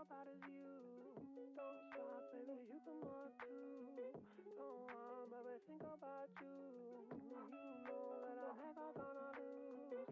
about is you. Don't stop, baby, you can more too. Don't want, baby, think about you. You know that I'm never gonna lose.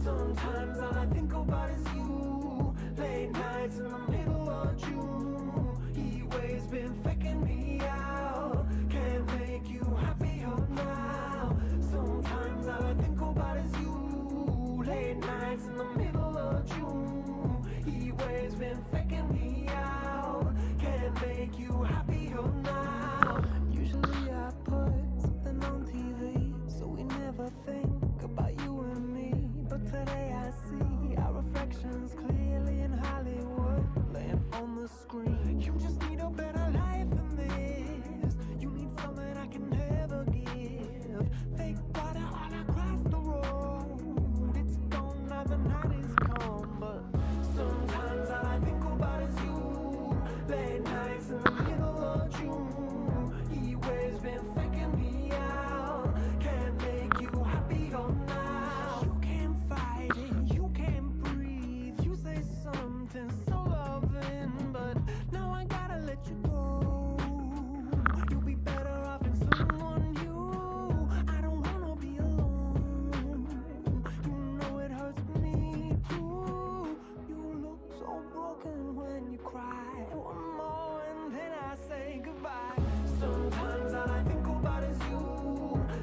Sometimes all I think about is you. Late nights in the middle of June. He waves been faking me out. Can't make you happier now. Sometimes all I think about is you. Late nights in the middle of June. He waves been faking me out. Can't make you happier now. Usually I put something on TV, so we never think about you and me. But today I see our reflections clearly in Hollywood, laying on the screen. You just need a better life than this. You need something I can never give. Fake water all across the road. It's gone now, the night is come. But sometimes all I think about is you. Late nights in the middle of June. He waves been faking me out. Can't make you happier now. You can't fight it, you can't breathe. You say something so loving, but now I gotta let you go. You'll be better off in someone new. I don't wanna be alone. You know it hurts me too. You look so broken when you cry. One more and then I say goodbye. Sometimes all I think about is you.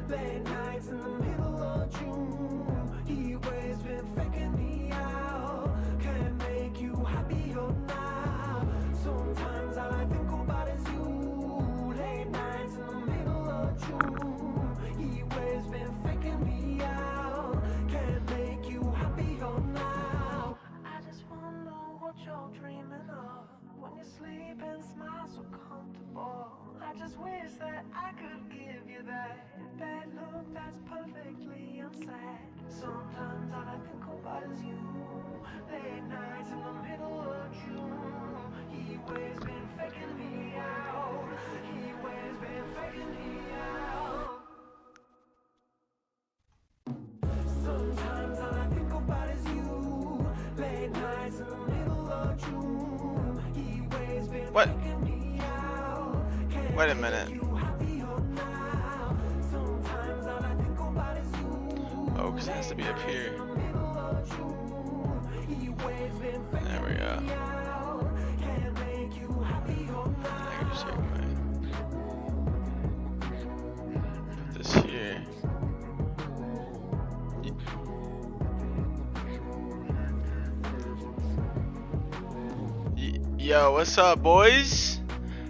Late nights in the middle of June. He waves been faking me out. Can't make you happier now. Sometimes all I think about is you. Late nights in the middle of June. He waves been faking me out. Can't make you happier now. I just wonder what you're dreaming of when you sleep and smile so comfortable. I just wish that I could give you that look that's perfectly unsaid. Sometimes all I think about is you. Late nights in the middle of June. He waves been faking me out. He waves been faking me out. Sometimes all I think about is you. Late nights in the middle of June. He waves been What? faking me out. Can't Wait a minute. make you happier now. Sometimes all I think about is you. Oh, because it has to be up here. In the middle of June. He waves been faking There we go. me out. Can't make you happier now. I can just take put this here. Yo, what's up, boys?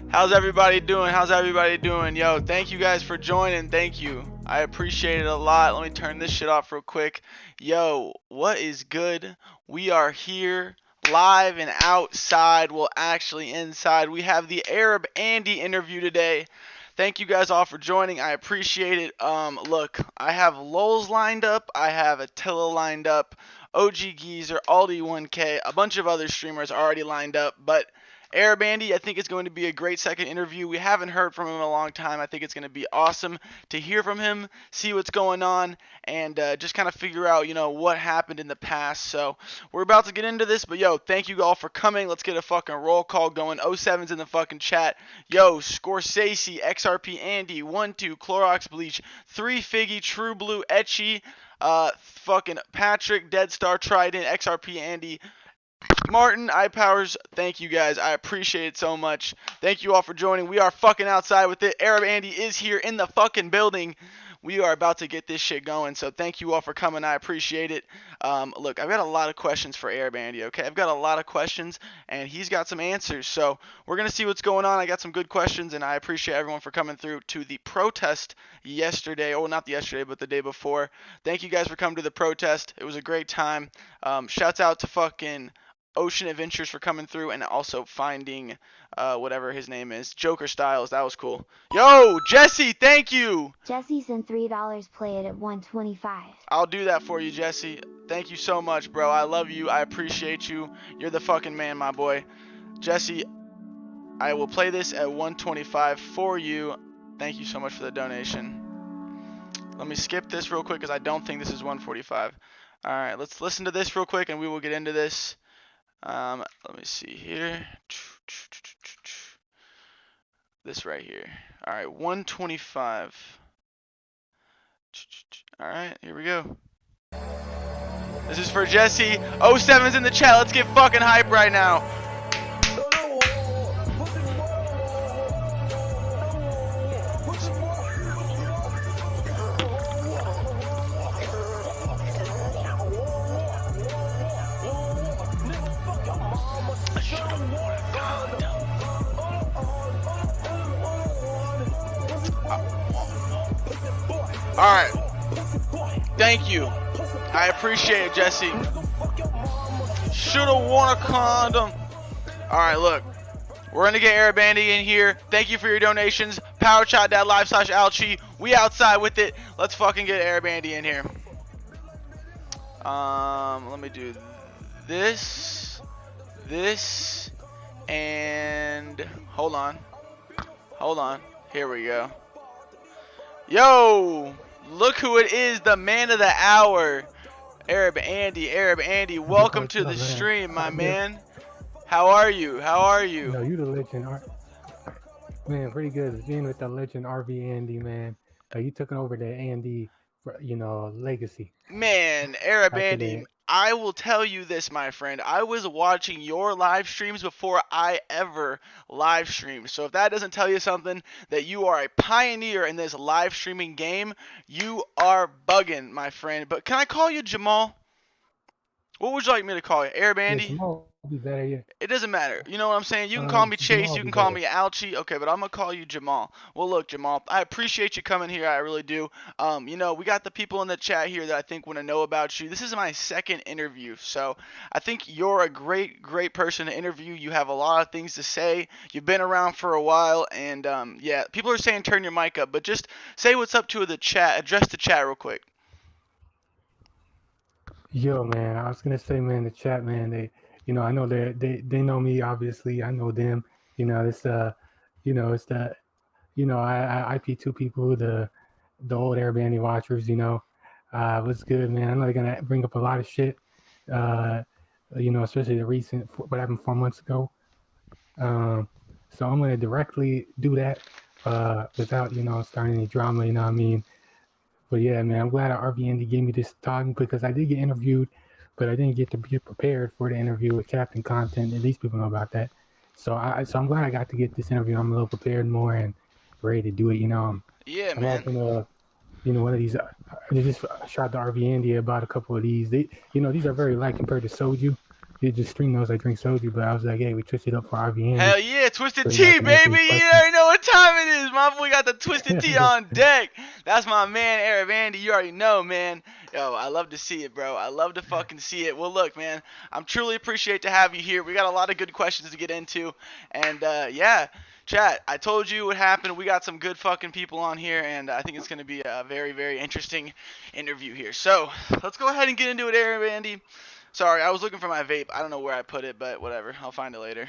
How's everybody doing? How's everybody doing? Yo, thank you guys for joining. Thank you. I appreciate it a lot. Let me turn this shit off real quick. Yo, what is good? We are here live and outside. Well, actually inside. We have the Arab Andy interview today. Thank you guys all for joining. I appreciate it. Look, I have Lols lined up. I have Attila lined up. OG Geezer, Aldi 1K, a bunch of other streamers already lined up. But Arab Andy, I think it's going to be a great second interview. We haven't heard from him in a long time. I think it's going to be awesome to hear from him, see what's going on, and just kind of figure out, what happened in the past. So we're about to get into this, but yo, thank you all for coming. Let's get a fucking roll call going. 07's in the fucking chat. Yo, Scorsese, XRP Andy, 1-2, Clorox Bleach, 3 Figgy, True Blue, Etchy, fucking Patrick, Dead Star Trident, XRP Andy, Martin, iPowers, thank you guys. I appreciate it so much. Thank you all for joining. We are fucking outside with it. Arab Andy is here in the fucking building. We are about to get this shit going, so thank you all for coming. I appreciate it. Look, I've got a lot of questions for Arab Andy, okay? I've got a lot of questions, and he's got some answers, so we're going to see what's going on. I got some good questions, and I appreciate everyone for coming through to the protest yesterday. Oh, not yesterday, but the day before. Thank you guys for coming to the protest. It was a great time. Shouts out to fucking Ocean Adventures for coming through and also finding whatever his name is, Joker Styles. That was cool. Yo, Jesse, thank you. Jesse sent $3. Play it at 125. I'll do that for you, Jesse. Thank you so much, bro. I love you. I appreciate you. You're the fucking man, my boy. Jesse, I will play this at 125 for you. Thank you so much for the donation. Let me skip this real quick because I don't think this is 145. All right, let's listen to this real quick and we will get into this. Let me see here. This right here. All right, 125. All right, here we go. This is for Jesse. 07's in the chat. Let's get fucking hype right now. Alright. Thank you. I appreciate it, Jesse. Shoulda worn a condom. Alright, look. We're gonna get Arabandy in here. Thank you for your donations. PowerChat.live/Alchi. We outside with it. Let's fucking get Arabandy in here. Let me do this, and hold on. Here we go. Yo, look who it is, the man of the hour, Arabandy. Welcome to the stream, my man. How are you? No, you the legend, man. Pretty good. Being with the legend RV Andy, man. You took over the Andy, legacy. Man, Arabandy, I will tell you this, my friend. I was watching your live streams before I ever live streamed. So if that doesn't tell you something, that you are a pioneer in this live streaming game, you are bugging, my friend. But can I call you Jamal? What would you like me to call you? Arabandy? Yeah, Jamal would be better, yeah. It doesn't matter. You know what I'm saying? You can call me Chase. Jamal You can call me Alchi. Okay, but I'm going to call you Jamal. Well, look, Jamal, I appreciate you coming here. I really do. We got the people in the chat here that I think want to know about you. This is my second interview, so I think you're a great person to interview. You have a lot of things to say. You've been around for a while, and, yeah, people are saying turn your mic up, but just say what's up to the chat. Address the chat real quick. Yo, man, I was gonna say, man, the chat, man, they, I know they know me, obviously. I know them. It's the, it's the, I IP2 people, the old Arabandy watchers. What's good, man? I know they're gonna bring up a lot of shit. Especially the recent what happened 4 months ago. So I'm gonna directly do that, without starting any drama. You know what I mean? But yeah, man, I'm glad RV Andy gave me this time because I did get interviewed, but I didn't get to be prepared for the interview with Captain Content. At least people know about that. So I'm glad I got to get this interview. I'm a little prepared more and ready to do it. Yeah, I'm man. hoping, one of these. I just shot the RV Andy about a couple of these. These are very light compared to soju. You just stream those. I drink soju, but I was like, hey, we twisted up for RV Andy. Hell yeah, Twisted Tea, baby. You already know what time it is. My boy got the Twisted Tea on deck. That's my man, Arabandy. You already know, man. Yo, I love to see it, bro. I love to fucking see it. Well, look, man, I'm truly appreciate to have you here. We got a lot of good questions to get into. And, yeah, chat, I told you what happened. We got some good fucking people on here, and I think it's going to be a very, very interesting interview here. So, let's go ahead and get into it, Arabandy. Sorry, I was looking for my vape. I don't know where I put it, but whatever. I'll find it later.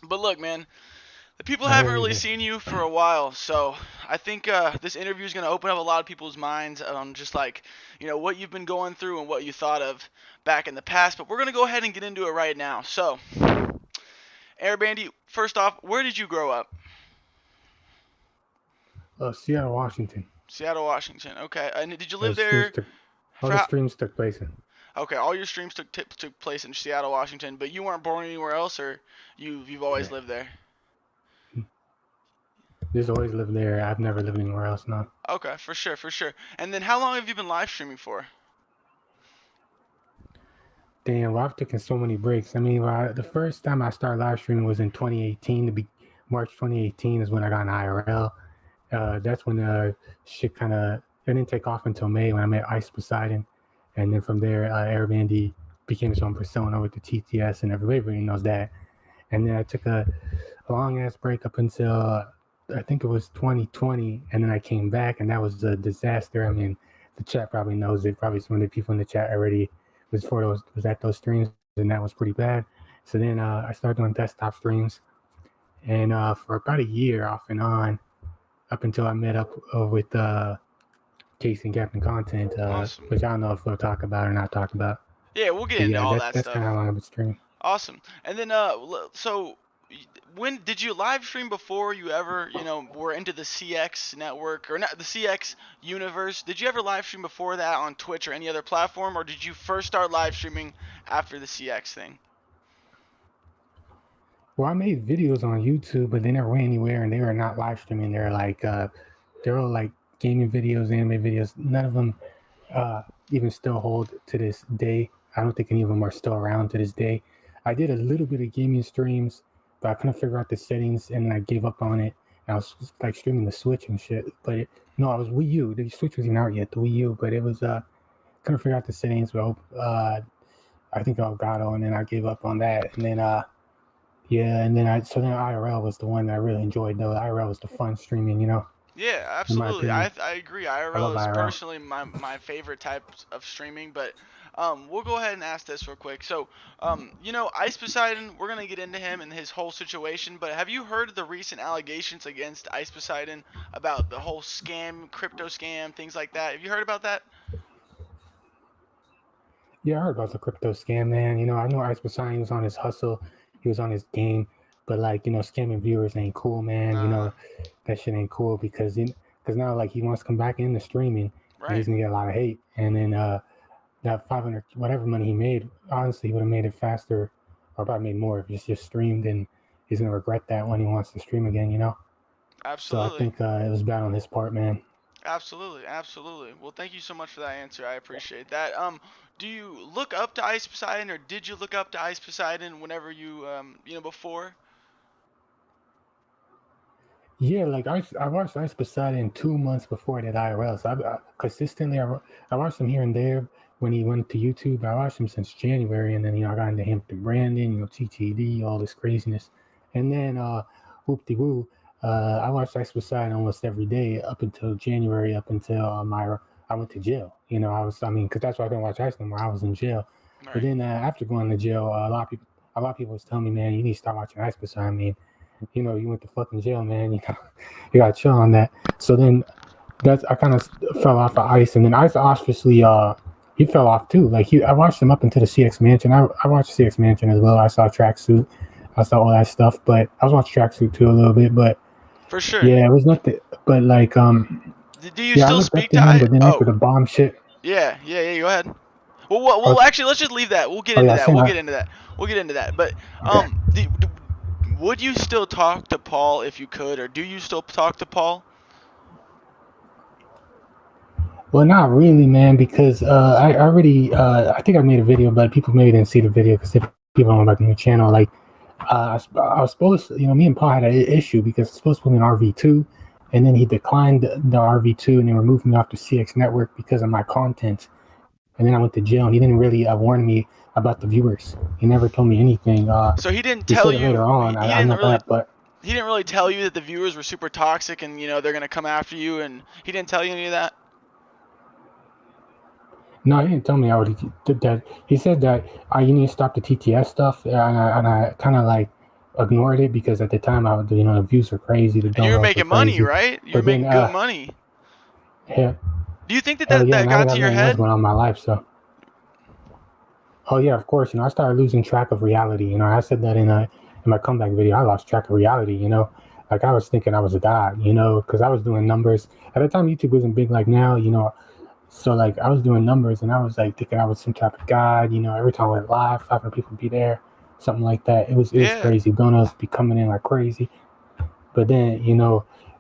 But look, man, the people haven't really seen you for a while, so I think this interview is going to open up a lot of people's minds on just like, what you've been going through and what you thought of back in the past. But we're going to go ahead and get into it right now. So, Arabandy, first off, where did you grow up? Seattle, Washington. Seattle, Washington. Okay. And did you live there? All the streams took place in. Okay, all your streams took place in Seattle, Washington, but you weren't born anywhere else, or you've always lived there? Just always lived there. I've never lived anywhere else, no. Okay, for sure. And then how long have you been live streaming for? Damn, well, I've taken so many breaks. I mean, the first time I started live streaming was in 2018. March 2018 is when I got an IRL. That's when shit kind of didn't take off until May when I met Ice Poseidon. And then from there, Arabandy became his own persona with the TTS, and everybody knows that. And then I took a long-ass break up until, I think it was 2020, and then I came back, and that was a disaster. I mean, the chat probably knows it. Probably some of the people in the chat already was at those streams, and that was pretty bad. So then I started doing desktop streams, and for about a year off and on, up until I met up with Casey and Captain Content, Awesome. which I don't know if we'll talk about or not talk about. Yeah, we'll get But into yeah, all that's that stuff. kind of how long I've been streaming. Awesome. And then so when did you live stream before you ever, were into the CX network or not the CX universe? Did you ever live stream before that on Twitch or any other platform, or did you first start live streaming after the CX thing? Well, I made videos on YouTube, but they never went anywhere, and they were not live streaming. They're all like gaming videos, anime videos. None of them even still hold to this day. I don't think any of them are still around to this day. I did a little bit of gaming streams, but I couldn't figure out the settings, and I gave up on it. And I was like streaming the Switch and shit, but I was Wii U. The Switch wasn't out yet, the Wii U, but it was couldn't figure out the settings. But I think Elgato, and then I gave up on that, and then yeah, and then IRL was the one that I really enjoyed though. IRL was the fun streaming, Yeah, absolutely. I agree. IRL is IRL. personally my favorite type of streaming, but we'll go ahead and ask this real quick. So, Ice Poseidon, we're gonna get into him and his whole situation, but have you heard of the recent allegations against Ice Poseidon about the whole scam, crypto scam, things like that? Have you heard about that? Yeah, I heard about the crypto scam, man. I know Ice Poseidon was on his hustle, he was on his game, but scamming viewers ain't cool, man. That shit ain't cool because now he wants to come back into streaming, and he's Right. gonna get a lot of hate, and then that 500 whatever money he made, honestly, he would have made it faster, or probably made more if he just streamed, and he's gonna regret that when he wants to stream again, So I Absolutely. think it was bad on his part, man. Absolutely. Absolutely. Well, thank you so much for that answer. I appreciate that. Do you look up to Ice Poseidon, or did you look up to Ice Poseidon whenever you before? Yeah, I watched Ice Poseidon 2 months before that IRL. So I consistently I watched him here and there when he went to YouTube. I watched him since January, and then I got into him through Brandon, TTD, all this craziness, and then whoop de woo. I watched Ice Poseidon almost every day up until January, up until I went to jail. Because that's why I didn't watch Ice no more. I was in jail. Right. But then after going to jail, a lot of people was telling me, man, you need to start watching Ice Poseidon. I mean, you went to fucking jail, man. You gotta chill on that. So then I kind of fell off of Ice, and then Ice obviously he fell off too. I watched him up into the CX Mansion. I watched CX Mansion as well. I saw Tracksuit, I saw all that stuff, but I was watching Tracksuit too a little bit. But For sure. yeah, it was nothing. But Do you I still looked speak up to to him, Ice? but then after the bomb shit. Yeah. Go ahead. Well, actually, let's just leave that. We'll get into that. We'll get into that. But would you still talk to Paul if you could, or do you still talk to Paul? Well, not really, man, because I already I think I made a video, but people maybe didn't see the video because people don't know about the new channel. I was supposed to, me and Paul had an issue because I was supposed to put me in RV2, and then he declined the RV2 and then removed me off the CX network because of my content. And then I went to jail, and he didn't really warn me about the viewers. He never told me anything. So he didn't He tell said it you. later on. I know that, but he didn't really tell you that the viewers were super toxic and they're gonna come after you, and he didn't tell you any of that. no, he didn't tell me I would did that. He said that you need to stop the TTS stuff, and I kind of ignored it because at the time the views were crazy. And you were making money, right? You were making good money. Yeah. Do you think that Yeah, got to your head? What's going on in my life, so. Oh yeah, of course. I started losing track of reality. I said that in my comeback video. I lost track of reality. I was thinking I was a god. Because I was doing numbers at the time. YouTube wasn't big like now. So I was doing numbers, and I was thinking I was some type of god. Every time I went live, 500 people would be there, something like that. It was crazy. Donuts be coming in like crazy. But then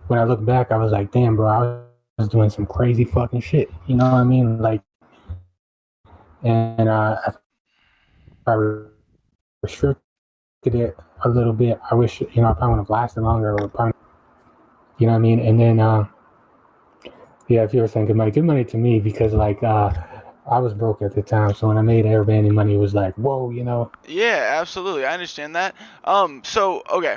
when I look back, I was like, damn, bro, I was doing some crazy fucking shit. You know what I mean? And I restricted it a little bit. I wish, I probably would have lasted longer. Or probably, you know what I mean? And then, yeah, if you were saying good money to me because I was broke at the time. So when I made airbanding money, it was like, whoa, Yeah, absolutely. I understand that. So, okay.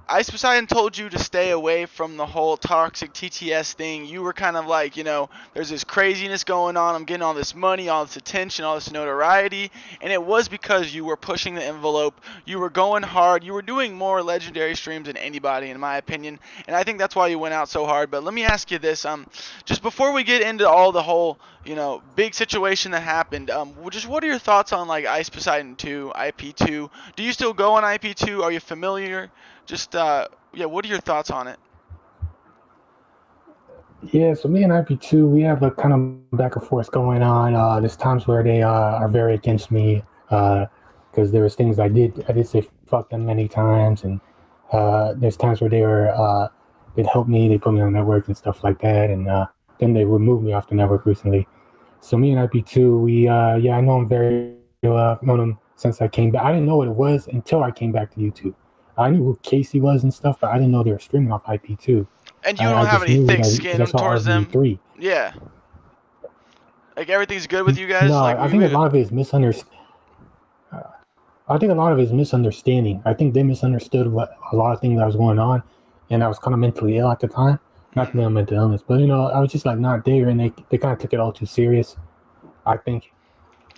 Ice Poseidon told you to stay away from the whole toxic TTS thing. You were kind of like, there's this craziness going on. I'm getting all this money, all this attention, all this notoriety. And it was because you were pushing the envelope. You were going hard. You were doing more legendary streams than anybody, in my opinion. And I think that's why you went out so hard. But let me ask you this. Just before we get into all the whole, big situation that happened, just what are your thoughts on, like, Ice Poseidon 2, IP2? Do you still go on IP2? Are you familiar? Just, what are your thoughts on it? Yeah, so me and IP2, we have a kind of back and forth going on. There's times where they are very against me because there was things I did say fuck them many times, and there's times where they'd help me, they put me on the network and stuff like that, and then they removed me off the network recently. So me and IP2, we, I know him very well. I've known him since I came back. I didn't know what it was until I came back to YouTube. I knew who Casey was and stuff, but I didn't know they were streaming off IP2. And you don't have any thick skin towards them? RV3. Yeah. Like, everything's good with you guys? No, like, I think a lot of it is misunderstanding. I think they misunderstood what a lot of things that was going on, and I was kind of mentally ill at the time. Not that I'm mental illness, but I was just like not there, and they kind of took it all too serious, I think.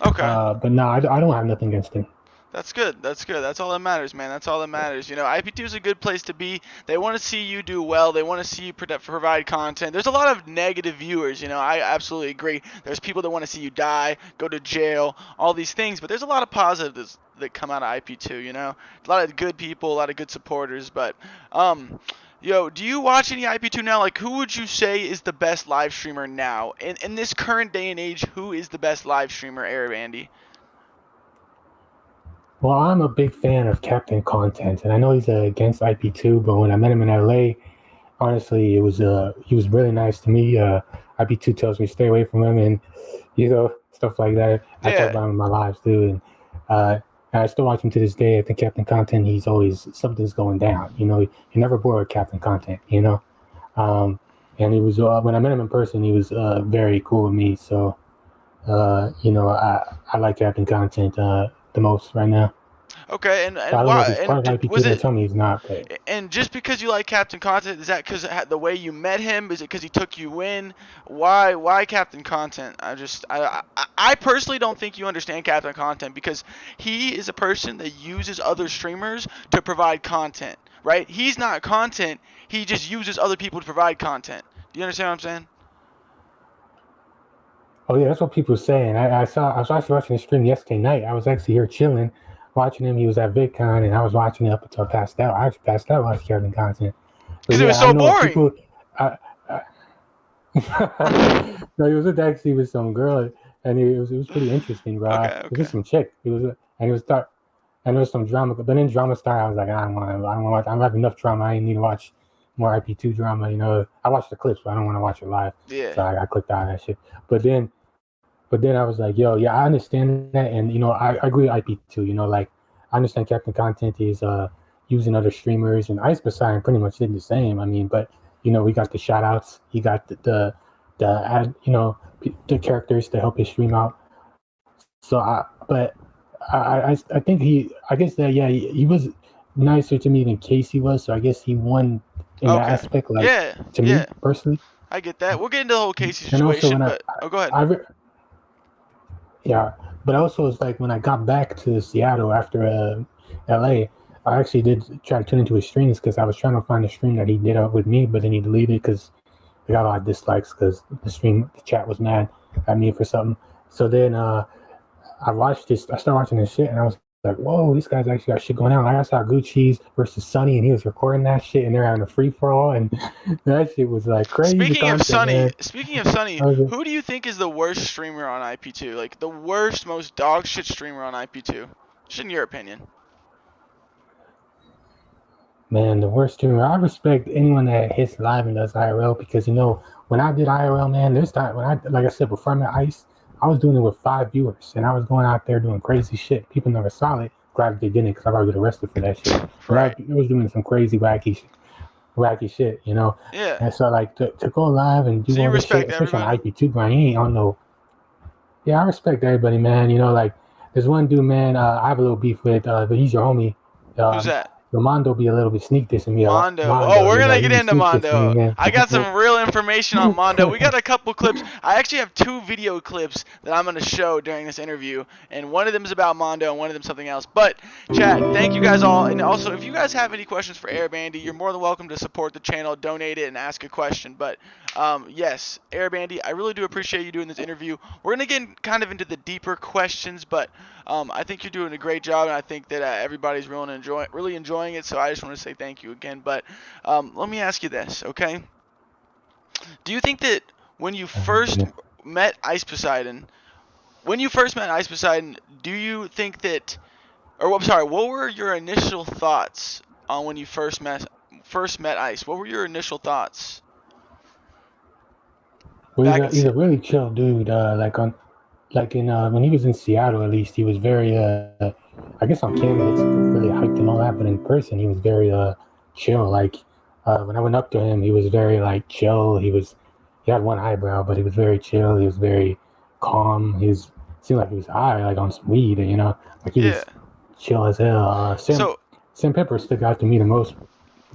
Okay. But no, I don't have nothing against him. That's good. That's all that matters, man. That's all that matters. IP2 is a good place to be. They want to see you do well. They want to see you provide content. There's a lot of negative viewers, I absolutely agree. There's people that want to see you die, go to jail, all these things. But there's a lot of positives that come out of IP2, A lot of good people, a lot of good supporters. But, do you watch any IP2 now? Like, who would you say is the best live streamer now? In this current day and age, who is the best live streamer, Arab Andy? Well, I'm a big fan of Captain Content, and I know he's against IP2, but when I met him in LA, honestly, he was really nice to me. IP2 tells me to stay away from him, and stuff like that. I talk about him in my lives too, and I still watch him to this day. I think Captain Content, he's always something's going down. You're never bored with Captain Content. And he was when I met him in person, he was very cool with me. So, I like Captain Content the most right now. Okay, and I don't know if he's part of IP2, tell me he's not. But. And just because you like Captain Content, is that because the way you met him? Is it because he took you in? Why Captain Content? I personally don't think you understand Captain Content, because he is a person that uses other streamers to provide content, right? He's not content. He just uses other people to provide content. Do you understand what I'm saying? Oh yeah, that's what people are saying. I was actually watching the stream yesterday night. I was actually here chilling, watching him. He was at VidCon, and I was watching it up until I passed out. I actually passed out watching Captain Content. Because it was so boring. No, he was actually with some girl, and it was pretty interesting, bro. Okay. It was just some chick. It was some drama. But then drama started. I was like, I don't want to watch. I have enough drama. I ain't need to watch more IP2 drama. I watched the clips, but I don't want to watch it live. Yeah. So I clicked out of that shit. But then I was like, I understand that, and I agree with IP2. Like, I understand Captain Content is using other streamers, and Ice Poseidon pretty much did the same. I mean, but we got the shout outs, he got the characters to help his stream out. So I think he was nicer to me than Casey was, so I guess he won in that aspect, to me personally. I get that. We'll get into the whole Casey situation, go ahead. But also it's like when I got back to Seattle after LA, I actually did try to tune into his streams because I was trying to find a stream that he did with me, but then he deleted it because he got a lot of dislikes because the chat was mad at me for something. So then I started watching this shit, and I was like, whoa, these guys actually got shit going on. Like, I saw Gucci's versus Sunny, and he was recording that shit, and they're having a free for all, and that shit was like crazy. Speaking of Sunny, who do you think is the worst streamer on IP2? Like, the worst, most dog shit streamer on IP2? Just in your opinion. Man, the worst streamer. I respect anyone that hits live and does IRL, because when I did IRL, man, this time like I said before, I met Ice, I was doing it with 5 viewers, and I was going out there doing crazy shit. People never saw it. Glad they didn't, because I probably get arrested for that shit. Right. I was doing some crazy wacky shit, Yeah. And so like to go live and do all this shit, especially on IP2, I ain't on no. Yeah, I respect everybody, man. Like there's one dude, man. I have a little beef with, but he's your homie. Who's that? So Mondo be a little bit sneak dissing me a lot. Mondo. Oh, we're you know, gonna he get be into sneak dissing me, Mondo. man. I got some real information on Mondo. We got a couple clips. I actually have 2 video clips that I'm gonna show during this interview, and one of them is about Mondo, and one of them something else. But chat, thank you guys all, and also if you guys have any questions for Airbandy, you're more than welcome to support the channel, donate it, and ask a question. But yes, Airbandy, I really do appreciate you doing this interview. We're gonna get kind of into the deeper questions, but I think you're doing a great job, and I think that everybody's really enjoying it. So I just want to say thank you again. But let me ask you this, okay? Do you think that when you first met Ice Poseidon, do you think that, or I'm sorry, what were your initial thoughts on when you first met Ice? What were your initial thoughts? Well, he's a really chill dude. When he was in Seattle, at least he was very. I guess on camera it's really hyped and all that, but in person he was very chill. Like when I went up to him, he was very like chill. He had one eyebrow, but he was very chill. He was very calm. Seemed like he was high, like on some weed, you know. Like he was chill as hell. Sam Pepper stuck out to me the most,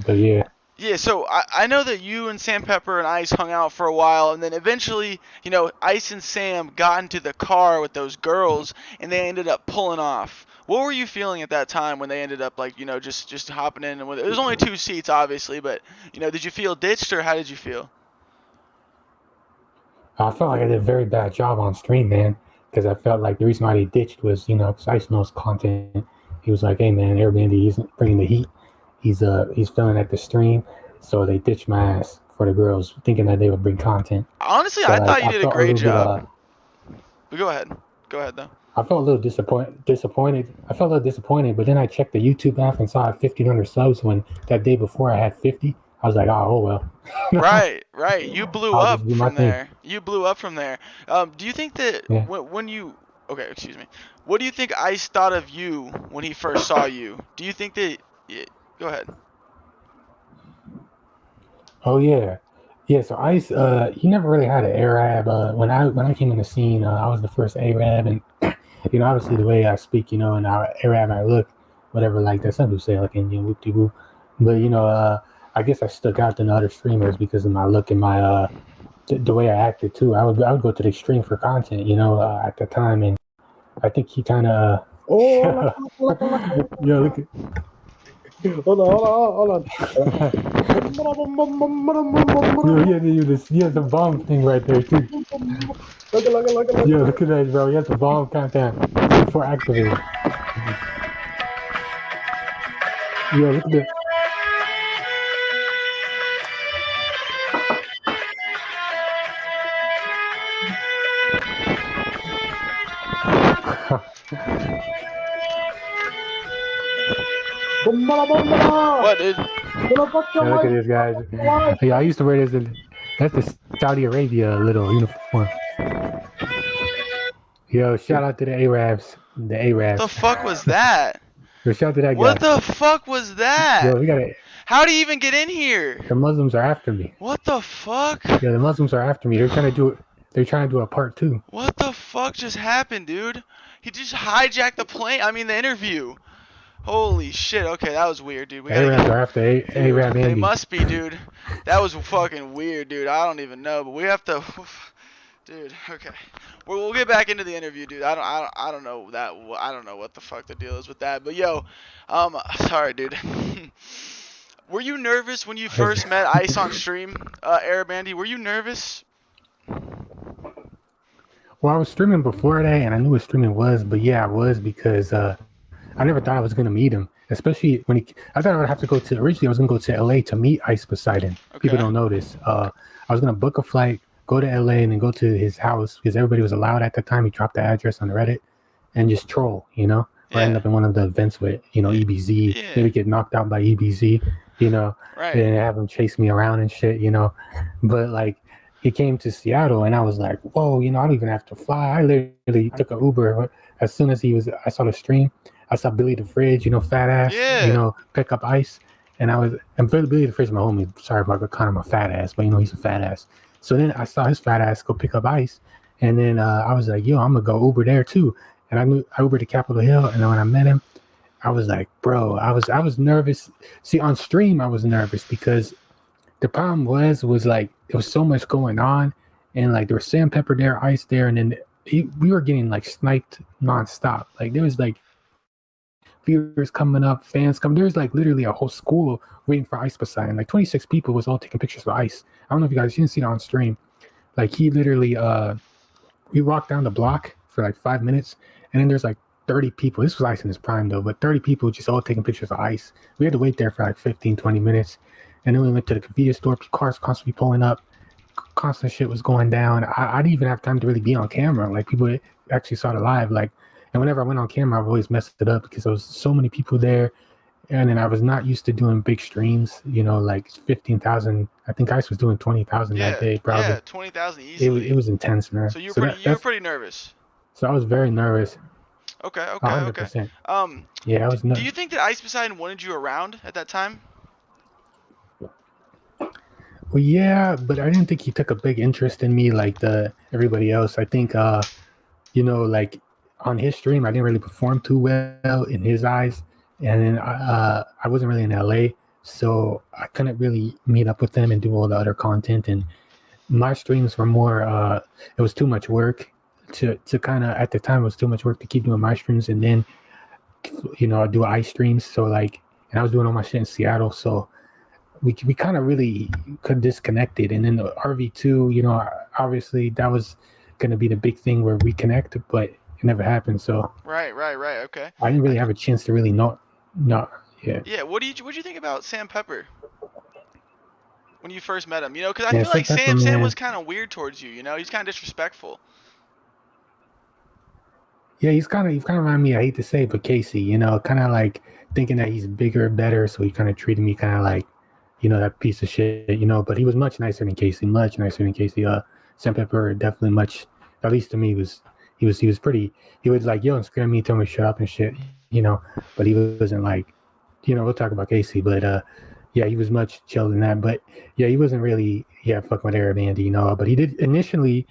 but yeah. Yeah, so I know that you and Sam Pepper and Ice hung out for a while, and then eventually, you know, Ice and Sam got into the car with those girls, and they ended up pulling off. What were you feeling at that time when they ended up, like, you know, just hopping in? And there was only 2 seats, obviously, but, you know, did you feel ditched, or how did you feel? I felt like I did a very bad job on stream, man, because I felt like the reason why they ditched was, you know, because Ice knows content. He was like, hey, man, Airbnb isn't bringing the heat. He's feeling at the stream, so they ditched my ass for the girls, thinking that they would bring content. Honestly, I thought you did a great job. Go ahead, though. I felt a little disappointed. I felt a little disappointed, but then I checked the YouTube app and saw I had 1,500 subs when that day before I had 50. I was like, oh well. Right. You blew up from there. You blew up from there. Do you think that when you... Okay, excuse me. What do you think Ice thought of you when he first saw you? Do you think that... Go ahead. Oh yeah. So Ice, he never really had an Arab. When I came in the scene, I was the first Arab, and you know, obviously the way I speak, you know, and how Arab I look, whatever like that. Some people say like Indian, whoop de whoop, but you know, I guess I stuck out than other streamers because of my look and my the way I acted too. I would go to the extreme for content, you know, at the time, and I think he kind of. Yo, look at. Hold on. He has a bomb thing right there too. Look. Yo, look at that, bro. He has a bomb countdown before activating. Yo, look at that. What, dude? Look at this, guys. Yeah, I used to wear this. That's the Saudi Arabia little uniform. Yo, shout out to the Arabs. What the fuck was that? Yo, shout out to that guy. What the fuck was that? Yo, we gotta. How do you even get in here? The Muslims are after me. What the fuck? Yeah, the Muslims are after me. They're trying to do a part 2. What the fuck just happened, dude? He just hijacked the interview. Holy shit, okay, that was weird, dude. Arabs are after Arab Andy. They must be, dude. That was fucking weird, dude. I don't even know, but we have to... Dude, okay. We'll get back into the interview, dude. I don't know that. I don't know what the fuck the deal is with that. But yo, sorry, dude. Were you nervous when you first met Ice on stream, Airbandy? Were you nervous? Well, I was streaming before that, and I knew what streaming was. But yeah, I was because I never thought I was gonna meet him. Especially when I thought I would have to originally I was gonna go to LA to meet Ice Poseidon. Okay. People don't know this. I was gonna book a flight, go to LA, and then go to his house because everybody was allowed at the time. He dropped the address on Reddit and just troll, you know, or end up in one of the events with, you know, EBZ. Yeah. Maybe get knocked out by EBZ, you know, and have him chase me around and shit, you know. But like, he came to Seattle, and I was like, whoa, you know, I don't even have to fly. I literally took an Uber. As soon as I saw the stream. I saw Billy the Fridge, you know, fat ass, you know, pick up Ice. And Billy the Fridge, my homie, sorry if I could call him a fat ass, but you know, he's a fat ass. So then I saw his fat ass go pick up Ice. And then I was like, yo, I'm going to go Uber there too. And I Ubered to Capitol Hill. And then when I met him, I was like, bro, I was nervous. See, on stream, I was nervous because the problem was like there was so much going on, and like there was Sandpepper there, Ice there, and then we were getting like sniped nonstop. Like there was like viewers coming up, fans coming. There's like literally a whole school waiting for Ice Poseidon. Like 26 people was all taking pictures of Ice. I don't know if you guys didn't see it on stream. Like he literally, we walked down the block for like 5 minutes, and then there's like 30 people. This was Ice in his prime though, but 30 people just all taking pictures of Ice. We had to wait there for like 15, 20 minutes. And then we went to the convenience store. Cars constantly pulling up. Constant shit was going down. I didn't even have time to really be on camera. Like people actually saw it live. Like, and whenever I went on camera, I've always messed it up because there was so many people there. And then I was not used to doing big streams, you know, like 15,000. I think Ice was doing 20,000 that day, probably. Yeah, 20,000 easily. It was intense, man. So you were pretty nervous. So I was very nervous. Okay. 100%. Yeah, I was nervous. Do you think that Ice Poseidon wanted you around at that time? Well, yeah, but I didn't think he took a big interest in me like everybody else. I think, you know, like on his stream, I didn't really perform too well in his eyes. And then I wasn't really in LA, so I couldn't really meet up with them and do all the other content. And my streams were more, it was too much work to kind of, at the time, it was too much work to keep doing my streams. And then, you know, I do Ice streams. So like, and I was doing all my shit in Seattle. So we kind of really could disconnect it. And then the RV2, you know, obviously that was going to be the big thing where we connect, but it never happened. So right. Okay. I didn't really have a chance to really know. Yeah. Yeah. What'd you think about Sandpepper when you first met him? You know, because I feel like Sam was kind of weird towards you. You know, he's kind of disrespectful. Yeah, he's kind of around me. I hate to say, but Casey, you know, kind of like thinking that he's bigger, better. So he kind of treated me kind of like, you know, that piece of shit, you know, but he was much nicer than Casey, Sandpepper definitely much, at least to me, he was pretty, he was like, yo, and scare me, tell me shut up and shit, you know, but he wasn't like, you know, we'll talk about Casey, but yeah, he was much chill than that, but yeah, he wasn't really, fucking with Arab Andy, you know, but he did initially,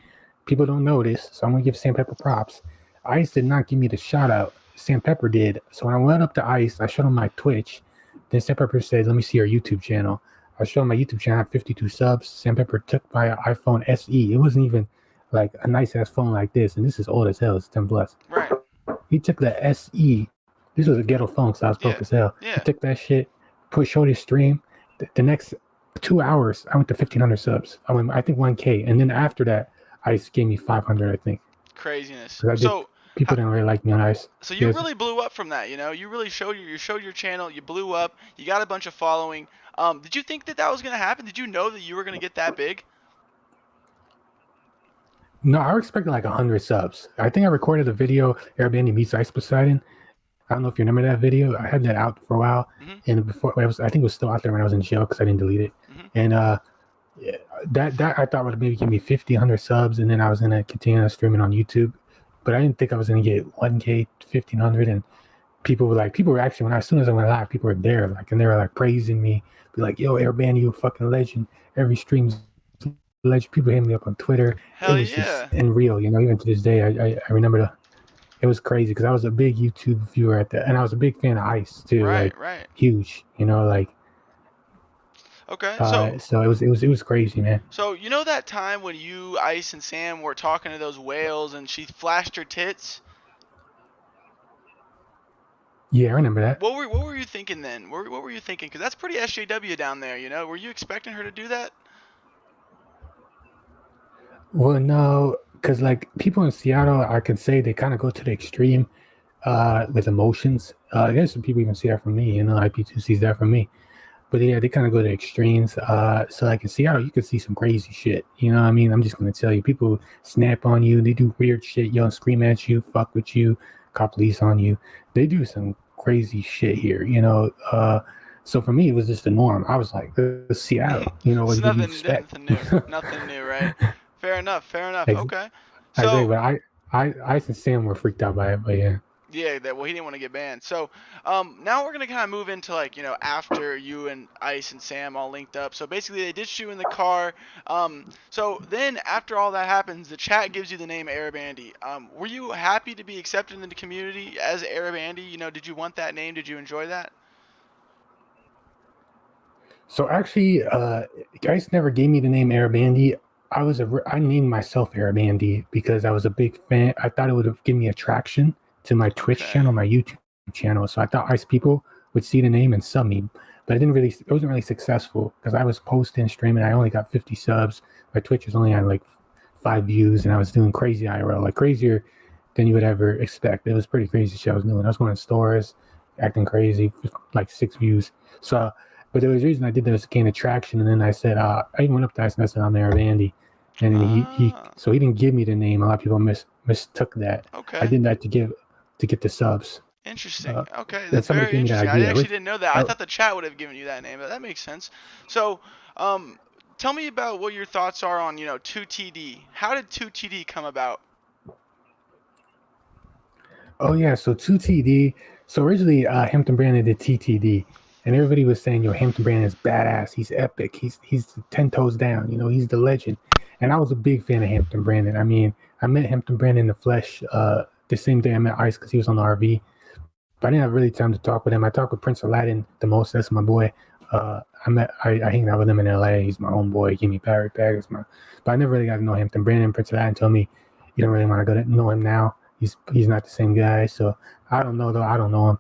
people don't know this, so I'm gonna give Sandpepper props. Ice did not give me the shout out, Sandpepper did, so when I went up to Ice, I showed him my Twitch. Then Sandpepper said, let me see your YouTube channel. I showed him my YouTube channel, I have 52 subs. Sandpepper took my iPhone SE. It wasn't even like a nice ass phone like this. And this is old as hell. It's 10 plus. Right. He took the SE. This was a ghetto phone, so I was broke as hell. Yeah. He took that shit, showed his stream. The next 2 hours, I went to 1,500 subs. I think 1K. And then after that, Ice gave me 500, I think. Craziness. People didn't really like me on Ice. So you really blew up from that, you know? You really showed your channel, you blew up, you got a bunch of following. Did you think that was going to happen? Did you know that you were going to get that big? No, I expected like 100 subs. I think I recorded a video, Airbnb meets Ice Poseidon. I don't know if you remember that video. I had that out for a while. Mm-hmm. And before I think it was still out there when I was in jail because I didn't delete it. Mm-hmm. And that I thought would maybe give me 50, 100 subs, and then I was going to continue streaming on YouTube. But I didn't think I was going to get 1K, 1,500. And people were actually, as soon as I went live, people were there, like, and they were like praising me, be like, yo, Airbnb, you a fucking legend. Every stream's legend. People hit me up on Twitter. Hell it was just unreal, you know, even to this day. I remember it was crazy because I was a big YouTube viewer and I was a big fan of Ice too. Right. Huge, you know, like. Okay, so it was crazy, man. So you know that time when you, Ice, and Sam were talking to those whales and she flashed her tits? Yeah, I remember that. What were you thinking then? What were you thinking? Because that's pretty SJW down there, you know? Were you expecting her to do that? Well, no, because like people in Seattle, I can say they kind of go to the extreme with emotions. There's some people even see that from me, you know, IP2 sees that from me. But yeah, they kind of go to extremes. So like in Seattle, you could see some crazy shit. You know what I mean? I'm just going to tell you, people snap on you. They do weird shit, yell and scream at you, fuck with you, call police on you. They do some crazy shit here, you know? So for me, it was just the norm. I was like, Seattle, you know, what do you expect? Nothing new, right? Fair enough. Okay. So, but Ice and Sam were freaked out by it, but yeah. Yeah, that well, he didn't want to get banned. So, now we're gonna kind of move into like after you and Ice and Sam all linked up. So basically, they ditched you in the car. So then after all that happens, the chat gives you the name Arab Andy. Were you happy to be accepted in the community as Arab Andy? Did you want that name? Did you enjoy that? So actually, guys never gave me the name Arab Andy. I named myself Arab Andy because I was a big fan. I thought it would have given me attraction to my Twitch channel, my YouTube channel. So I thought Ice people would see the name and sub me, but it wasn't really successful because I was posting, streaming. I only got 50 subs. My Twitch was only on like 5 views, and I was doing crazy IRL, like crazier than you would ever expect. It was pretty crazy shit I was doing. I was going to stores, acting crazy, like 6 views. So, but there was a reason I did that was to gain attraction. And then I said, I even went up to Ice and I said, I'm Arab Andy. And then so he didn't give me the name. A lot of people mistook that. Okay. I did that to get the subs. Interesting. Okay, that's very interesting. I actually didn't know that. I thought the chat would have given you that name, but that makes sense. So, tell me about what your thoughts are on 2TD. How did 2TD come about? Oh yeah, so 2TD. So originally, Hampton Brandon did TTD, and everybody was saying, Hampton Brandon is badass. He's epic. He's 10 toes down. He's the legend. And I was a big fan of Hampton Brandon. I mean, I met Hampton Brandon in the flesh the same day I met Ice because he was on the RV. But I didn't have really time to talk with him. I talked with Prince Aladdin the most. That's my boy. I hang out with him in LA. He's my own boy. He gave me Barry Bag. But I never really got to know Hampton Brandon. Prince Aladdin told me you don't really want to go to know him now. He's not the same guy. So I don't know though. I don't know him.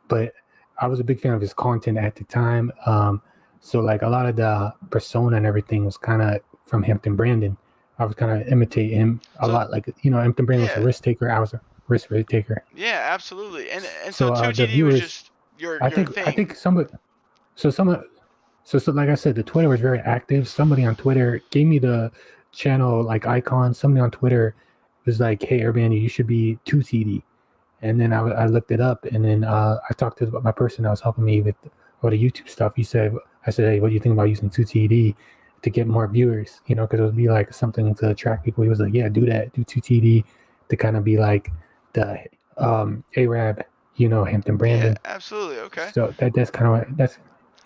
But I was a big fan of his content at the time. So like a lot of the persona and everything was kind of from Hampton Brandon. I was kind of imitating him a lot. Like Hampton Brandon was a risk taker. I was a risk taker. Yeah, absolutely. And so 2TD was just your thing. I think somebody. So like I said, the Twitter was very active. Somebody on Twitter gave me the channel like icon. Somebody on Twitter was like, "Hey, Arab Andy, you should be 2TD." And then I looked it up, and then I talked to my person that was helping me with all the YouTube stuff. I said, "Hey, what do you think about using 2TD to get more viewers?" Because it would be like something to attract people. He was like, "Yeah, do that. Do 2TD to kind of be like the Arab, Hampton Brandon." Yeah, absolutely. Okay. So that's kind of what that's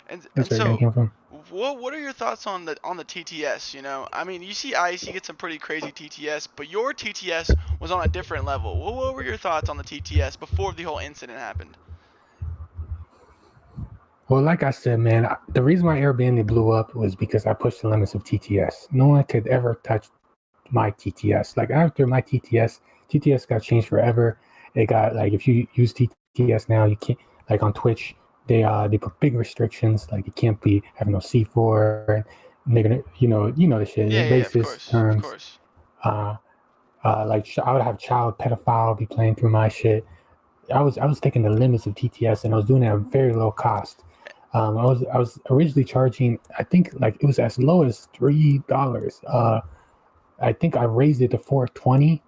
where so that came from. What are your thoughts on the TTS? I mean, you see Ice, you get some pretty crazy TTS, but your TTS was on a different level. What were your thoughts on the TTS before the whole incident happened? Well, like I said, man, the reason why Arab Andy blew up was because I pushed the limits of TTS. No one could ever touch my TTS. Like after my TTS got changed forever. It got like if you use TTS now, you can't like on Twitch. They put big restrictions, like you can't be having no C4, nigga, the shit, racist terms. Of course. Like I would have child pedophile be playing through my shit. I was taking the limits of TTS, and I was doing it at a very low cost. I was originally charging, I think like it was as low as $3. I think I raised it to $4.20,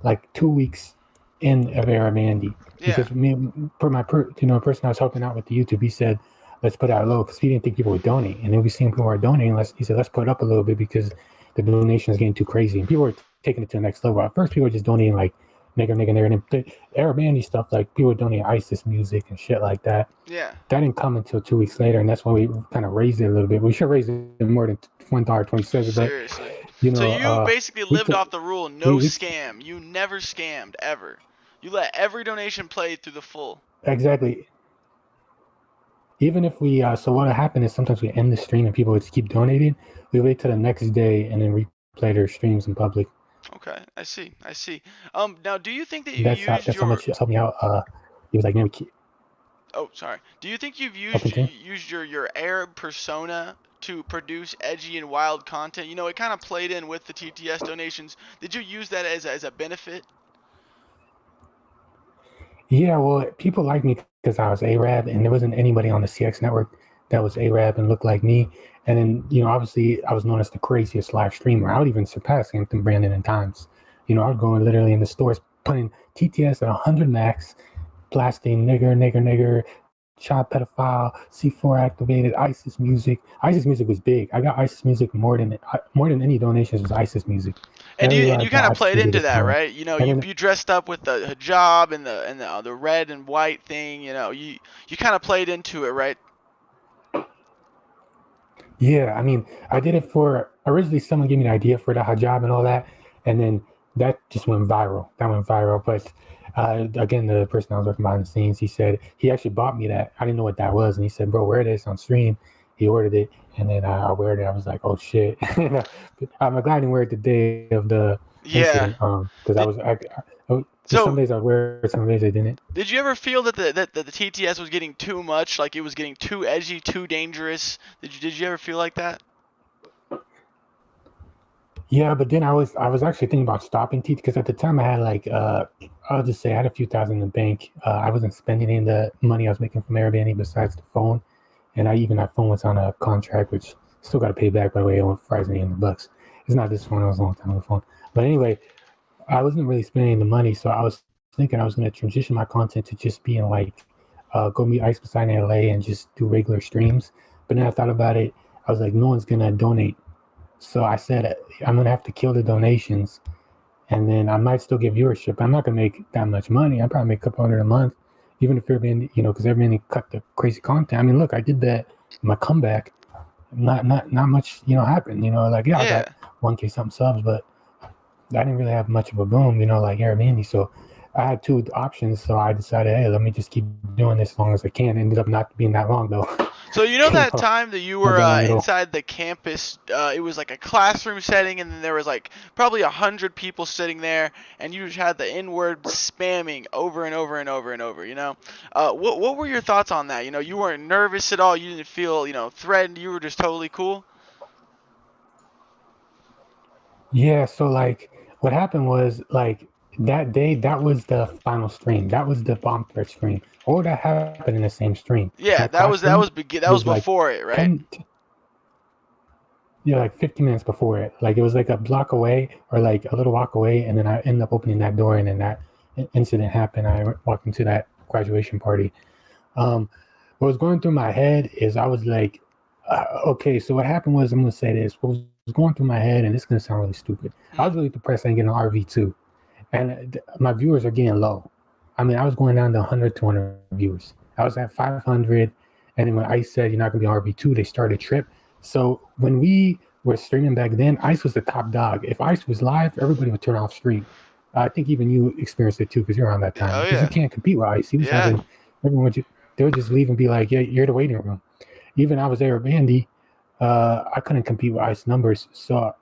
like 2 weeks in of Arab Andy. Yeah. Because a person I was helping out with the YouTube, he said, let's put it out low because he didn't think people would donate. And then we seen people were donating. He said, let's put it up a little bit because the donation is getting too crazy. And people were taking it to the next level. At first, people were just donating like nigger. And the Arab Andy stuff, like people were donating ISIS music and shit like that. Yeah. That didn't come until 2 weeks later. And that's why we kind of raised it a little bit. We should raise it more than $1.27. Seriously. So you basically lived off the rule, scam. You never scammed, ever. You let every donation play through the full. Exactly. Even if we, so what would happen is sometimes we end the stream and people would just keep donating. We wait till the next day and then replay their streams in public. Okay, I see. Now, do you think that that's how much helped me out. He was like, maybe. Oh, sorry. Do you think you've used your Arab persona to produce edgy and wild content? It kind of played in with the TTS donations. Did you use that as a benefit? Yeah, well, people like me because I was Arab, and there wasn't anybody on the CX network that was Arab and looked like me. And then, obviously, I was known as the craziest live streamer. I would even surpass Hampton Brandon in times. I was going literally in the stores, putting TTS at 100 max, blasting nigger, child pedophile, C4 activated, ISIS music. ISIS music was big. I got ISIS music more than any donations was ISIS music. And Everywhere you I kind got of ISIS played music into was that, playing. right? You know, And you then, you dressed up with the hijab and the red and white thing. You know, you kind of played into it, right? yeah, I mean, I did it for originally someone gave me the idea for the hijab and all that, and then that just went viral. That went viral. But again, the person I was working behind the scenes, he said he actually bought me that. I didn't know what that was, and he said, "Bro, wear this on stream." He ordered it, and then I wear it. I was like, "Oh shit!" I'm glad I didn't wear it the day of the Yeah. incident, because I Did, was some so days I wear it, some days I didn't. did you ever feel that the TTS was getting too much, like it was getting too edgy, too dangerous? Did you ever feel like that? Yeah, but then I was actually thinking about stopping teeth because at the time I had like I'll just say I had a few thousand in the bank. I wasn't spending any of the money I was making from Airbnb besides the phone, and that phone was on a contract, which still got to pay back by the way. It went for $800. It's not this phone; it was a long time ago phone. But anyway, I wasn't really spending the money, so I was thinking I was going to transition my content to just being like go meet Ice Beside in LA and just do regular streams. But then I thought about it. I was like, no one's gonna donate. So I said, I'm going to have to kill the donations and then I might still get viewership. I'm not going to make that much money. I probably make a couple hundred a month, even if Airbnb, because Airbnb cut the crazy content. I mean, look, I did that, my comeback, not much, happened, like, yeah, I Yeah. got 1K something subs, but I didn't really have much of a boom, like Airbnb. So I had two options. So I decided, hey, let me just keep doing this as long as I can. It ended up not being that long though. So you know that time that you Not were that long at all. inside the campus, it was like a classroom setting, and then there was like probably 100 people sitting there, and you just had the N-word spamming over and over and over and over. What were your thoughts on that? You weren't nervous at all. You didn't feel threatened. You were just totally cool. Yeah, so like what happened was like that day, that was the final stream. That was the bomb threat stream. All that happened in the same stream. Yeah, That that classroom was like before it, right? 10, yeah, like 50 minutes before it. Like it was like a block away or like a little walk away, and then I ended up opening that door, and then that incident happened. I walked into that graduation party. What was going through my head is I was like, okay, so what happened was, I'm gonna say this. What was going through my head, and this is gonna sound really stupid. I was really depressed I didn't get an RV2, and my viewers are getting low. I mean, I was going down to 100, 200 viewers. I was at 500, and then when ICE said you're not gonna be on RV2, they started a trip. So when we were streaming back then, ICE was the top dog. If ICE was live, everybody would turn off stream. I think even you experienced it too because you're around that time. Oh, Because yeah. you can't compete with ICE. He was Yeah. having everyone. They would just leave and be like, "Yeah, you're the waiting room." Even I was there at Bandy. I couldn't compete with ICE numbers, so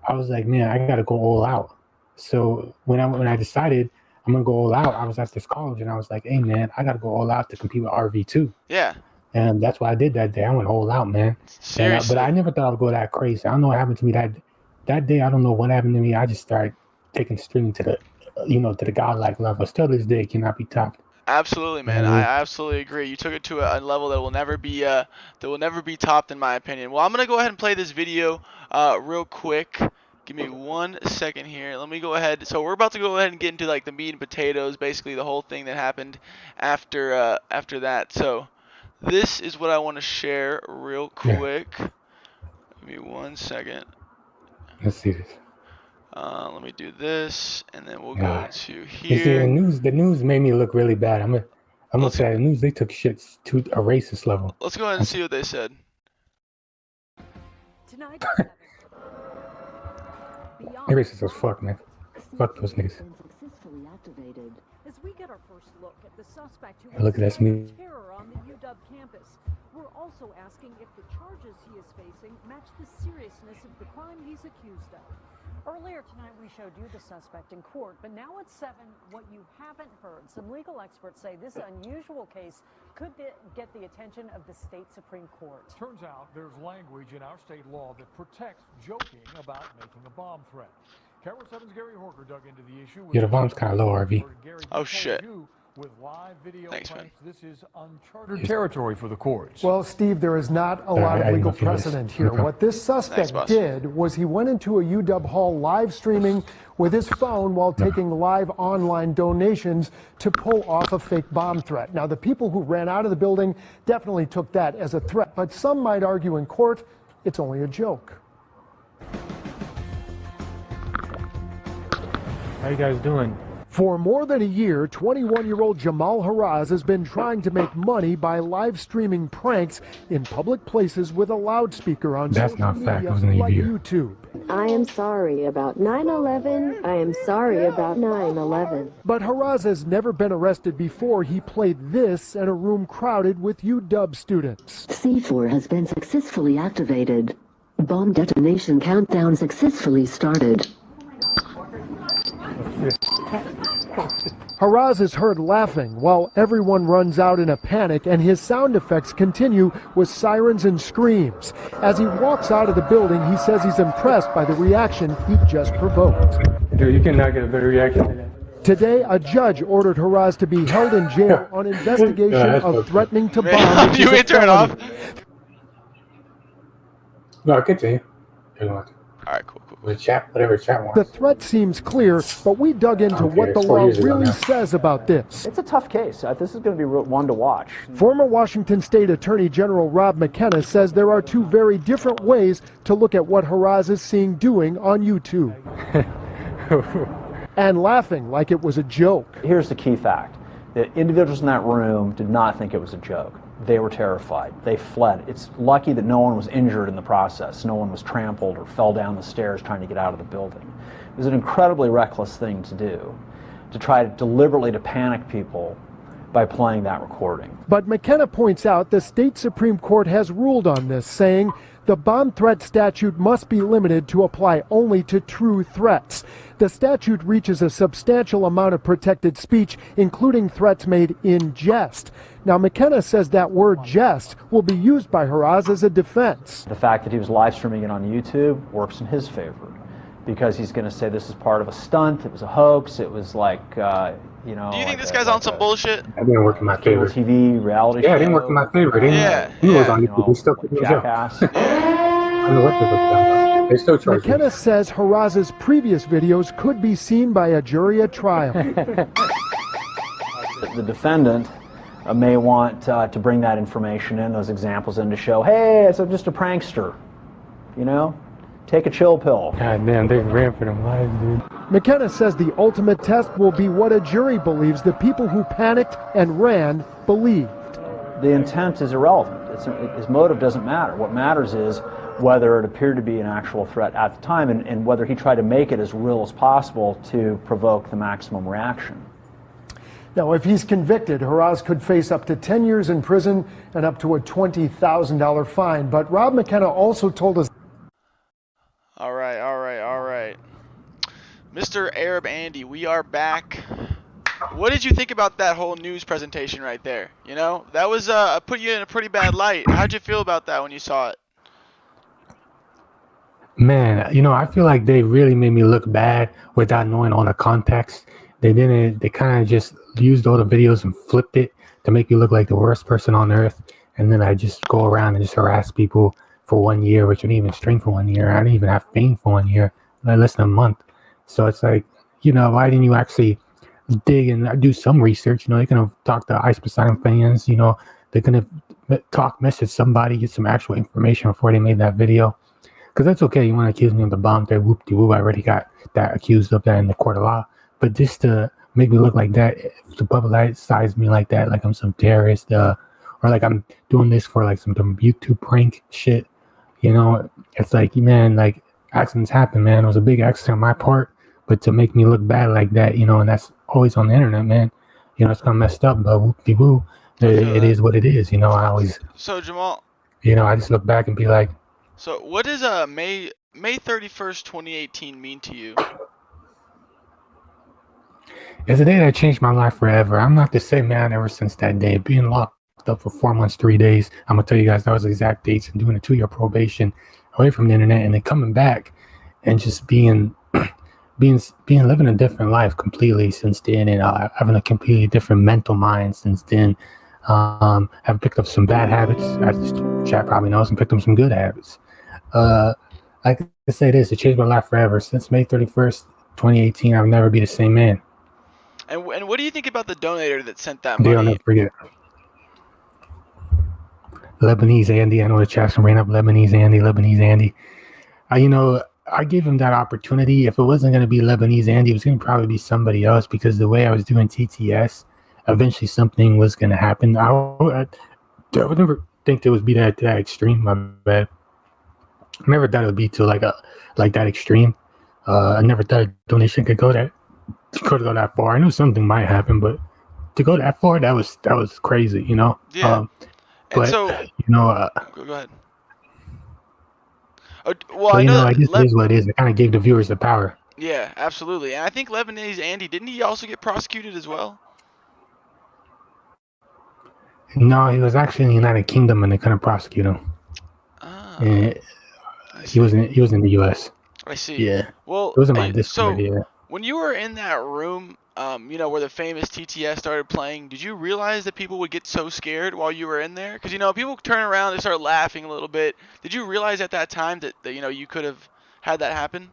I was like, "Man, I got to go all out." So when I decided I'm gonna go all out, I was at this college and I was like, "Hey, man, I got to go all out to compete with RV2." Yeah. And that's what I did that day. I went all out, man. Seriously. But I never thought I would go that crazy. I don't know what happened to me that day. I don't know what happened to me. I just started taking streaming to the, to the godlike level. Still to this day, it cannot be topped. Absolutely, man. Mhm. I absolutely agree. You took it to a level that will never be topped, in my opinion. Well, I'm gonna go ahead and play this video real quick. Give me 1 second here. Let me go ahead. So we're about to go ahead and get into like the meat and potatoes, basically the whole thing that happened after that. So this is what I want to share real Yeah. quick. Give me 1 second. Let's see this. Let me do this, and then we'll go Yeah. into You see, here. the news made me look really bad. I'm gonna Let's- say the news, they took shit to a racist level. Let's go ahead and see what they said. Tonight, They racist as fuck, man. Fuck those niggas. as we get our first look at the suspect who Hey, look at that incited smooth. terror on the UW campus, we're also asking if the charges he is facing match the seriousness of the crime he's accused of. Earlier tonight, we showed you the suspect in court, but now at 7, what you haven't heard. Some legal experts say this unusual case could get the attention of the state Supreme Court. Turns out there's language in our state law that protects joking about making a bomb threat. Cameron 7's Gary Horker dug into the issue. Yeah, the bomb's kinda low, RV. Gary, Oh, we told shit. you With live video Thanks, man. pranks, this is uncharted territory for the courts. Well, Steve, there is not a lot of legal precedent here. What this suspect boss. did was he went into a UW hall live streaming with his phone while taking live online donations to pull off a fake bomb threat. Now, the people who ran out of the building definitely took that as a threat, but some might argue in court it's only a joke. How you guys doing? For more than a year, 21-year-old Jamal Haraz has been trying to make money by live streaming pranks in public places with a loudspeaker on That's social not fact. media It was an like EVU. YouTube. I am sorry about 9/11. I am sorry about 9/11. But Haraz has never been arrested before. He played this in a room crowded with UW students. C4 has been successfully activated. Bomb detonation countdown successfully started. Haraz is heard laughing while everyone runs out in a panic, and his sound effects continue with sirens and screams. As he walks out of the building, he says he's impressed by the reaction he just provoked. Dude, you cannot get a better reaction than that. Today, a judge ordered Haraz to be held in jail on investigation that's of okay. threatening to Man, bomb. which you is a ain't turn it off. felony. No, continue. You want to. All right, cool. The chat, whatever chat wants. The threat seems clear, but we dug into Okay, what the it's 4 law years ago really now. says about this. It's a tough case. This is going to be one to watch. Former Washington State Attorney General Rob McKenna says there are two very different ways to look at what Haraz is seen doing on YouTube. And laughing like it was a joke. Here's the key fact. The individuals in that room did not think it was a joke. They were terrified. They fled. It's lucky that no one was injured in the process. No one was trampled or fell down the stairs trying to get out of the building. It was an incredibly reckless thing to do, to try to deliberately to panic people by playing that recording. But McKenna points out the state Supreme Court has ruled on this, saying the bomb threat statute must be limited to apply only to true threats. The statute reaches a substantial amount of protected speech, including threats made in jest. Now, McKenna says that word jest will be used by Haraz as a defense. The fact that he was live streaming it on YouTube works in his favor, because he's going to say this is part of a stunt, it was a hoax, it was like, you know. Do you think like this a- guy's like on some a bullshit? That didn't work in my cable favor. TV reality show? Yeah, it didn't work in my favor. It didn't, Yeah, he was yeah. on You YouTube. He still know, put me in jail. jackass. I don't know what they looked at. They still charge me. McKenna says Haraz's previous videos could be seen by a jury at trial. The defendant may want to bring that information in, those examples in, to show, hey, it's just a prankster. You know, take a chill pill. God damn, they ran for them lives, dude. McKenna says the ultimate test will be what a jury believes the people who panicked and ran believed. The intent is irrelevant. His motive doesn't matter. What matters is whether it appeared to be an actual threat at the time, and whether he tried to make it as real as possible to provoke the maximum reaction. Now, if he's convicted, Haraz could face up to 10 years in prison and up to a $20,000 fine. But Rob McKenna also told us All right. Mr. Arab Andy, we are back. What did you think about that whole news presentation right there? You know, that was put you in a pretty bad light. How'd you feel about that when you saw it? Man, you know, I feel like they really made me look bad without knowing all the context. They kind of just used all the videos and flipped it to make you look like the worst person on earth. And then I just go around and just harass people for 1 year, which I didn't even stream for 1 year. I didn't even have fame for 1 year, less than a month. So it's like, you know, why didn't you actually dig and do some research? You know, they could have talked to Ice Poseidon fans, you know, they could have message somebody, get some actual information before they made that video. Because that's okay. You want to accuse me of the bomb threat, whoop-de-whoop. I already got that accused of that in the court of law. But just to make me look like that, to publicize me like that, like I'm some terrorist, or like I'm doing this for like some YouTube prank shit, you know, it's like, man, like accidents happen, man. It was a big accident on my part, but to make me look bad like that, you know, and that's always on the internet, man. You know, it's kind of messed up, but whoop-de-whoop. It is what it is, you know. I always, So Jamal, you know, I just look back and be like, so what does May 31st, 2018 mean to you? it's a day that changed my life forever. I'm not the same man ever since that day. Being locked up for 4 months, 3 days. I'm going to tell you guys that was the exact dates, and doing a 2-year probation away from the internet, and then coming back and just being being living a different life completely since then, and having a completely different mental mind since then. Have picked up some bad habits, as this chat probably knows, and picked up some good habits. I can say this: it changed my life forever. Since May 31st, 2018, I'll never be the same man. And what do you think about the donator that sent that I'll money? never forget. Lebanese Andy, I know the chat's ran up. Lebanese Andy. I gave him that opportunity. If it wasn't going to be Lebanese Andy, it was going to probably be somebody else, because the way I was doing TTS, eventually something was going to happen. I would never think it would be that extreme. My bad. I never thought it would be to like that extreme. I never thought a donation could go that far. I knew something might happen, but to go that far, that was crazy, you know. Yeah. But so, go ahead. Well, I know I guess it is what it is. It kind of gave the viewers the power. Yeah, absolutely. And I think Lebanese Andy, didn't he also get prosecuted as well? No, he was actually in the United Kingdom, and they couldn't prosecute him. He was in the U.S. I see. Yeah. Well, it wasn't my Discord. Yeah. When you were in that room, where the famous TTS started playing, did you realize that people would get so scared while you were in there? Because people turn around, they start laughing a little bit. Did you realize at that time that you could have had that happen?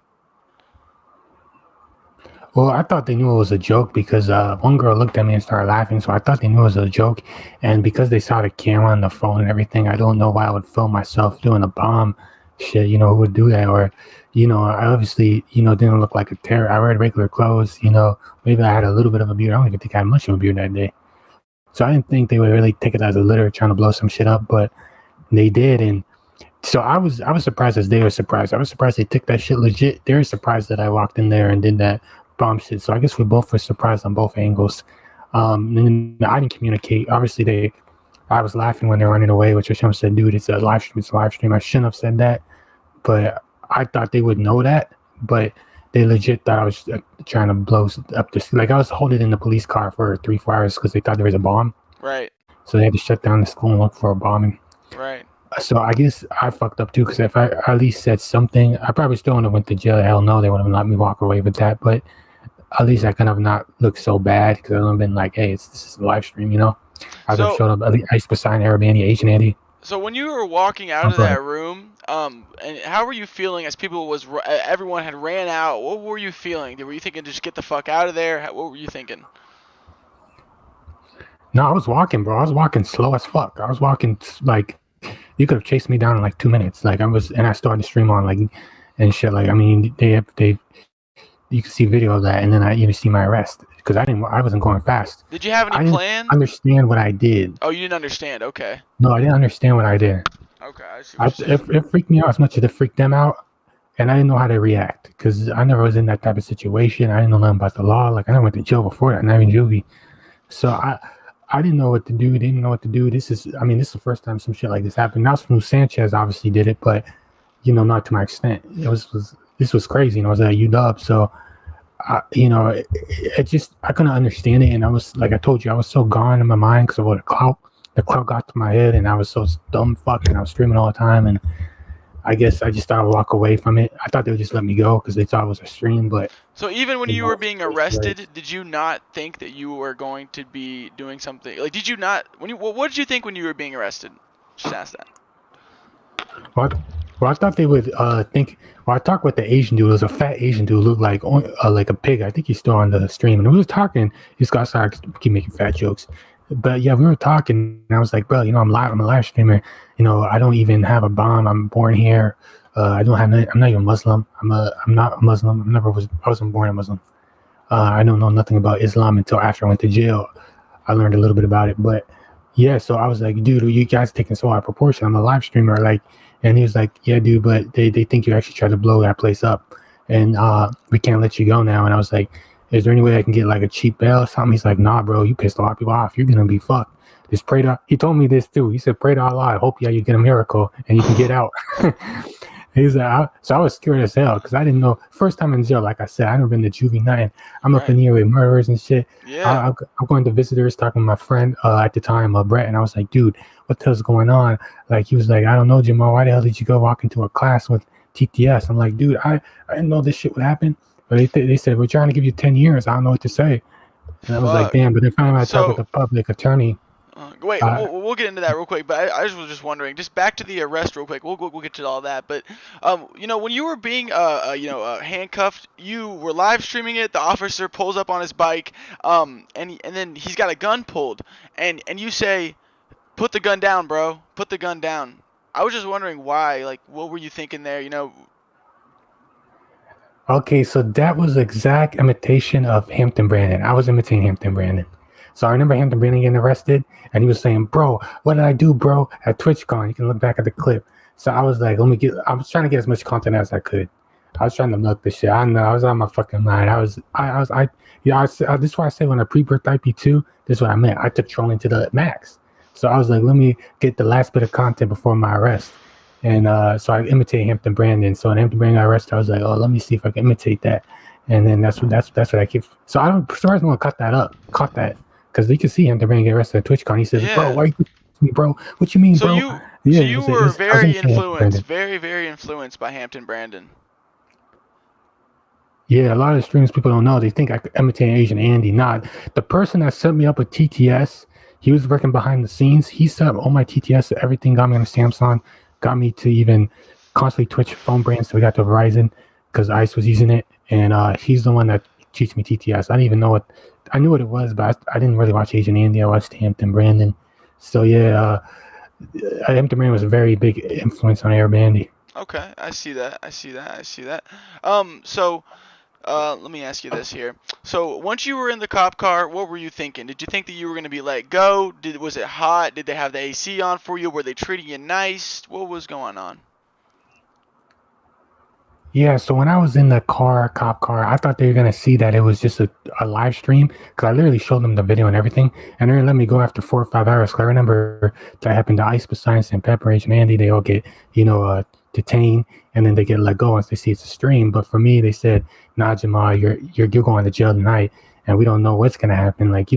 Well, I thought they knew it was a joke, because one girl looked at me and started laughing, so I thought they knew it was a joke. And because they saw the camera and the phone and everything, I don't know why I would film myself doing a bomb shit. Who would do that? Or, I obviously, didn't look like a terror. I wear regular clothes. Maybe I had a little bit of a beard. I don't even think I had much of a beard that day. So I didn't think they would really take it as a litter trying to blow some shit up, but they did. And so I was surprised as they were surprised. I was surprised they took that shit legit. They were surprised that I walked in there and did that bomb shit. So I guess we both were surprised on both angles. And I didn't communicate. Obviously, I was laughing when they were running away, which Hashem said, dude, it's a live stream. I shouldn't have said that, but I thought they would know that. But they legit thought I was trying to blow up this. Like, I was holding in the police car for 3-4 hours because they thought there was a bomb. Right. So they had to shut down the school and look for a bombing. Right. So I guess I fucked up too, because if I at least said something, I probably still wouldn't have went to jail. Hell no, they wouldn't have let me walk away with that. But at least I kind of not look so bad, because I would have been like, hey, this is a live stream, I just showed up. I used to sign Arab Andy, Asian Andy. So when you were walking out of that room, and how were you feeling as everyone had ran out? What were you feeling? Were you thinking just get the fuck out of there? What were you thinking? No, I was walking, bro. I was walking slow as fuck. I was walking like you could have chased me down in like 2 minutes. Like and I started to stream on like and shit. Like, I mean, they you can see video of that, and then you see my arrest because I wasn't going fast. Did you have any plan? Understand what I did? Oh, you didn't understand. Okay. No, I didn't understand what I did. Okay, I see. It freaked me out as much as it freaked them out, and I didn't know how to react because I never was in that type of situation. I didn't know nothing about the law. Like, I never went to jail before that, not even juvie. So I didn't know what to do. Didn't know what to do. This is the first time some shit like this happened. Now, Smooth Sanchez obviously did it, but not to my extent. This was crazy. I was at UW, so I couldn't understand it, and I was like I told you, I was so gone in my mind because of what the clout got to my head, and I was so dumb fuck, and I was streaming all the time, and I guess I just thought I'd walk away from it. I thought they would just let me go because they thought it was a stream, but so even when you were being arrested, did you not think that you were going to be doing something? Like, did you not? What did you think when you were being arrested? Just ask that. What? Well, I thought they would think. Well, I talked with the Asian dude. It was a fat Asian dude, looked like a pig. I think he's still on the stream. And we was talking. He's got sorry, I keep making fat jokes. But yeah, we were talking. And I was like, bro, I'm a live streamer. I don't even have a bomb. I'm born here. I'm not even Muslim. I'm not a Muslim. I wasn't born a Muslim. I don't know nothing about Islam until after I went to jail. I learned a little bit about it. But yeah, so I was like, dude, you guys taking so out of proportion. I'm a live streamer, like. And he was like, yeah, dude, but they think you actually tried to blow that place up. And we can't let you go now. And I was like, is there any way I can get like a cheap bail or something? He's like, nah, bro, you pissed a lot of people off. You're going to be fucked. Just pray to, he told me this too. He said, pray to Allah. I hope you get a miracle and you can get out. He's like, so I was scared as hell because I didn't know. First time in jail, like I said, I never been to juvie nothing. I'm up in here with murderers and shit. Yeah. I'm going to visitors, talking to my friend at the time, Brett, and I was like, dude, what the hell's going on? Like, he was like, I don't know, Jamal, why the hell did you go walk into a class with TTS? I'm like, dude, I didn't know this shit would happen. But they said, we're trying to give you 10 years. I don't know what to say. And I was like, Fuck. damn. But then finally, when I talked with So, the public attorney. wait, Uh, we'll get into that real quick, but I just was just wondering, just back to the arrest real quick. We'll get to all that, but you know, when you were being handcuffed, you were live streaming it. The officer pulls up on his bike, and then he's got a gun pulled, and you say, "Put the gun down, bro. Put the gun down." I was just wondering why. Like, what were you thinking there? You know. Okay, so that was exact imitation of Hampton Brandon. I was imitating Hampton Brandon. So I remember Hampton Brandon getting arrested, and he was saying, "Bro, what did I do, bro?" At TwitchCon, you can look back at the clip. So I was like, I was trying to get as much content as I could. I was trying to milk the shit. I know I was on my fucking mind. This is why I say when I pre-birth IP2, this is what I meant. I took trolling to the max. So I was like, let me get the last bit of content before my arrest. And so I imitated Hampton Brandon. So when Hampton Brandon got arrested, I was like, oh, let me see if I can imitate that. And then that's what I keep. So I don't. Sorry, no one caught that, because you can see Hampton Brandon get arrested at TwitchCon. He says, "Bro, why you me, bro? What you mean, So bro?" so you were I was very imitating Hampton Brandon. very influenced by Hampton Brandon. Yeah, a lot of the streams people don't know. They think I imitate Asian Andy. Not the person that set me up with TTS. He was working behind the scenes. He set up all my TTS, everything, got me on a Samsung, got me to even constantly Twitch phone brands. So we got to Verizon because ICE was using it. And he's the one that teach me TTS. I didn't even know what, I knew what it was, but I didn't really watch Asian Andy. I watched Hampton Brandon. So yeah, Hampton Brandon was a very big influence on Arab Andy. Okay, I see that. So let me ask you this here. So once you were in the cop car, what were you thinking? Did you think that you were going to be let go? Was it hot? Did they have the AC on for you? Were they treating you nice? What was going on? Yeah, so when I was in the cop car, I thought they were going to see that it was just a live stream, because I literally showed them the video and everything, and they let me go after 4 or 5 hours. Cause I remember that happened to Ice, Science, and Pepper, H, and Andy. They all get, detained, and then they get let go once they see it's a stream. But for me, they said, "Nah, Jamal, you're going to jail tonight, and we don't know what's going to happen. Like,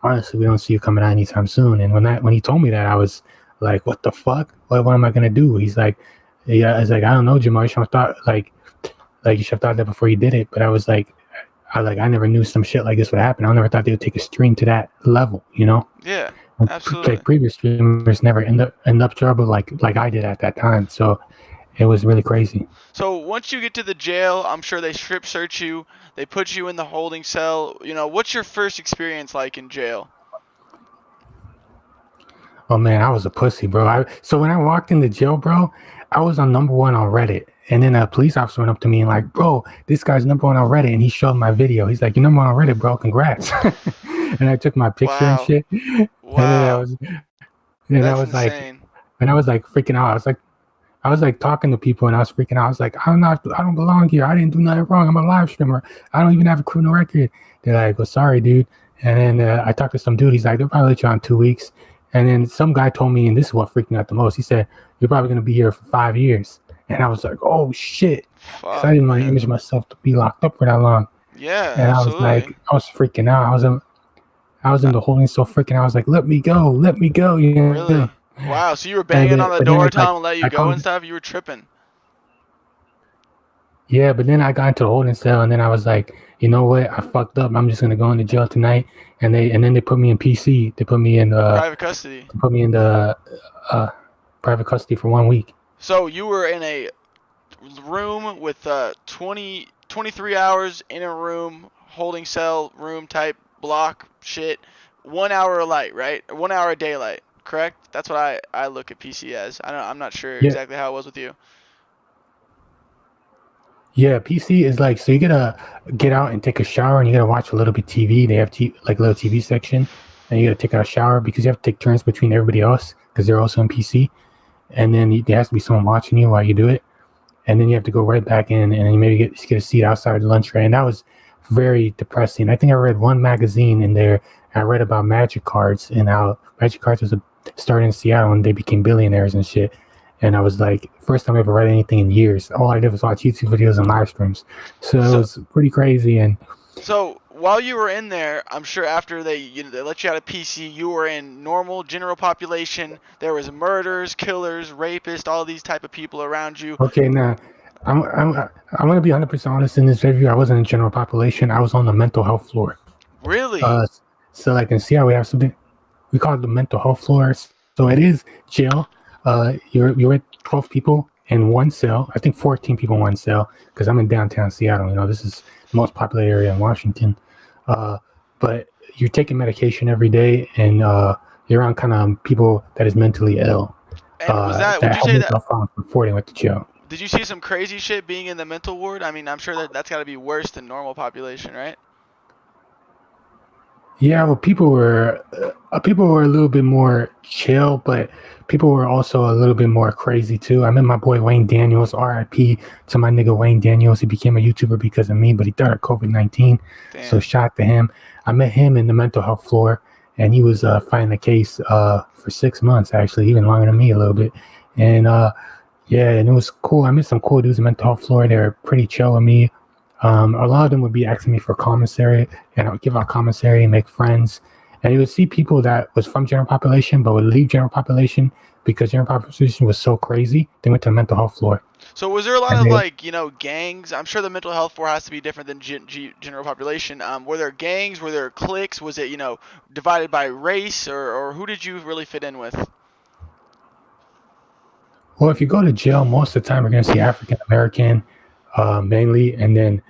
honestly, we don't see you coming out anytime soon." And when he told me that, I was like, "What the fuck? What am I going to do?" He's like, "Yeah," I was like, "I don't know, Jamal. You should have thought you should have thought that before you did it." But I was like, I never knew some shit like this would happen. I never thought they would take a stream to that level, Yeah, absolutely. Like previous streamers never end up trouble like I did at that time. So it was really crazy. So once you get to the jail, I'm sure they strip search you. They put you in the holding cell. What's your first experience like in jail? Oh man, I was a pussy, bro. So when I walked into jail, bro, I was on #1 on Reddit. And then a police officer went up to me and like, "Bro, this guy's #1 on Reddit." And he showed my video. He's like, "You're #1 on Reddit, bro. Congrats." And I took my picture and shit. Wow. And I was like freaking out. I was like talking to people and I was freaking out. I was like, I don't belong here. I didn't do nothing wrong. I'm a live streamer. I don't even have a criminal record. They're like, "Well, sorry, dude." And then I talked to some dude. He's like, "They'll probably let you on 2 weeks." And then some guy told me, and this is what freaked me out the most. He said, "You're probably going to be here for 5 years." And I was like, "Oh shit." Because I didn't want to image myself to be locked up for that long. Yeah, and absolutely. I was freaking out. I was in the holding so freaking. I was like, "Let me go, let me go." Really? Wow. So you were banging on the door, telling them to let you go and stuff. You were tripping. Yeah, but then I got into the holding cell, and then I was like, "You know what? I fucked up. I'm just gonna go into jail tonight." And then they put me in PC. They put me in private custody. Put me in the private custody for 1 week. So you were in a room with 23 hours in a room, holding cell room type block shit. 1 hour of light, right? 1 hour of daylight, correct? That's what I look at PC as. I'm not sure exactly how it was with you. Yeah, PC is like, so you gotta get out and take a shower, and you gotta watch a little bit TV. They have like a little TV section, and you gotta take a shower because you have to take turns between everybody else because they're also on PC. And then there has to be someone watching you while you do it. And then you have to go right back in, and then you maybe get a seat outside the lunch tray. And that was very depressing. I think I read one magazine in there. I read about Magic Cards and how Magic Cards was started in Seattle and they became billionaires and shit. And I was like, first time I ever read anything in years. All I did was watch YouTube videos and live streams. So it was pretty crazy. And so while you were in there, I'm sure after they let you out of PC, you were in normal general population. There was murders, killers, rapists, all these type of people around you. Okay, now I'm gonna be 100% honest in this interview. I wasn't in general population. I was on the mental health floor. Really? So like in Seattle, we have something we call it the mental health floor. So it is jail. You're with 12 people in one cell. I think 14 people in one cell because I'm in downtown Seattle. You know, this is the most popular area in Washington. But you're taking medication every day, and you're around kind of people that is mentally ill. And was that? Would you say that? Reporting with the jail. Did you see some crazy shit being in the mental ward? I mean, I'm sure that's got to be worse than normal population, right? Yeah, well, people were a little bit more chill, but people were also a little bit more crazy too. I met my boy Wayne Daniels, R.I.P. to my nigga Wayne Daniels. He became a YouTuber because of me, but he died of COVID-19. So shout out to him. I met him in the mental health floor, and he was fighting the case for 6 months, actually, even longer than me a little bit. And yeah, and it was cool. I met some cool dudes in the mental health floor. They were pretty chill with me. A lot of them would be asking me for commissary, and I would give out commissary and make friends. And you would see people that was from general population but would leave general population because general population was so crazy. They went to the mental health floor. So was there a lot of like, you know, gangs? I'm sure the mental health floor has to be different than general population. Were there gangs? Were there cliques? Was it, you know, divided by race, or who did you really fit in with? Well, if you go to jail, most of the time you're going to see African American mainly, and then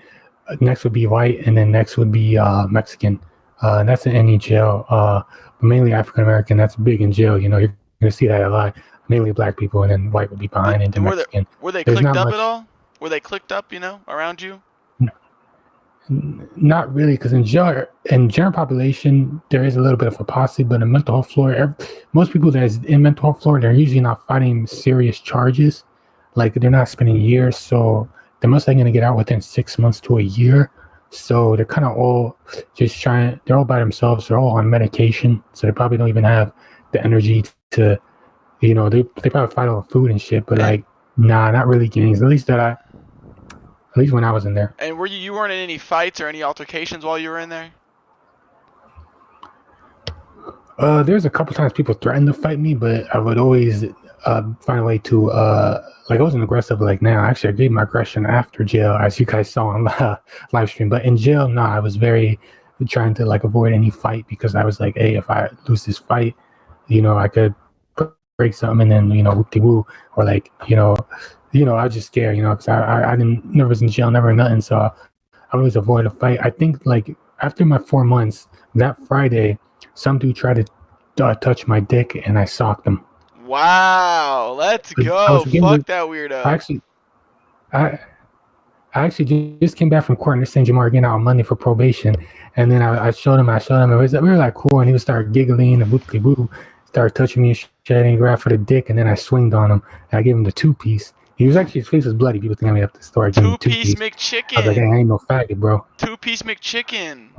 next would be white, and then next would be Mexican. That's in any jail, but mainly African American. That's big in jail. You know, you're going to see that a lot. Mainly black people, and then white would be behind, and then Mexican. Were they clicked up at all? Were they clicked up, you know, around you? Not really, because in general population, there is a little bit of a posse, but in mental health floor, most people that is in mental health floor, they're usually not fighting serious charges. Like, they're not spending years, so they're most likely going to get out within 6 months to a year. So they're kind of all just they're all by themselves. They're all on medication, so they probably don't even have the energy to, you know, they probably fight over food and shit, but like, nah, not really gangs. At least when I was in there. And you weren't in any fights or any altercations while you were in there? There's a couple times people threatened to fight me, but I would always find a way to like, I wasn't aggressive like now. Actually, I gave my aggression after jail, as you guys saw on live stream. But in jail, no, I was very trying to like avoid any fight, because I was like, hey, if I lose this fight, you know, I could break something, and then, you know, whoop-de-woo, or like, you know, I was just scared, you know, because I never was in jail, never nothing, so I always avoid a fight. I think like after my 4 months, that Friday, some dude tried to touch my dick, and I socked him. Wow, let's go! Fuck that weirdo. I actually just came back from court in St. Jamar again on Monday for probation, and then I showed him. We were like cool, and he would start giggling and whoop-de-woo, started touching me and shit, and grabbed for the dick, and then I swinged on him, and I gave him the 2-piece. He was actually, his face was bloody. People think I made up the story. Two-piece McChicken. I was like, I ain't no faggot, bro. 2-piece McChicken.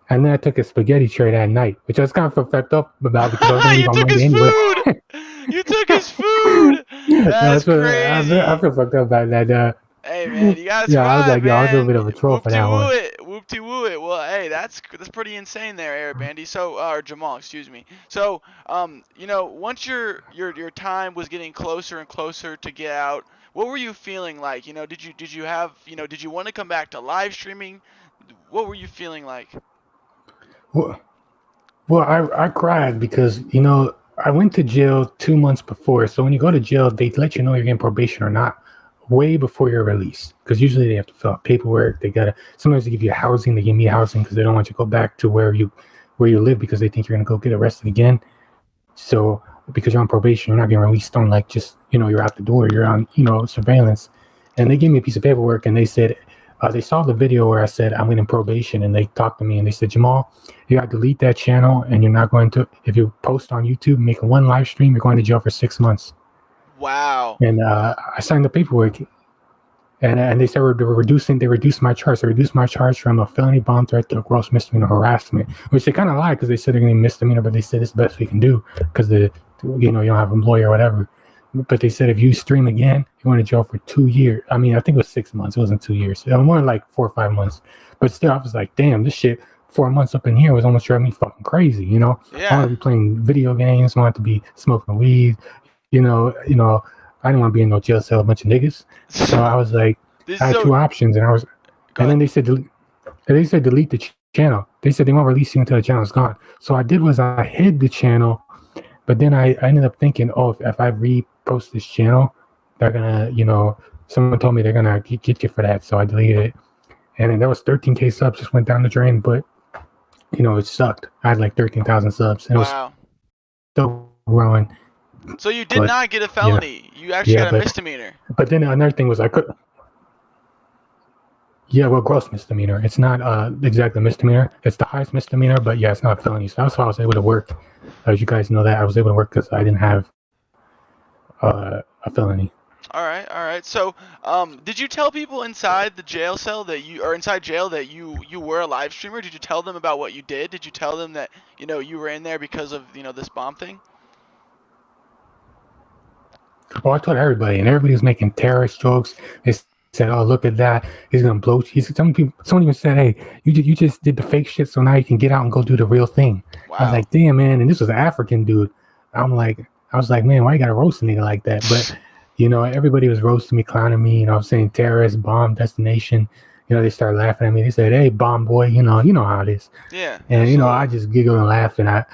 And then I took a spaghetti tray that night, which I was kind of fucked up about, because I was going to You took his food. You took his food. That's crazy. I feel fucked up about that. Hey man, you gotta survive, yeah, I was like, yo, I was a little bit of a troll for that one. Whoop-de-woo it. Well, hey, that's pretty insane there, Arab Bandy. So, or Jamal, excuse me. So, you know, once your time was getting closer and closer to get out, what were you feeling like? You know, did you want to come back to live streaming? What were you feeling like? Well, I cried because, you know, I went to jail 2 months before. So when you go to jail, they let you know you're getting probation or not way before you're released, because usually they have to fill out paperwork. Sometimes they give you housing. They give me housing because they don't want you to go back to where you live, because they think you're gonna go get arrested again. So because you're on probation, you're not getting released on like just, you know, you're out the door, you're on, you know, surveillance. And they gave me a piece of paperwork, and they said they saw the video where I said I'm getting probation, and they talked to me and they said, Jamal, you got to delete that channel, and you're not going to, if you post on YouTube, make one live stream, you're going to jail for 6 months. Wow. And I signed the paperwork, and they said they reduced my charge. They reduced my charge from a felony bomb threat to a gross misdemeanor harassment, which they kind of lied, because they said they're going to misdemeanor, but they said it's the best we can do because you don't have a lawyer or whatever. But they said if you stream again, you're going to jail for 2 years. I mean, I think it was 6 months. It wasn't 2 years. It was more like 4 or 5 months. But still, I was like, damn, this shit 4 months up in here was almost driving me fucking crazy, you know? Yeah. I wanted to be playing video games. I wanted to be smoking weed. You know, I didn't want to be in no jail cell with a bunch of niggas. So I was like, I had two options, and then they said delete the channel. They said they won't release you until the channel's gone. So I did was I hid the channel, but then I ended up thinking, oh, if I repost this channel, they're gonna, someone told me they're gonna get you for that. So I deleted it, and then there was 13K subs just went down the drain. But it sucked. I had like 13,000 subs, and it was still growing. So you did not get a felony. You actually got a misdemeanor. But then another thing was I could. Yeah, well, gross misdemeanor. It's not exactly a misdemeanor. It's the highest misdemeanor, but yeah, it's not a felony. So that's why I was able to work. As you guys know that, I was able to work because I didn't have a felony. All right. So, did you tell people inside the jail cell inside jail that you were a live streamer? Did you tell them about what you did? Did you tell them that you were in there because of this bomb thing? Oh, I told everybody, and everybody was making terrorist jokes. They said, "Oh, look at that! He's gonna blow." Someone even said, "Hey, you just did the fake shit, so now you can get out and go do the real thing." Wow. I was like, "Damn, man!" And this was an African dude. I was like, "Man, why you gotta roast a nigga like that?" But everybody was roasting me, clowning me. I was saying terrorist, bomb, destination. They started laughing at me. They said, "Hey, bomb boy," you know how it is. Yeah. And I just giggled and laughed, and I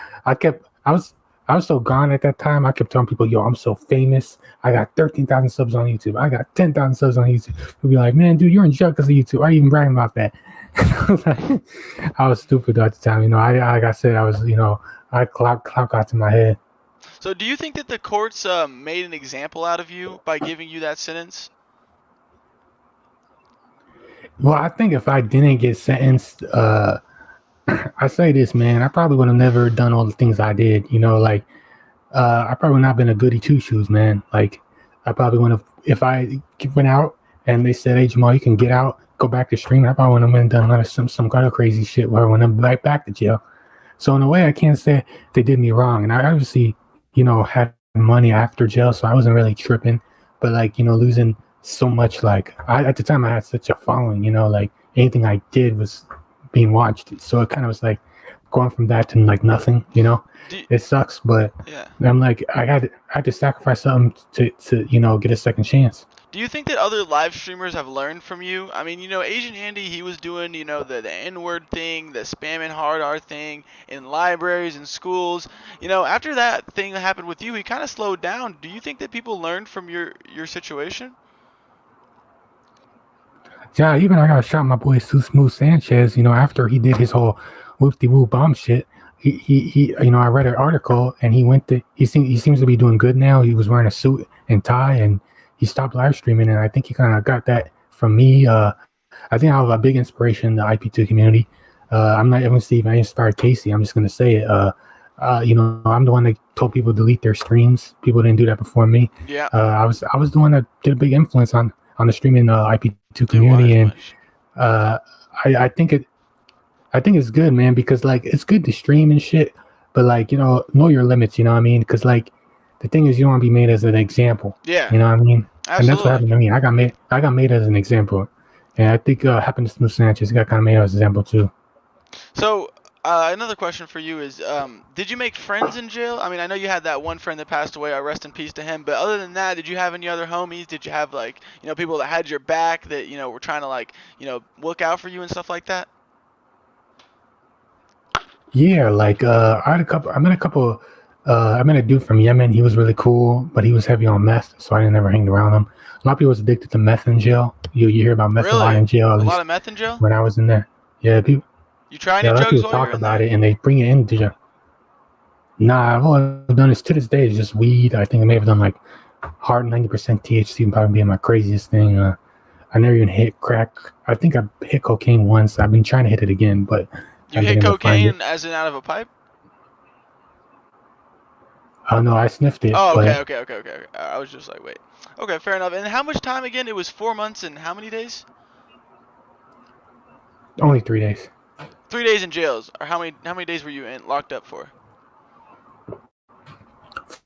was so gone at that time. I kept telling people, "Yo, I'm so famous. I got 13,000 subs on YouTube. I got 10,000 subs on YouTube." They'd be like, "Man, dude, you're in jail because of YouTube. Why are you even bragging about that?" I was stupid at the time. Like I said, I was, I clock got to my head. So do you think that the courts made an example out of you by giving you that sentence? Well, I think if I didn't get sentenced, I say this, man, I probably would have never done all the things I did. I probably would not been a goody two shoes, man. Like, I probably wouldn't have, if I went out and they said, "Hey, Jamal, you can get out, go back to streaming," I probably wouldn't have done a lot of some kind of crazy shit where I went right back to jail. So in a way, I can't say they did me wrong. And I obviously, had money after jail, so I wasn't really tripping. But losing so much, at the time I had such a following, like anything I did was being watched. So it kind of was like going from that to nothing, it sucks, but yeah. I'm like, I had to sacrifice something to get a second chance. Do you think that other live streamers have learned from you? I mean, Asian Andy, he was doing, the N-word thing, the spamming hard R thing in libraries and schools. After that thing that happened with you, he kind of slowed down. Do you think that people learned from your situation? Yeah, even I got shot my boy Smooth Sanchez, after he did his whole whoop-de-woo bomb shit. He I read an article and he seems to be doing good now. He was wearing a suit and tie and he stopped live streaming, and I think he kind of got that from me. I think I have a big inspiration in the IP2 community. I'm not even Steve. I inspired Casey. I'm just gonna say it. I'm the one that told people to delete their streams. People didn't do that before me. Yeah. I was the one that did a big influence on the streaming IP2 community, and I think it's good, man, because it's good to stream and shit, but know your limits. You know what I mean? Because the thing is, you don't want to be made as an example. Yeah. You know what I mean? Absolutely. And that's what happened to me. I got made as an example, and I think happened to Smooth Sanchez. He got kind of made as an example too. So another question for you is, did you make friends in jail? I mean, I know you had that one friend that passed away. Rest in peace to him. But other than that, did you have any other homies? Did you have people that had your back that were trying to look out for you and stuff like that? Yeah, I met a couple. I met a dude from Yemen. He was really cool, but he was heavy on meth, so I didn't ever hang around him. A lot of people was addicted to meth in jail. You hear about meth a lot in jail. A lot of meth in jail? When I was in there. Yeah, people. You try any drugs people talk about it, and they bring it into jail. Nah, all I've done is to this day is just weed. I think I may have done hard 90% THC, probably being my craziest thing. I never even hit crack. I think I hit cocaine once. I've been trying to hit it again, but you hit cocaine as in out of a pipe? Oh no, I sniffed it. Oh, okay. I was just like, wait. Okay, fair enough. And how much time again? It was 4 months and how many days? Only 3 days. 3 days in jails. Or how many days were you locked up for?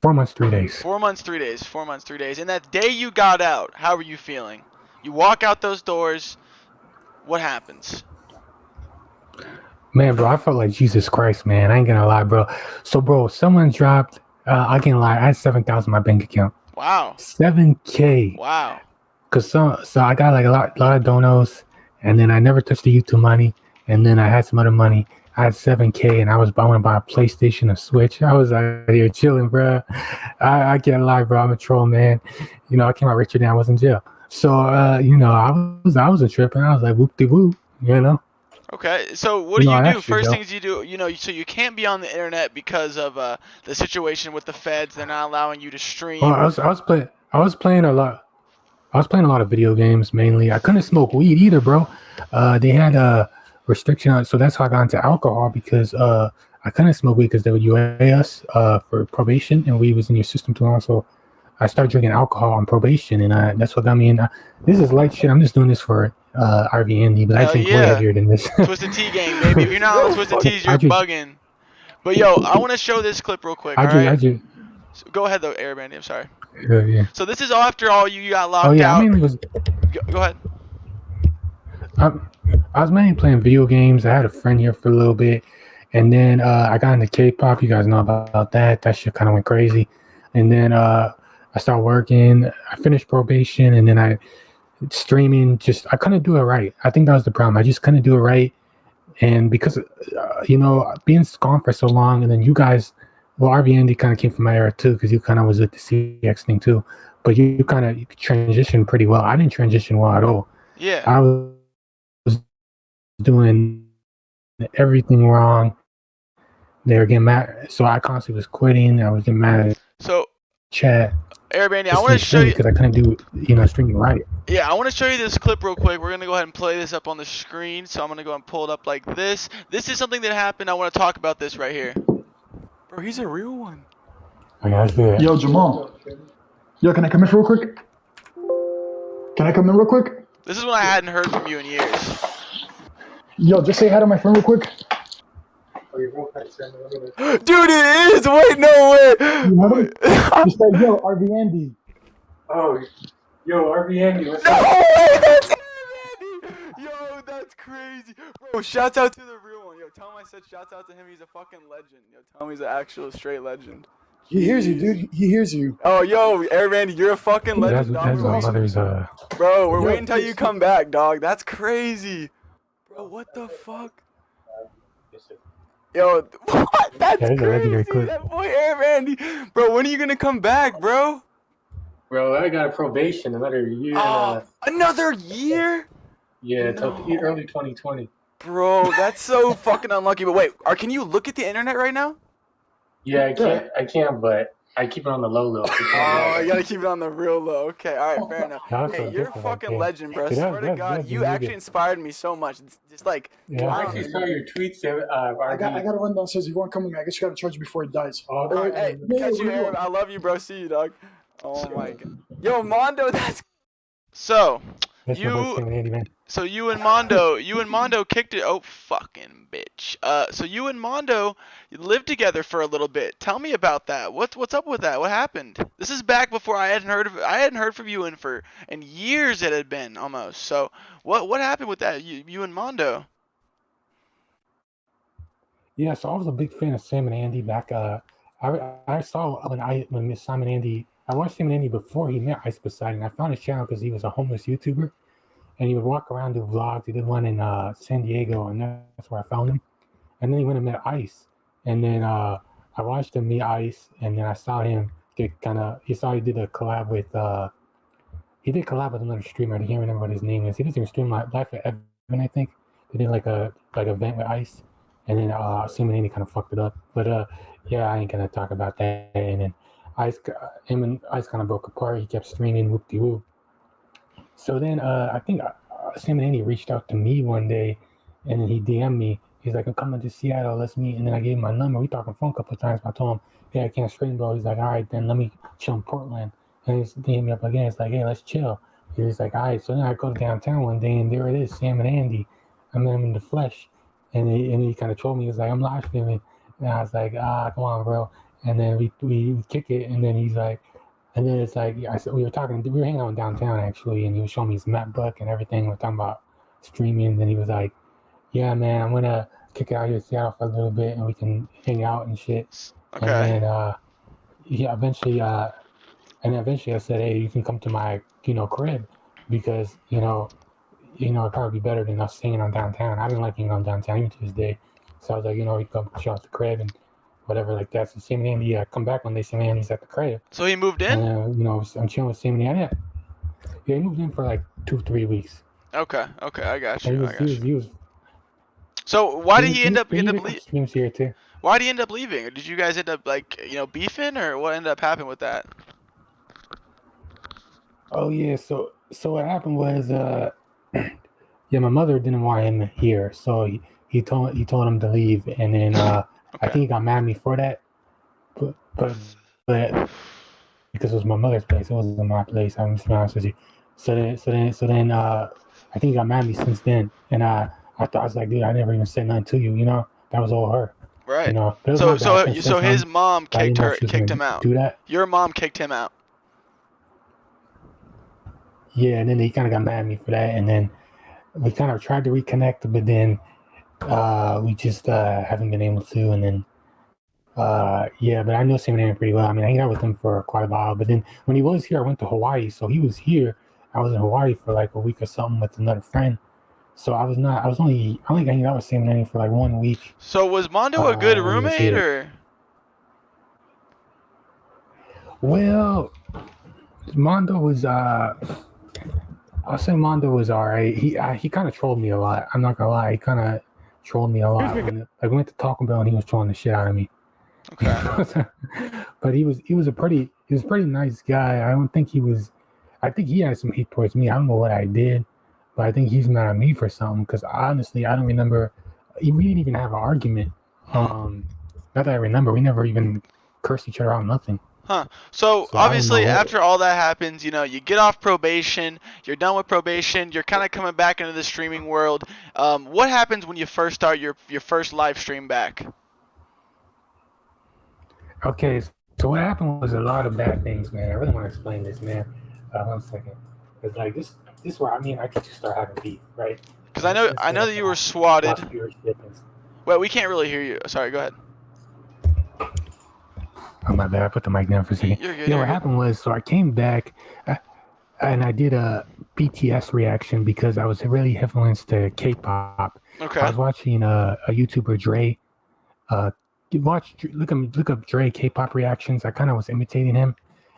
4 months, 3 days. 4 months, 3 days. 4 months, 3 days. And that day you got out, how were you feeling? You walk out those doors. What happens? Man, bro, I felt like Jesus Christ, man. I ain't gonna lie, bro. So, bro, someone dropped. I can't lie. I had $7,000 in my bank account. Wow. 7K. Wow. Cause so I got like a lot of donos, and then I never touched the YouTube money, and then I had some other money. I had 7K, and I want to buy a PlayStation, a Switch. I was out here chilling, bro. I can't lie, bro. I'm a troll, man. You know, I came out richer than I was in jail. So you know, I wasn't tripping. I was like whoop de whoop, you know. Okay, so what do No, you do? actually, First though. things you do, you know, so you can't be on the internet because of the situation with the feds. They're not allowing you to stream. Well, I was playing a lot. I was playing a lot of video games mainly. I couldn't smoke weed either, bro. They had a restriction on, so that's how I got into alcohol because I couldn't smoke weed because they would UA us for probation, and weed was in your system too long. So I started drinking alcohol on probation, and that's what got me in. This is light shit. I'm just doing this for RV Andy, but I Hell think way yeah. heavier than this. Twisted Tea gang, baby. If you're not on Twisted Teas, you're bugging. But yo, I want to show this clip real quick. All right. So go ahead though, Airbandy. I'm sorry. Yeah. So this is after all you got locked Oh yeah, out. I mainly was. Go ahead. I was mainly playing video games. I had a friend here for a little bit, and then I got into K-pop. You guys know about that. That shit kind of went crazy, and then I started working. I finished probation, and then streaming. I couldn't do it right. I think that was the problem. I just couldn't do it right, and because you know, being gone for so long, and then you guys. Well, RV Andy kind of came from my era too, because you kind of was with the CX thing too. But you kind of transitioned pretty well. I didn't transition well at all. Yeah. I was doing everything wrong. They were getting mad, so I constantly was quitting. I was getting mad at chat. Airbandy, I want to show you because I couldn't do streaming right. Yeah, I want to show you this clip real quick. We're gonna go ahead and play this up on the screen. So I'm gonna go and pull it up like this. This is something that happened. I want to talk about this right here. Bro, he's a real one. Yo, Jamal. Yo, can I come in real quick? Can I come in real quick? This is when I hadn't heard from you in years. Yo, just say hi to my friend real quick. Dude, it is! Wait, no way! Just say, yo, RV Andy. Oh, yo, RV Andy, what's up? No way, that's Andy! Yo, that's crazy. Bro, shouts out to the real one. Yo, tell him I said shouts out to him. He's a fucking legend. Yo, tell him he's an actual straight legend. He hears you, dude. He hears you. Oh, yo, Airbandy, you're a fucking legend, that's my mother's, Bro, we're waiting until you come back, dog. That's crazy. Bro, what the fuck? Yo, what? That's crazy. That boy Airbandy. Bro, when are you gonna come back, bro? Bro, I got a probation another year. Another year? Yeah, until early 2020. Bro, that's so fucking unlucky. But wait, can you look at the internet right now? Yeah, I can't, but I keep it on the low. Oh, you gotta keep it on the real low. Okay, all right, fair enough. Hey, you're a fucking legend, bro. I swear to God, you actually inspired me so much. It's just like, yeah, I actually saw your tweets. I gotta run downstairs. You want to come with me? I guess you gotta charge before he dies. Oh, hey, catch you, Aaron. I love you, bro. See you, dog. Oh my God. Yo, Mondo, that's so. You and Mondo kicked it. Oh, fucking bitch. So you and Mondo lived together for a little bit. Tell me about that. What's up with that? What happened? This is back before I hadn't heard from you in years it had been almost. So what happened with that? You and Mondo? Yeah, so I was a big fan of Sam and Andy back. I saw when Miss Sam and Andy. I watched Sam and Andy before he met Ice Poseidon. I found his channel because he was a homeless YouTuber. And he would walk around, do vlogs. He did one in San Diego, and that's where I found him. And then he went and met Ice. And then I watched him meet Ice, and then I saw him get he did a collab with, he did collab with another streamer. I can't remember what his name is. He doesn't even stream Life at Evan, I think. They did like a event with Ice. And then Sam and Andy kind of fucked it up. But yeah, I ain't going to talk about that. And then him and Ice kind of broke apart. He kept streaming whoop-de-whoop. So then I think Sam and Andy reached out to me one day, and then he DM'd me. He's like, I'm coming to Seattle, let's meet. And then I gave him my number. We talked on the phone a couple of times. I told him, hey, I can't stream, bro. He's like, all right, then let me chill in Portland. And he's DM'd me up again. It's like, hey, let's chill. He's like, all right. So then I go downtown one day, and there it is, Sam and Andy. I met him in the flesh. And he kind of told me, he was like, I'm live streaming. And I was like, come on, bro. And then we kick it, and then he's like, and then it's like, we were hanging out downtown actually, and he was showing me his MacBook and everything. We're talking about streaming, and then he was like, yeah, man, I'm going to kick it out here in Seattle for a little bit, and we can hang out and shit. Okay. And then, eventually, And eventually I said, hey, you can come to my, crib because, it'd probably be better than us staying on downtown. I didn't like being on downtown even to this day. So I was like, you come chill at the crib and whatever like that. So Sam and Andy come back one day. Sam and Andy's at the crib. So he moved in? And, I'm chilling with Sam and Andy. Yeah, he moved in for like 2-3 weeks. Okay, I got you. He was so why did he end up leaving? Here too. Why did he end up leaving? Or did you guys end up like beefing, or what ended up happening with that? Oh yeah, so what happened was yeah, my mother didn't want him here, so he told him to leave, and then I think he got mad at me for that, but because it was my mother's place, it wasn't my place. I'm just being honest with you. So then I think he got mad at me since then, and I thought, I was like, dude, I never even said nothing to you, that was all her. Right. So his mom kicked him out. Do that. Your mom kicked him out. Yeah, and then he kind of got mad at me for that, and then we kind of tried to reconnect, but then we just haven't been able to, and then yeah, but I know Sam and Aaron pretty well. I mean, I hung out with him for quite a while, but then when he was here, I went to Hawaii, so he was here. I was in Hawaii for like a week or something with another friend. So I was only hanging out with Sam and Aaron for like 1 week. So was Mondo a good roommate, or? Well, Mondo was I'll say Mondo was alright. He kind of trolled me a lot. I'm not gonna lie. He kind of trolled me a lot. Like we went to Taco Bell and he was trolling the shit out of me. Okay. But he was a pretty nice guy. I think he had some hate towards me. I don't know what I did, but I think he's mad at me for something. Because honestly, I don't remember. We didn't even have an argument. Not that I remember. We never even cursed each other out. Nothing. Huh. So obviously, after all that happens, you get off probation. You're done with probation. You're kind of coming back into the streaming world. What happens when you first start your first live stream back? Okay, so what happened was a lot of bad things, man. I really want to explain this, man. 1 second. It's like this is where I could just start having beef, right? Because I know that you were swatted. Wait, we can't really hear you. Sorry, go ahead. Oh, my bad. I put the mic down for a second. You're good. Yeah, what happened was, so I came back and I did a BTS reaction because I was really influenced to K-pop. Okay. I was watching a YouTuber, Dre. Look up Dre K-pop reactions. I kind of was imitating him,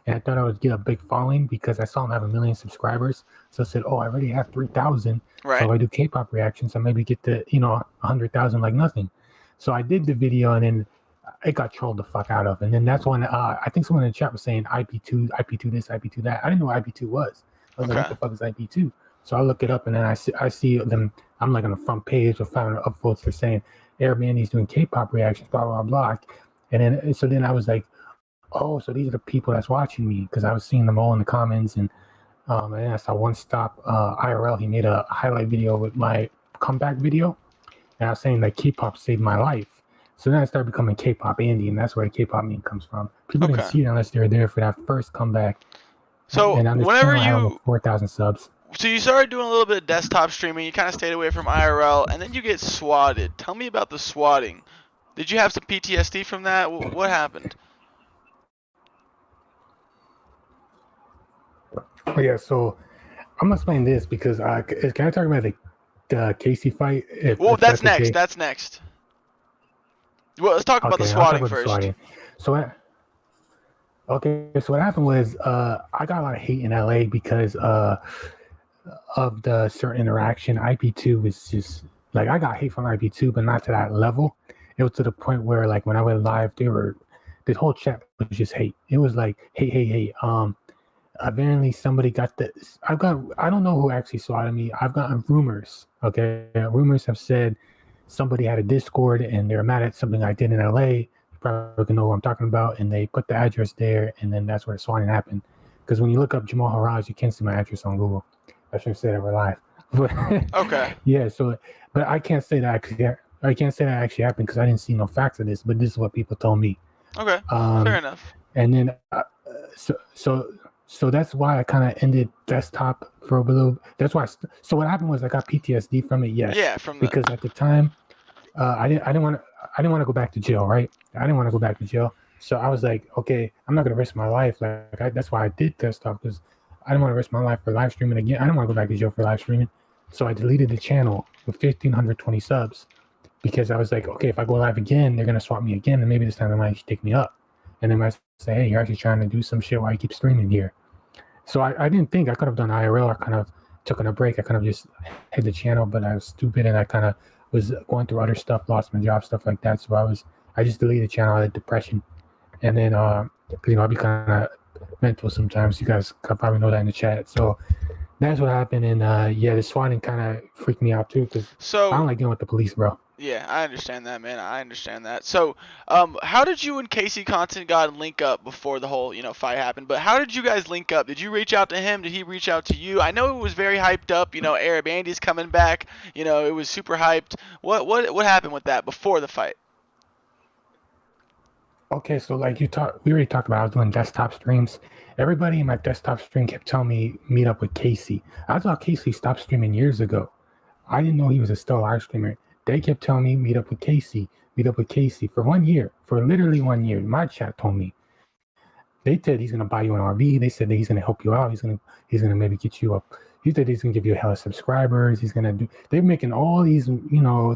and I thought I would get a big following because I saw him have 1 million subscribers. So I said, oh, I already have 3,000. Right. So if I do K-pop reactions, I maybe get to 100,000 like nothing. So I did the video, and then it got trolled the fuck out of. And then that's when I think someone in the chat was saying IP2 this, IP2 that. I didn't know what IP2 was. I was like, what the fuck is IP2? So I look it up, and then I see them. I'm like on the front page of finding upvotes for saying, Airman, doing K-pop reactions, blah, blah, blah. And then I was like, oh, so these are the people that's watching me, because I was seeing them all in the comments. And then I saw One Stop IRL. He made a highlight video with my comeback video. And I was saying that K-pop saved my life. So then I started becoming K-pop Andy, and that's where the K-pop meme comes from. People didn't see it unless they were there for that first comeback. So and on this whenever channel, I have you over 4,000 subs. So you started doing a little bit of desktop streaming. You kind of stayed away from IRL, and then you get swatted. Tell me about the swatting. Did you have some PTSD from that? What happened? Oh yeah, so I'm gonna explain this because can I talk about the Casey fight? Well, that's next. Okay? That's next. Well, let's talk about the swatting first. So what happened was I got a lot of hate in LA because of the certain interaction. IP2 was just like, I got hate from IP2, but not to that level. It was to the point where like when I went live, this whole chat was just hate. It was like hey. Apparently somebody got this. I don't know who actually swatted me. I've gotten rumors. Okay, rumors have said somebody had a Discord and they're mad at something I did in LA. You probably can know what I'm talking about, and they put the address there, and then that's where the swatting happened. Because when you look up Jamal Haraj, you can't see my address on Google. I should have said that we're live. But okay. Yeah. So, but I can't say that actually happened because I didn't see no facts of this. But this is what people told me. Okay. Fair enough. And then, so that's why I kind of ended desktop for a little. That's why. So what happened was I got PTSD from it. Yes. Yeah. From because at the time, I didn't want to go back to jail. Right. I didn't want to go back to jail. So I was like, okay, I'm not gonna risk my life. That's why I did that stuff, because I didn't want to risk my life for live streaming again. I don't want to go back to jail for live streaming. So I deleted the channel with 1,520 subs, because I was like, okay, if I go live again, they're gonna swap me again, and maybe this time they might take me up, and they might say, hey, you're actually trying to do some shit while you keep streaming here. So I didn't think I could have done IRL. I kind of took a break. I kind of just hit the channel, but I was stupid, and I kind of was going through other stuff, lost my job, stuff like that. So I just deleted the channel. I had depression, and then I'll be kind of mental sometimes. You guys probably know that in the chat. So that's what happened, and the swatting kind of freaked me out too, because I don't like dealing with the police, bro. Yeah, I understand that, man. I understand that. So, how did you and Casey Content God link up before the whole, fight happened? But how did you guys link up? Did you reach out to him? Did he reach out to you? I know it was very hyped up. Arab Andy's coming back. It was super hyped. What happened with that before the fight? Okay, so like we already talked about, I was doing desktop streams. Everybody in my desktop stream kept telling me meet up with Casey. I thought Casey stopped streaming years ago. I didn't know he was still a live streamer. They kept telling me meet up with Casey for 1 year, for literally 1 year. My chat told me. They said he's gonna buy you an RV. They said that he's gonna help you out. He's gonna maybe get you up. He said he's gonna give you a hell of subscribers. They're making all these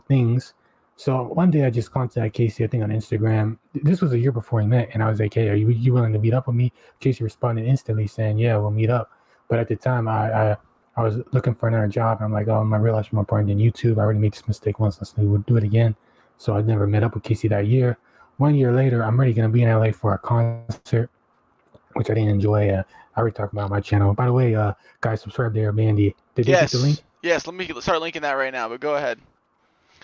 things. So one day I just contacted Casey, I think on Instagram. This was a year before we met, and I was like, hey, are you willing to meet up with me? Casey responded instantly saying, yeah, we'll meet up. But at the time I was looking for another job, and I'm like, oh, my real life's more important than YouTube. I already made this mistake once, let's do it again. So I never met up with Casey that year. 1 year later, I'm already gonna be in LA for a concert, which I didn't enjoy. I already talked about on my channel. By the way, guys, subscribe to Arab Andy. Did they get the link? Yes, let me start linking that right now, but go ahead.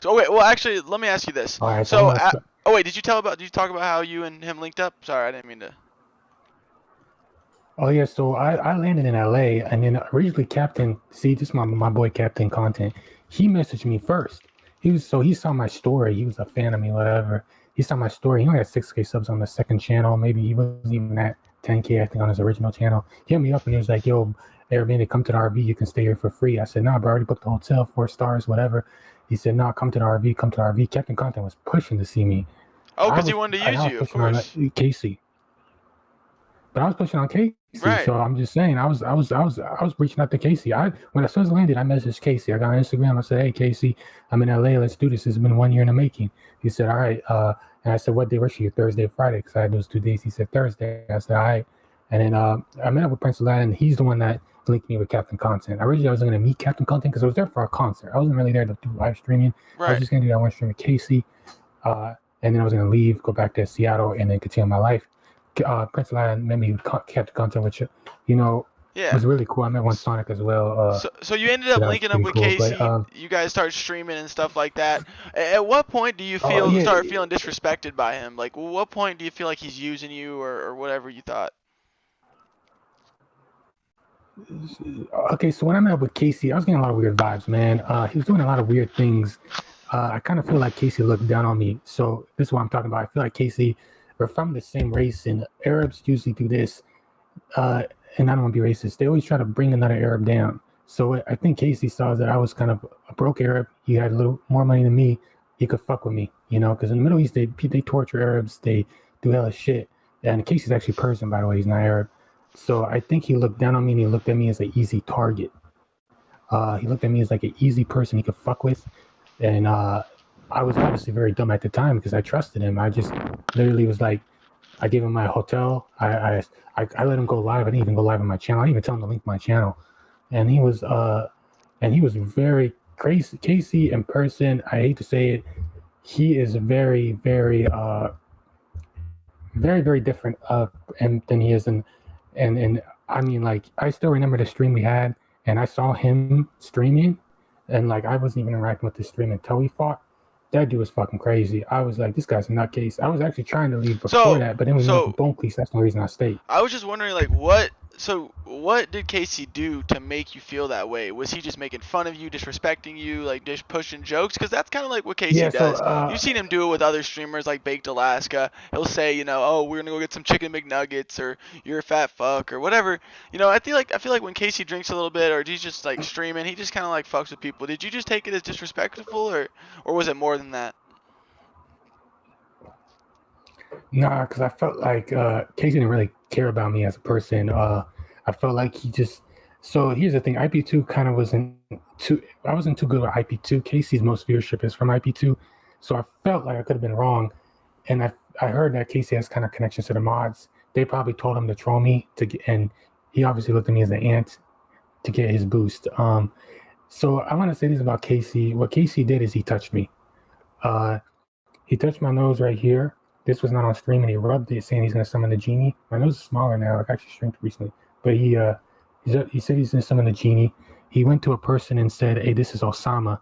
So wait, well actually, let me ask you this. All right, so wait, did you talk about how you and him linked up? Sorry, I didn't mean to. Oh yeah, so I landed in LA, and then originally this is my boy Captain Content. He messaged me first. He saw my story. He was a fan of me, whatever. He saw my story. He only had 6K subs on the second channel. Maybe he wasn't even at 10K, I think, on his original channel. He hit me up and he was like, yo, Airbnb, come to the RV. You can stay here for free. I said, nah, bro, I already booked the hotel, 4 stars, whatever. He said, nah, come to the RV. Captain Content was pushing to see me. Oh, because he wanted to use you, of course. Casey. But I was pushing on Casey, right. So I'm just saying, I was reaching out to Casey. As soon as I landed, I messaged Casey. I got on Instagram. I said, hey, Casey, I'm in LA. Let's do this. It's been 1 year in the making. He said, all right. And I said, what day was you? Thursday or Friday? Because I had those 2 days. He said Thursday. I said, all right. And then I met up with Prince Aladdin. He's the one that linked me with Captain Content. Originally, I was going to meet Captain Content because I was there for a concert. I wasn't really there to do live streaming. Right. I was just going to do that one stream with Casey. And then I was going to leave, go back to Seattle, and then continue my life. Prince Aladdin met me with Captain Content, which, it was really cool. I met one Sonic as well. So you ended up linking up with cool, Casey. but, you guys start streaming and stuff like that. At what point do you start feeling disrespected by him? Like, what point do you feel like he's using you or whatever you thought? Okay, so when I met up with Casey, I was getting a lot of weird vibes, man. He was doing a lot of weird things. I kind of feel like Casey looked down on me. So this is what I'm talking about. I feel like Casey, we're from the same race, and Arabs usually do this. And I don't want to be racist. They always try to bring another Arab down. So I think Casey saw that I was kind of a broke Arab. He had a little more money than me. He could fuck with me, because in the Middle East, they torture Arabs. They do hella shit. And Casey's actually Persian, by the way. He's not Arab. So I think he looked down on me, and he looked at me as an easy target. He looked at me as like an easy person he could fuck with. And I was obviously very dumb at the time because I trusted him. I just literally was like, I gave him my hotel. I let him go live. I didn't even go live on my channel. I didn't even tell him to link my channel. And he was very crazy. Casey in person, I hate to say it, he is very, very, very, very different than he is and I mean, like, I still remember the stream we had, and I saw him streaming, and like I wasn't even interacting with the stream until we fought. That dude was fucking crazy. I was like, this guy's a nutcase. I was actually trying to leave before that, but then we went to Bone Police. That's the reason I stayed. I was just wondering, like, what did Casey do to make you feel that way? Was he just making fun of you, disrespecting you, like just pushing jokes? Because that's kind of like what Casey does. You've seen him do it with other streamers like Baked Alaska. He'll say, oh, we're gonna go get some chicken McNuggets, or you're a fat fuck, or whatever. I feel like when Casey drinks a little bit, or he's just like streaming, he just kind of like fucks with people. Did you just take it as disrespectful, or was it more than that? Nah, because I felt like Casey didn't really care about me as a person. I felt like he just. So here's the thing: IP2 kind of wasn't too. I wasn't too good with IP2. Casey's most viewership is from IP2, so I felt like I could have been wrong. And I heard that Casey has kind of connections to the mods. They probably told him to troll me to get, and he obviously looked at me as an ant to get his boost. So I want to say this about Casey. What Casey did is he touched me. He touched my nose right here. This was not on stream, and he rubbed it, saying he's going to summon the genie. My nose is smaller now. I've actually shrinked recently. But he said he's going to summon the genie. He went to a person and said, "Hey, this is Osama."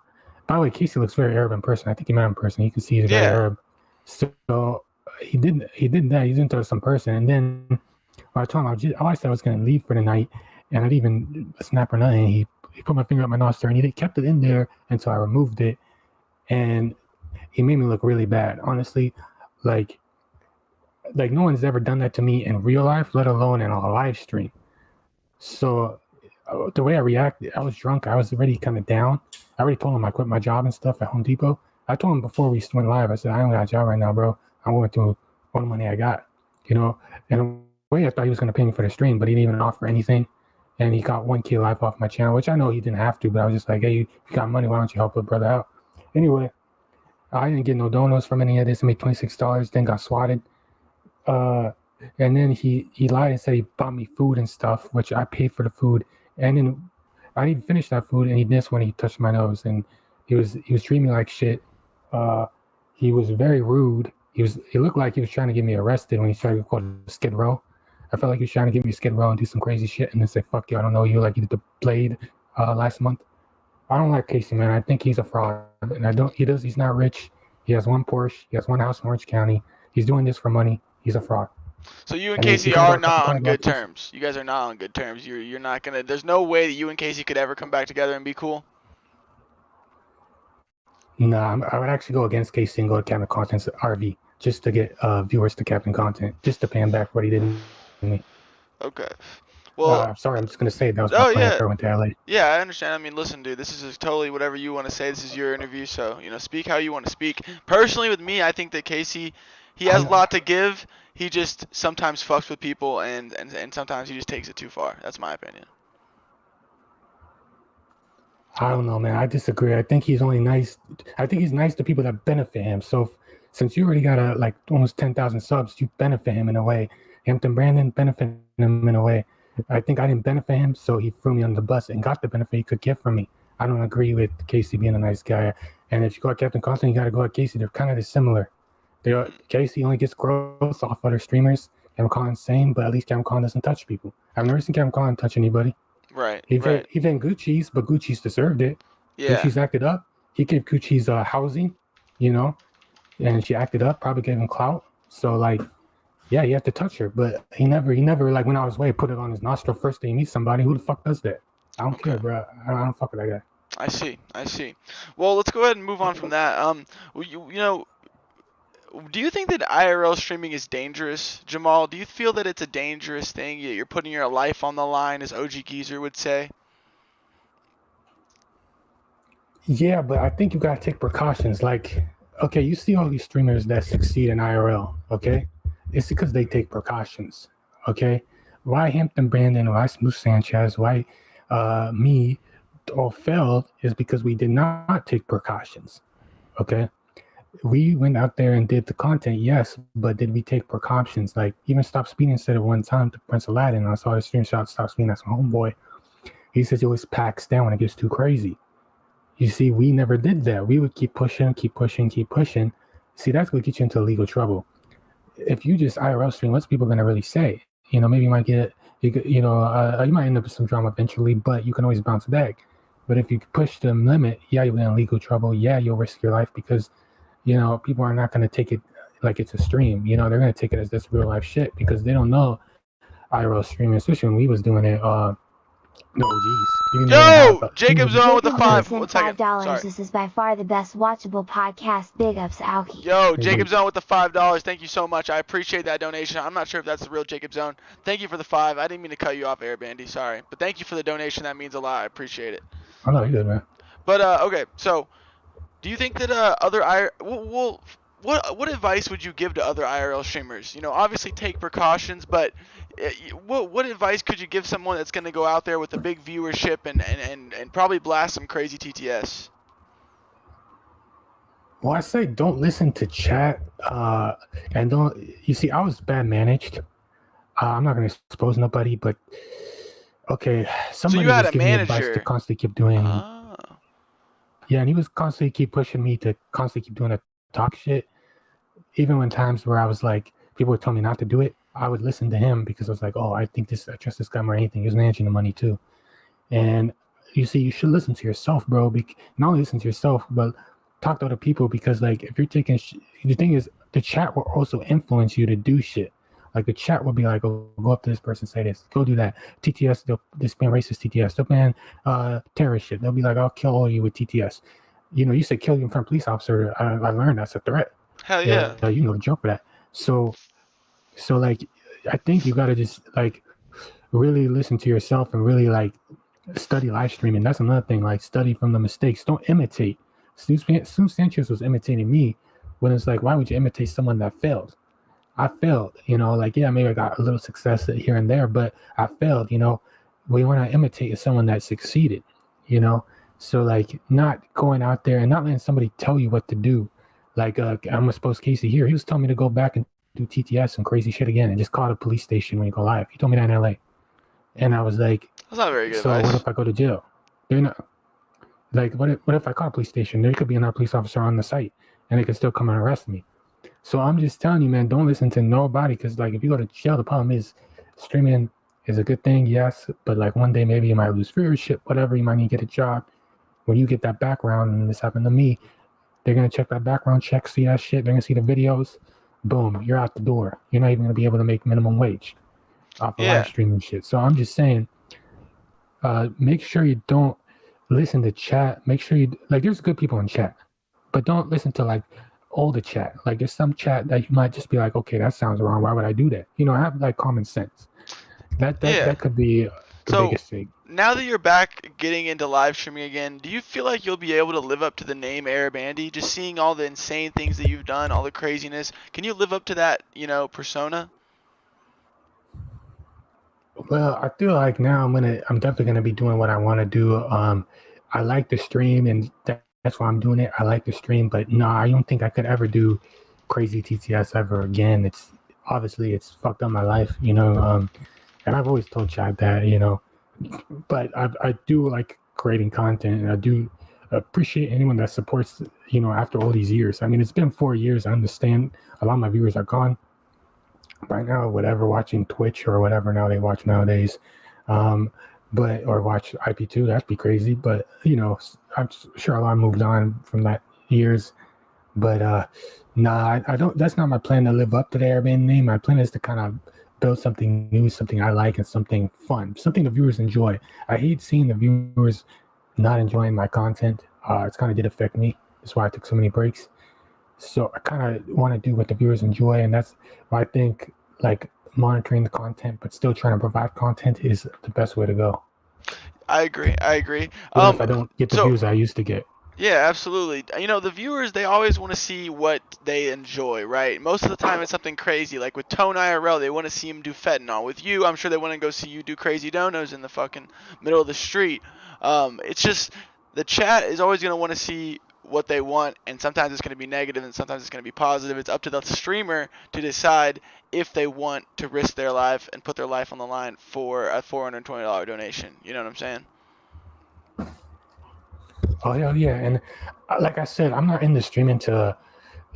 By the way, Casey looks very Arab in person. I think he met him in person. You can see he's very Arab. So he did that. He's into some person, and then when I told him I said I was going to leave for the night, and I didn't even snap or nothing. He put my finger up my nostril, and he kept it in there until I removed it, and he made me look really bad. Honestly, like no one's ever done that to me in real life, let alone in a live stream. So the way I reacted, I was drunk. I was already kind of down. I already told him I quit my job and stuff at Home Depot. I told him before we went live, I said, I don't got a job right now, bro. I'm going through all the money I got, you know? And in a way, I thought he was going to pay me for the stream, but he didn't even offer anything. And he got 1K live off my channel, which I know he didn't have to, but I was just like, hey, you got money, why don't you help a brother out? Anyway, I didn't get no donos from any of this. I made $26, then got swatted. And then he lied and said he bought me food and stuff, which I paid for the food. And then I didn't even finish that food, and he missed when he touched my nose. And he was treating me like shit. He was very rude. He looked like he was trying to get me arrested when he tried to call Skid Row. I felt like he was trying to get me Skid Row and do some crazy shit and then say, fuck you, I don't know you, like he did the Blade last month. I don't like Casey, man. I think he's a fraud. And he's not rich. He has one Porsche. He has one house in Orange County. He's doing this for money. He's a fraud. So you and Casey are not on good terms. You guys are not on good terms. You're not gonna. There's no way that you and Casey could ever come back together and be cool. Nah, I would actually go against Casey and go to Captain Content's RV just to get viewers to Captain Content, just to pay him back for what he did to me. Okay. Well, I'm sorry. I'm just gonna say that was my plan before I went to LA. Yeah, I understand. I mean, listen, dude. This is totally whatever you want to say. This is your interview, so speak how you want to speak. Personally, with me, I think that Casey, he has a lot to give. He just sometimes fucks with people, and sometimes he just takes it too far. That's my opinion. I don't know, man. I disagree. I think he's only nice. I think he's nice to people that benefit him. So since you already got almost 10,000 subs, you benefit him in a way. Hampton Brandon benefited him in a way. I think I didn't benefit him, so he threw me under the bus and got the benefit he could get from me. I don't agree with Casey being a nice guy. And if you go at Captain Content, you got to go at Casey. They're kind of similar. Casey only gets growth off other streamers. Captain Con's same, but at least Captain Con doesn't touch people. I've never seen Captain Con touch anybody. Right. Even Gucci's, but Gucci's deserved it. Yeah. Gucci's acted up. He gave Gucci's housing, and she acted up, probably gave him clout. So yeah, you have to touch her, but he never went out his way, put it on his nostril first day he meets somebody. Who the fuck does that? I don't care, bro. I don't fuck with that guy. I see. Well, let's go ahead and move on from that. Do you think that IRL streaming is dangerous, Jamal? Do you feel that it's a dangerous thing? You're putting your life on the line, as OG Geezer would say? Yeah, but I think you gotta take precautions. Okay, you see all these streamers that succeed in IRL, okay? It's because they take precautions, okay? Why Hampton Brandon, why Smooth Sanchez, why me all failed is because we did not take precautions, okay? We went out there and did the content, yes, but did we take precautions? Even Stop Speeding said at one time to Prince Aladdin, I saw his screenshot, Stop Speeding, that's my homeboy. He says he always packs down when it gets too crazy. You see, we never did that. We would keep pushing. See, that's what gets you into legal trouble. If you just IRL stream, what's people gonna really say? Maybe you might you might end up with some drama eventually, but you can always bounce back. But if you push the limit, yeah, you'll get in legal trouble. Yeah, you'll risk your life because, people are not gonna take it like it's a stream. They're gonna take it as this real life shit because they don't know IRL streaming, especially when we was doing it. No, geez. Yo, Jacob Zone with the $5. 1 second. $5. Sorry. This is by far the best watchable podcast. Big ups, Aoki. Yo, Jacob Zone with the $5. Thank you so much. I appreciate that donation. I'm not sure if that's the real Jacob Zone. Thank you for the 5. I didn't mean to cut you off, Airbandy. Sorry. But thank you for the donation. That means a lot. I appreciate it. I know you good, man. But, okay. So, do you think that other what advice would you give to other IRL streamers? You know, obviously take precautions, but what advice could you give someone that's going to go out there with a big viewership and probably blast some crazy TTS? Well, I say don't listen to chat, and don't. You see, I was bad managed. I'm not going to expose nobody, but okay, somebody was giving me advice to constantly keep doing. Yeah, and he was constantly keep pushing me to constantly keep doing the talk shit. Even when times where I was like, people would tell me not to do it, I would listen to him because I was like, oh, I trust this guy more than anything. He was managing the money too. And you see, you should listen to yourself, bro. Not only listen to yourself, but talk to other people, because like if you're taking the thing is, the chat will also influence you to do shit. Like the chat will be like, oh, go up to this person, say this, go do that. TTS, they'll ban racist TTS, they'll ban terrorist shit. They'll be like, I'll kill all of you with TTS. You know, you say kill you in front of a police officer. I learned that's a threat. Hell yeah. You know, jump for that. So like, I think you gotta just like really listen to yourself and really like study live streaming. That's another thing. Like study from the mistakes. Don't imitate. Stu Sanchez was imitating me when it's like, why would you imitate someone that failed? I failed, you know, like, yeah, maybe I got a little success here and there, but I failed, you know. We want to imitate someone that succeeded, you know. So like not going out there and not letting somebody tell you what to do. Like I'm supposed Casey here. He was telling me to go back and do TTS and crazy shit again and just call the police station when you go live. He told me that in LA. And I was like, that's not very good. So advice. What if I go to jail? They're not like, what if I call a police station? There could be another police officer on the site and they could still come and arrest me. So I'm just telling you, man, don't listen to nobody, because like if you go to jail, the problem is streaming is a good thing, yes, but like one day maybe you might lose viewership, whatever, you might need to get a job. When you get that background, and this happened to me, they're gonna check that background check, see that shit, they're gonna see the videos, boom, you're out the door. You're not even gonna be able to make minimum wage off of live streaming shit. So I'm just saying, make sure you don't listen to chat. Make sure you like, there's good people in chat, but don't listen to like all the chat. Like there's some chat that you might just be like, okay, that sounds wrong. Why would I do that? You know, have like common sense. That could be the biggest thing. Now that you're back getting into live streaming again, do you feel like you'll be able to live up to the name Arab Andy? Just seeing all the insane things that you've done, all the craziness, can you live up to that, you know, persona? Well, I feel like now I'm definitely gonna be doing what I want to do. I like to stream, and that's why I'm doing it. I like to stream, but no, I don't think I could ever do crazy TTS ever again. It's fucked up my life, you know. And I've always told Chad that, you know. But I do like creating content, and I do appreciate anyone that supports, you know, after all these years. I mean, it's been 4 years. I understand a lot of my viewers are gone right now, whatever, watching Twitch or whatever now they watch nowadays. Or watch IP2, that'd be crazy. But, you know, I'm sure a lot moved on from that years. But I don't, that's not my plan to live up to the Arab Andy name. My plan is to kind of build something new, something I like, and something fun, something the viewers enjoy. I hate seeing the viewers not enjoying my content. It's kind of did affect me. That's why I took so many breaks. So I kind of want to do what the viewers enjoy, and that's why I think like monitoring the content but still trying to provide content is the best way to go. I agree. Even if I don't get the views I used to get. Yeah, absolutely. You know, the viewers, they always want to see what they enjoy, right? Most of the time it's something crazy. Like with Tone IRL, they want to see him do fentanyl. With you, I'm sure they want to go see you do crazy donos in the fucking middle of the street. It's just, the chat is always going to want to see what they want, and sometimes it's going to be negative and sometimes it's going to be positive. It's up to the streamer to decide if they want to risk their life and put their life on the line for a $420 donation. You know what I'm saying? Oh yeah, and like I said, I'm not in the streaming to,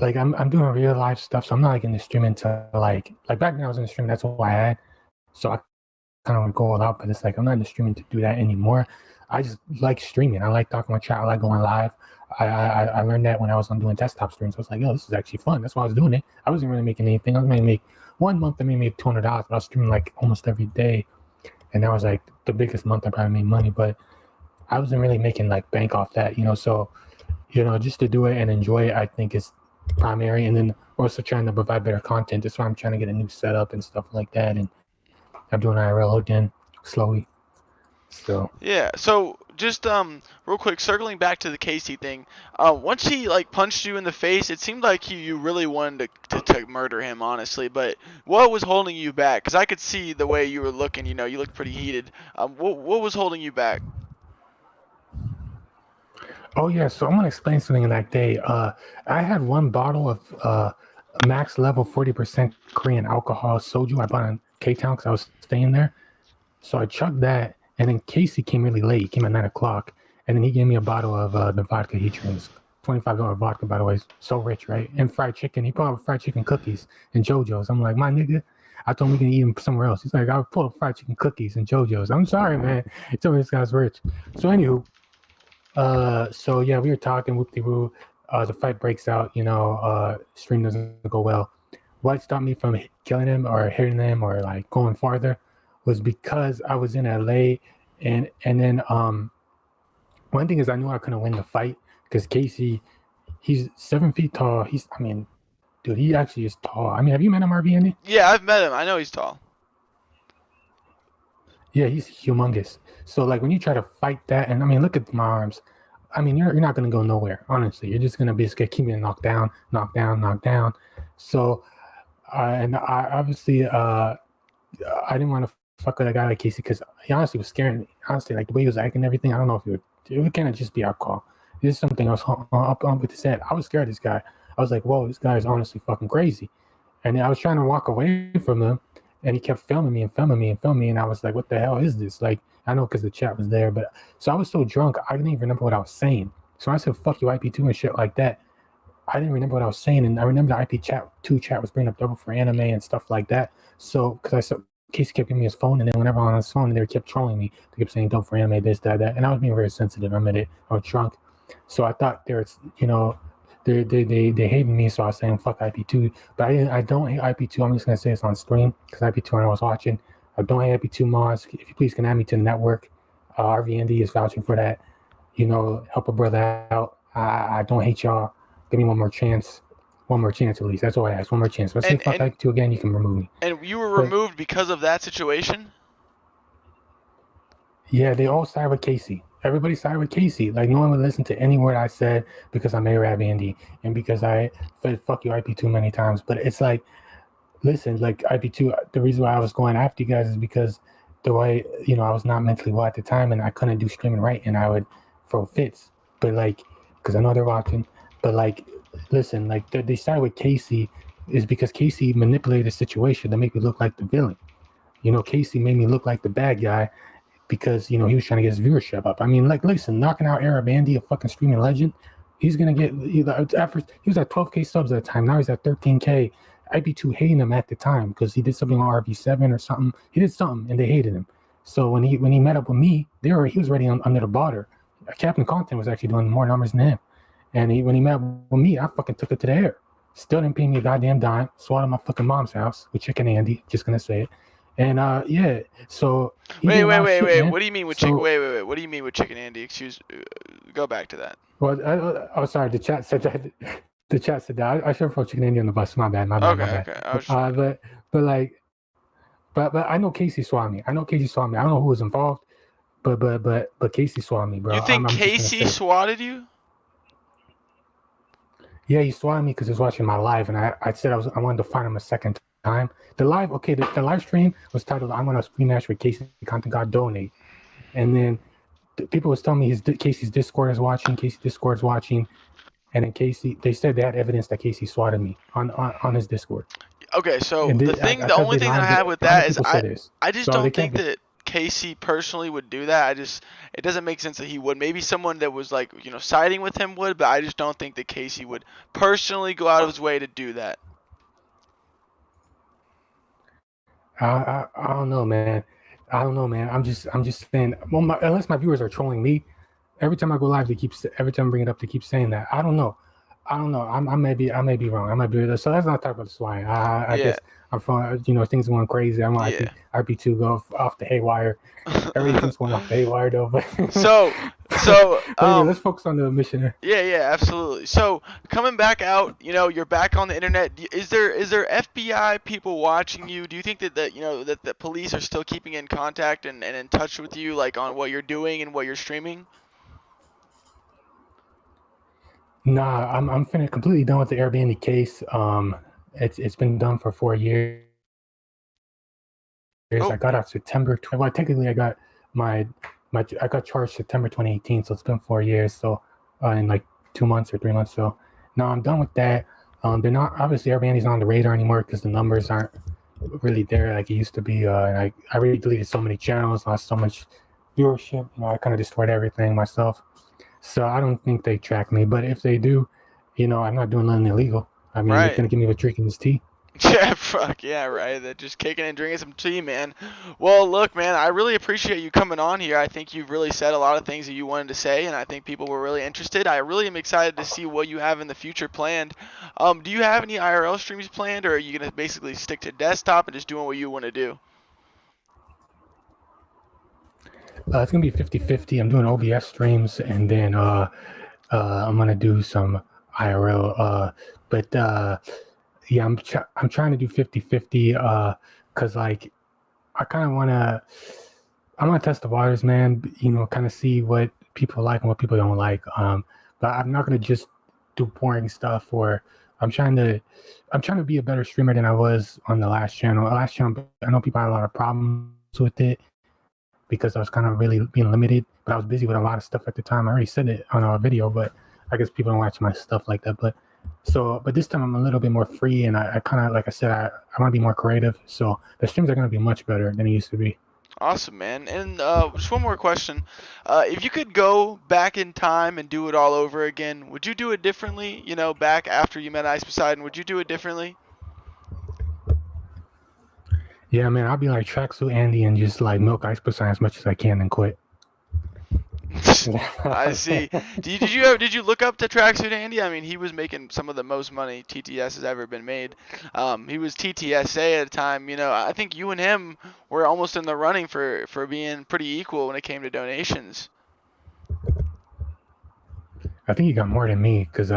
like I'm doing real life stuff, so I'm not like in the streaming to like back then I was in the stream, that's all I had, so I kind of go all out, but it's like I'm not in the streaming to do that anymore. I just like streaming. I like talking with chat. I like going live. I learned that when I was on doing desktop streams. I was like, yo, this is actually fun. That's why I was doing it. I wasn't really making anything. I was going to make 1 month. I made $200, but I was streaming like almost every day, and that was like the biggest month I probably made money. But I wasn't really making like bank off that, you know. So, you know, just to do it and enjoy it, I think is primary. And then also trying to provide better content. That's why I'm trying to get a new setup and stuff like that. And I'm doing IRL again slowly. So Yeah. So just real quick, circling back to the Casey thing. Once he like punched you in the face, it seemed like you really wanted to murder him, honestly. But what was holding you back? Because I could see the way you were looking. You know, you looked pretty heated. What was holding you back? oh yeah, so I'm gonna explain something in that day. I had one bottle of max level 40% Korean alcohol soju I bought in K-Town because I was staying there. So I chugged that, and then Casey came really late. He came at 9 o'clock, and then he gave me a bottle of the vodka he drinks. $25 vodka, by the way. So rich, right? And fried chicken. He brought fried chicken cookies and JoJo's. I'm like, my nigga, I told him we can eat them somewhere else. He's like, I'll pull up fried chicken cookies and JoJo's. I'm sorry, man. He told me this guy's rich. So anywho, so yeah, we were talking, whoop-de-woo. The fight breaks out, stream doesn't go well. What stopped me from killing him or hitting him or like going farther was because I was in LA, and then one thing is I knew I couldn't win the fight because Casey, he's 7 feet tall. Dude, he actually is tall. I mean, have you met him, RV Andy? Yeah, I've met him. I know he's tall. Yeah, he's humongous. So like when you try to fight that, and I mean, look at my arms. I mean, you're not gonna go nowhere. Honestly, you're just gonna basically keep getting knocked down. So, and I obviously I didn't want to fuck with a guy like Casey because he honestly was scaring me. Honestly, like the way he was acting and everything, I don't know if it can't just be alcohol. There's something else up with his head. I was scared of this guy. I was like, whoa, this guy is honestly fucking crazy. And I was trying to walk away from him, and he kept filming me, and I was like, what the hell is this? Like, I know because the chat was there, but so I was so drunk, I didn't even remember what I was saying. So I said, fuck you, IP2 and shit like that. I didn't remember what I was saying, and I remember the IP2 chat was bringing up Double for Anime and stuff like that. So, because I saw Casey kept giving me his phone, and then whenever I'm on his phone, they kept trolling me. They kept saying Double for Anime, this, that, and I was being very sensitive. I admit it. I was drunk. So I thought they hated me, so I was saying fuck IP2. But I don't hate IP2. I'm just going to say this on stream, because IP2 I was watching. I don't hate IP2 mods. If you please can add me to the network. RVND is vouching for that. Help a brother out. I don't hate y'all. Give me one more chance. One more chance at least. That's all I ask. One more chance. If I say fuck IP2 again, you can remove me. And you were removed because of that situation? Yeah, they all sided with Casey. Everybody sided with Casey. Like, no one would listen to any word I said because I'm A-Rab Andy and because I said fuck you IP2 many times. But it's like, listen, like IP2, the reason why I was going after you guys is because the way, I was not mentally well at the time and I couldn't do streaming right and I would throw fits. But like, because I know they're watching, but like, listen, like they sided with Casey is because Casey manipulated the situation to make me look like the villain. Casey made me look like the bad guy because, he was trying to get his viewership up. I mean, like, listen, knocking out A-Rab Andy, a fucking streaming legend, he's going to get, he was at 12K subs at the time. Now he's at 13K. IP2 hating him at the time because he did something on RV7 or something. He did something and they hated him. So when he met up with me, he was already under the border. Captain Content was actually doing more numbers than him. And when he met with me, I fucking took it to the air. Still didn't pay me a goddamn dime. Swallowed my fucking mom's house with Chicken Andy. Just going to say it. And yeah, so wait. What do you mean with chicken? Wait. What do you mean with Chicken Andy? Go back to that. Well, sorry. The chat said that. The chat said that. I should have thrown Chicken Andy on the bus. My bad. Okay. But I know Casey swatted me. I don't know who was involved, but Casey swatted me, bro. You think Casey swatted you? Yeah, he swatted me because he was watching my live, and I said I wanted to find him a second time. The live stream was titled "I'm gonna stream match with Casey Content God Donate," and then people was telling me Casey's Discord is watching, and then they said they had evidence that Casey swatted me on his Discord. Okay, so the only thing I have with that is I just don't think that Casey personally would do that. It doesn't make sense that he would. Maybe someone that was like siding with him would, but I just don't think that Casey would personally go out of his way to do that. I don't know, man. I'm just saying. Well, unless my viewers are trolling me, every time I go live, every time I bring it up, they keep saying that. I don't know. I may be wrong. I might be. So let's not talk about the swine. I guess I'm from. Things are going crazy. I think RP2 go off the haywire. Everything's going off the haywire though. But so So, But anyway, let's focus on the mission. yeah, absolutely. So coming back out, you're back on the internet. Is there FBI people watching you? Do you think that that the police are still keeping in contact and in touch with you, like on what you're doing and what you're streaming? Nah, I'm completely done with the Airbnb case. It's been done for 4 years. Oh. I got out September. Well, technically, I got I got charged September 2018, so it's been 4 years. So in like 2 months or 3 months. So now I'm done with that. They're not obviously Airbnb's not on the radar anymore because the numbers aren't really there like it used to be. And I really deleted so many channels, lost so much viewership. I kind of destroyed everything myself. So I don't think they track me. But if they do, I'm not doing nothing illegal. I mean, Right. they're gonna give me a drink in this tea. Yeah, fuck yeah, right. They're just kicking and drinking some tea, man. Well, look, man, I really appreciate you coming on here. I think you've really said a lot of things that you wanted to say, and I think people were really interested. I really am excited to see what you have in the future planned. Do you have any IRL streams planned, or are you gonna basically stick to desktop and just doing what you want to do? It's gonna be 50-50. I'm doing OBS streams, and then I'm gonna do some IRL. Yeah, I'm trying to do 50-50. Cause like I kind of wanna test the waters, man. Kind of see what people like and what people don't like. But I'm not gonna just do boring stuff. Or I'm trying to be a better streamer than I was on the last channel. I know people had a lot of problems with it, because I was kind of really being limited, but I was busy with a lot of stuff at the time. I already said it on our video, but I guess people don't watch my stuff like that. But this time I'm a little bit more free, and I kind of, like I said, I want to be more creative. So the streams are going to be much better than it used to be. Awesome, man. And just one more question. If you could go back in time and do it all over again, would you do it differently? Back after you met Ice Poseidon, would you do it differently? Yeah, man, I'll be like Tracksuit Andy and just like milk Ice Poseidon as much as I can and quit. I see. Did you look up to Tracksuit Andy? I mean, he was making some of the most money TTS has ever been made. He was TTSA at the time. I think you and him were almost in the running for being pretty equal when it came to donations. I think he got more than me because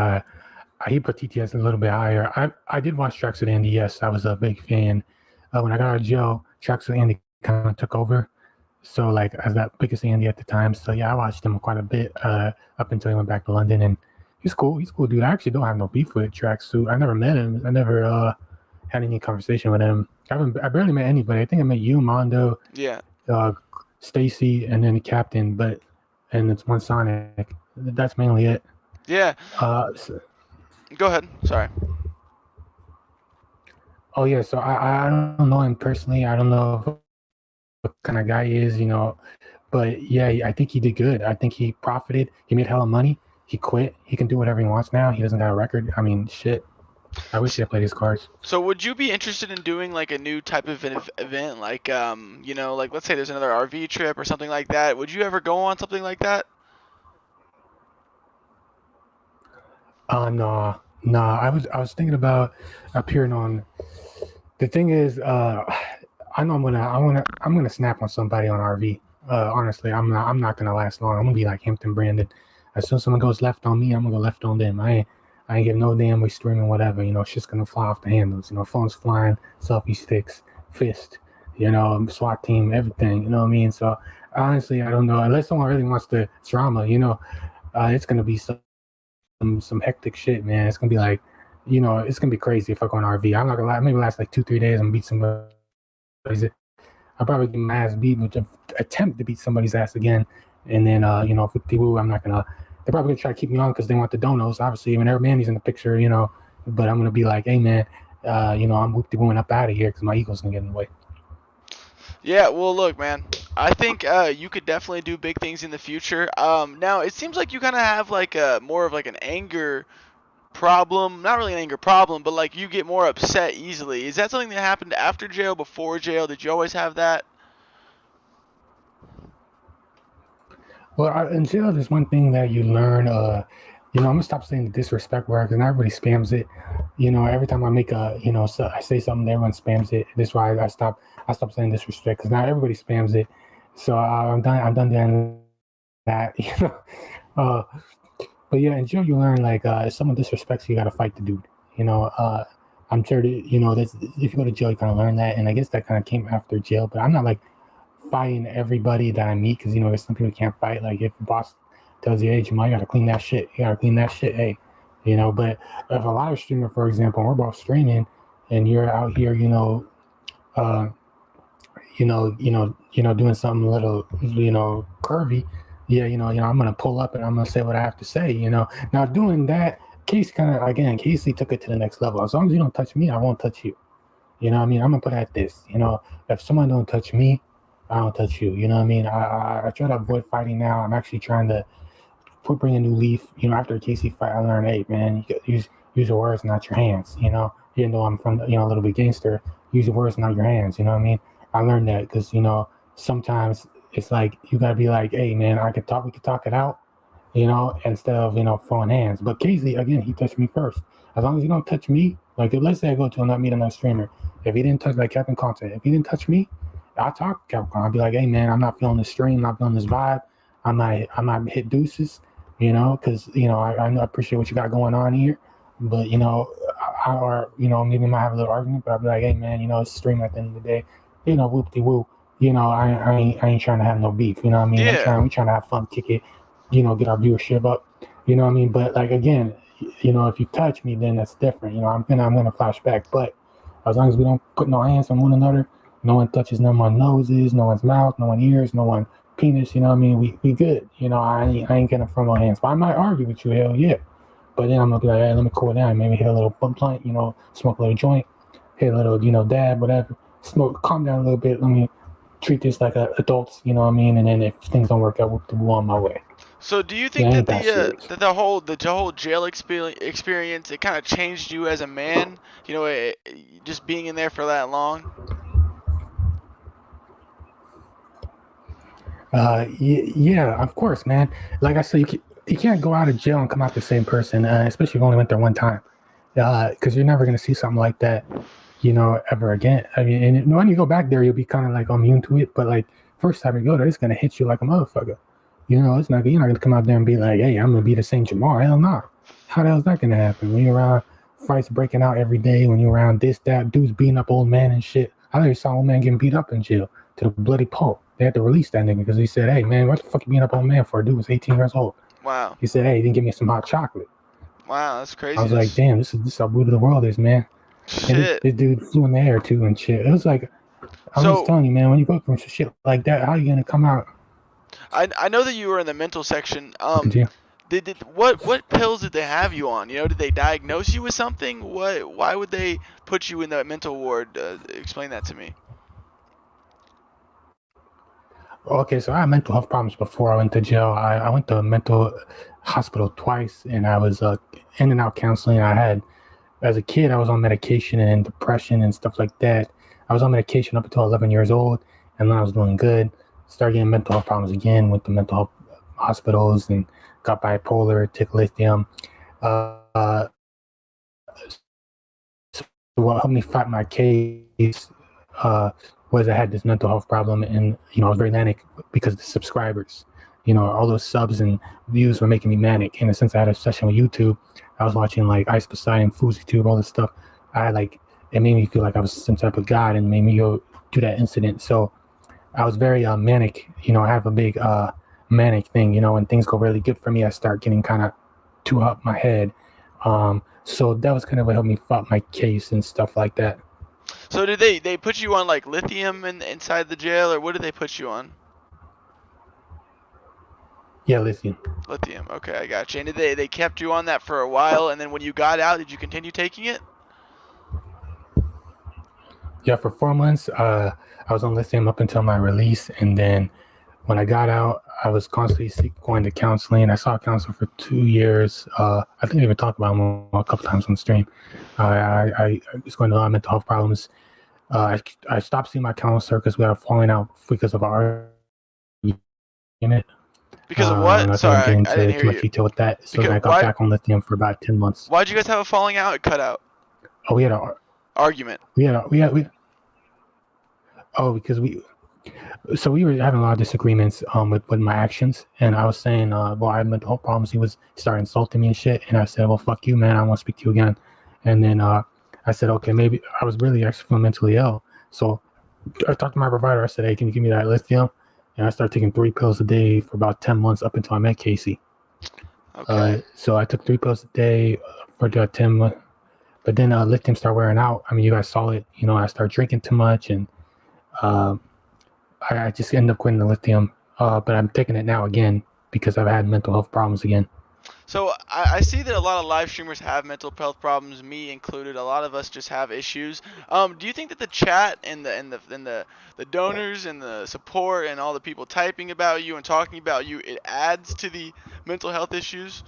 he put TTS a little bit higher. I did watch Tracksuit Andy. Yes, I was a big fan. When I got out of jail, Tracksuit Andy kind of took over. So, like, as that biggest Andy at the time. So, yeah, I watched him quite a bit up until he went back to London. And he's cool. He's a cool dude. I actually don't have no beef with Tracksuit. I never met him. I never had any conversation with him. I barely met anybody. I think I met you, Mondo, Yeah. Stacy, and then the captain. And it's one Sonic. That's mainly it. Yeah. Go ahead. Sorry. Oh, yeah. So, I don't know him personally. I don't know what kind of guy he is, But, yeah, I think he did good. I think he profited. He made hella money. He quit. He can do whatever he wants now. He doesn't got a record. I mean, shit. I wish he had played his cards. So would you be interested in doing like a new type of event, like like let's say there's another RV trip or something like that? Would you ever go on something like that? No. I was thinking about appearing on. The thing is, I know I'm gonna snap on somebody on RV. Honestly, I'm not gonna last long. I'm gonna be like Hampton Brandon. As soon as someone goes left on me, I'm gonna go left on them. I ain't give no damn. We streaming whatever. Shit's gonna fly off the handles. Phones flying, selfie sticks, fist. SWAT team, everything. You know what I mean? So honestly, I don't know. Unless someone really wants the drama, it's gonna be some hectic shit, man. It's gonna be like, it's gonna be crazy if I go on RV. I'm not gonna lie. Maybe last like 2-3 days and beat somebody. I'll probably get my ass beat, but attempt to beat somebody's ass again. And then, 50 woo, I'm not gonna. They're probably gonna try to keep me on because they want the donos. Obviously, when Mandy's in the picture, But I'm gonna be like, hey man, I'm whoop de wooing up out of here because my ego's gonna get in the way. Yeah, well, look, man. I think you could definitely do big things in the future. Now it seems like you kind of have like more of like an anger problem. Not really an anger problem, but like you get more upset easily. Is that something that happened after jail, before jail? Did you always have that? Well, in jail, there's one thing that you learn. I'm gonna stop saying the disrespect word because everybody spams it. Every time I make I say something, everyone spams it. That's why I stop saying disrespect because now everybody spams it. So I'm done doing that, you know. Uh, but yeah, in jail you learn like if someone disrespects you, you gotta fight the dude. You know, I'm sure that that's if you go to jail, you kind of learn that, and I guess that kind of came after jail. But I'm not like fighting everybody that I meet because there's some people who can't fight. Like if the boss tells you, "Hey, Jamal, you gotta clean that shit. You gotta clean that shit." Hey, But if a live streamer, for example, we're both streaming, and you're out here, doing something a little, curvy. Yeah, I'm gonna pull up and I'm gonna say what I have to say. Now doing that, Casey took it to the next level. As long as you don't touch me, I won't touch you. I'm gonna put it at this. If someone don't touch me, I don't touch you. I try to avoid fighting now. I'm actually trying to bring a new leaf. After a Casey fight, I learned, hey man, you use your words, not your hands. Even though I'm from a little bit gangster, use your words, not your hands. I learned that because sometimes it's like you gotta be like, hey man, we could talk it out, instead of throwing hands. But Casey, again, he touched me first. As long as you don't touch me, like let's say I go to another streamer, if he didn't touch like Captain Content, if he didn't touch me, I'll talk to Capcom. I'll be like, hey man, I'm not feeling this stream, not feeling this vibe. I might hit deuces, because I appreciate what you got going on here, but maybe we might have a little argument, but I'll be like, hey man, it's stream at the end of the day, whoop-de-whoop. I ain't trying to have no beef. You know what I mean? Yeah. We trying to have fun, kick it, get our viewership up. You know what I mean? But like again, if you touch me, then that's different. I'm gonna flash back. But as long as we don't put no hands on one another, no one touches no one's noses, no one's mouth, no one's ears, no one's penis. You know what I mean? We good. I ain't gonna throw no hands. But I might argue with you, hell yeah. But then I'm gonna be like, hey, let me cool down. Maybe hit a little bump blunt, smoke a little joint, hit a little, dab, whatever. Smoke, calm down a little bit. Let me treat this like adults, you know what I mean? And then if things don't work out, we'll on my way. So do you think that the whole jail experience, it kind of changed you as a man? Just being in there for that long. Yeah, of course, man. Like I said, you can't go out of jail and come out the same person, especially if you only went there one time, because you're never gonna see something like that, ever again. I mean, and when you go back there, you'll be kind of like immune to it. But like first time you go there, it's gonna hit you like a motherfucker. You're not gonna come out there and be like, hey, I'm gonna be the same Jamal. Hell no. How the hell is that gonna happen? When you're around fights breaking out every day, when you're around this, that, dudes beating up old man and shit. I literally saw old man getting beat up in jail to the bloody pulp. They had to release that nigga because he said, hey man, what the fuck you beating up old man for? Dude was 18 years old. Wow. He said, hey, he didn't give me some hot chocolate. Wow, that's crazy. I was like, damn, this is how brutal the world is, man. Shit. This dude flew in the air too and shit. It was like, I was telling you, man, when you go through some shit like that, how are you gonna come out? I know that you were in the mental section. Yeah. What pills did they have you on? Did they diagnose you with something? Why would they put you in the mental ward? Explain that to me. Okay, so I had mental health problems before I went to jail. I went to a mental hospital twice, and I was in and out counseling. As a kid, I was on medication and depression and stuff like that. I was on medication up until 11 years old, and then I was doing good. Started getting mental health problems again, went to mental health hospitals and got bipolar, took lithium. So what helped me fight my case was I had this mental health problem, and I was very manic because of the subscribers. All those subs and views were making me manic. And since I had a session with YouTube, I was watching like Ice Poseidon, FouseyTube, all this stuff. It made me feel like I was some type of god, and made me go do that incident. So I was very manic. I have a big manic thing. When things go really good for me, I start getting kind of too up my head. So that was kind of what helped me fight my case and stuff like that. So did they put you on like lithium inside the jail, or what did they put you on? Yeah, lithium. Lithium. Okay, I got you. And did they kept you on that for a while, and then when you got out, did you continue taking it? Yeah, for 4 months, I was on lithium up until my release, and then when I got out, I was constantly going to counseling. I saw a counselor for 2 years. I think I even talked about him a couple times on the stream. I was going to a lot of mental health problems. I stopped seeing my counselor because we had a falling out because of our unit. Because of what? Sorry, I didn't hear too much detail with that. So I got back on lithium for about 10 months. Why'd you guys have a falling out? It cut out. Oh, we had an argument. Because So we were having a lot of disagreements with my actions, and I was saying, well, I had mental health problems. He was starting insulting me and shit, and I said, well, fuck you, man. I don't want to speak to you again. And then I said, okay, maybe I was really actually feeling mentally ill. So I talked to my provider. I said, hey, can you give me that lithium? And I started taking 3 pills a day for about 10 months up until I met Casey. Okay. So I took 3 pills a day for about 10 months. But then lithium started wearing out. I mean, you guys saw it. You know, I started drinking too much, and I just ended up quitting the lithium. But I'm taking it now again because I've had mental health problems again. So I see that a lot of live streamers have mental health problems, me included. A lot of us just have issues. Do you think that the chat and the donors and the support and all the people typing about you and talking about you, it adds to the mental health issues?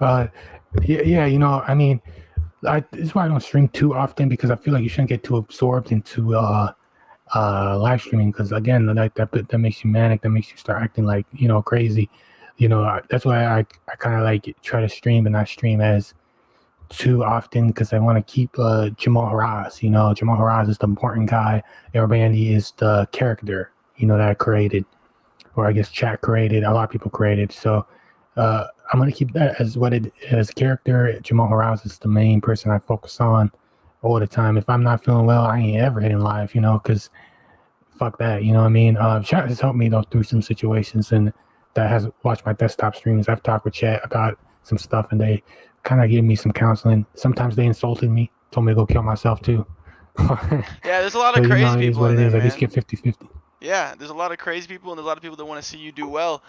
Yeah, you know, I mean, this is why I don't stream too often, because I feel like you shouldn't get too absorbed into live streaming, because again, like that makes you manic, that makes you start acting like, you know, crazy. You know, that's why I kind of like try to stream, but not stream as too often, because I want to keep Jamal Haraz. You know, Jamal Haraz is the important guy. Airbandy is the character, you know, that I created, or I guess chat created, a lot of people created. So I'm gonna keep that as what it as character. Jamal Haraz is the main person I focus on all the time. If I'm not feeling well, I ain't ever hitting live, you know, because fuck that, you know what I mean? Chat has helped me though through some situations, and that has watched my desktop streams. I've talked with chat about some stuff, and they kind of gave me some counseling. Sometimes they insulted me, told me to go kill myself too. Yeah, there's a lot of But, crazy you know, it is people what in it there, is. I man. just get 50-50. Yeah, there's a lot of crazy people, and there's a lot of people that want to see you do well.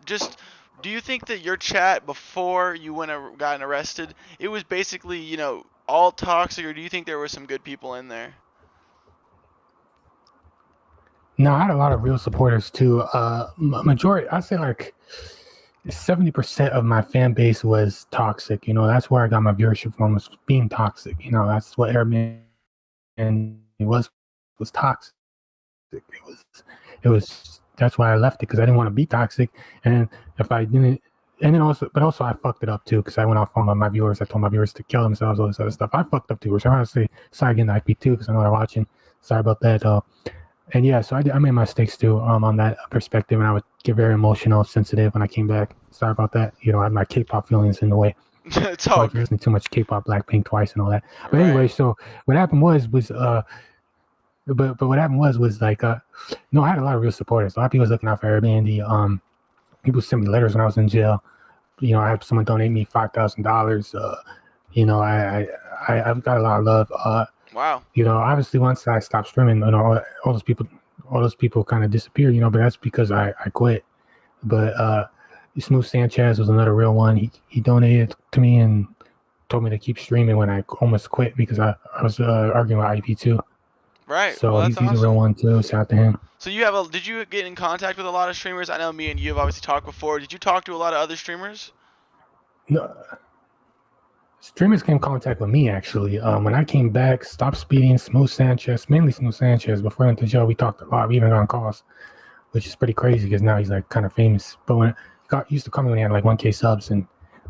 Just, do you think that your chat before you got arrested, it was basically, you know, all toxic, or do you think there were some good people in there? No, I had a lot of real supporters too. Majority, I'd say like 70% of my fan base was toxic. You know, that's where I got my viewership from, was being toxic. You know, that's what Airman was toxic. It was that's why I left it, because I didn't want to be toxic. And if I didn't, and then also I fucked it up too, because I went off on my viewers. I told my viewers to kill themselves, all this other stuff. I fucked up too. Which I want to say sorry again to IP2, because I know they're watching. Sorry about that. And yeah, so I made my mistakes too on that perspective, and I would get very emotional, sensitive when I came back. Sorry about that. You know, I had my K-pop feelings in the way. It's all like listening too much K-pop, Blackpink twice and all that. But anyway, so what happened was but what happened was like no, I had a lot of real supporters. A lot of people was looking out for Airbnb. People sent me letters when I was in jail. You know, I had someone donate me $5,000. You know, I've got a lot of love. Wow. You know, obviously once I stopped streaming, you know, all those people kind of disappeared, you know, but that's because I quit. But Smooth Sanchez was another real one. He donated to me and told me to keep streaming when I almost quit, because I was arguing with IP2. Right. So well, he's awesome. a real one too. Shout out to him. So did you get in contact with a lot of streamers? I know me and you have obviously talked before. Did you talk to a lot of other streamers? No. Streamers came in contact with me actually. When I came back, Stop Speeding, Smooth Sanchez, mainly Smooth Sanchez. Before I went to jail, we talked a lot. We even got on calls, which is pretty crazy because now he's like kind of famous. But when he used to call me when he had like 1K subs, and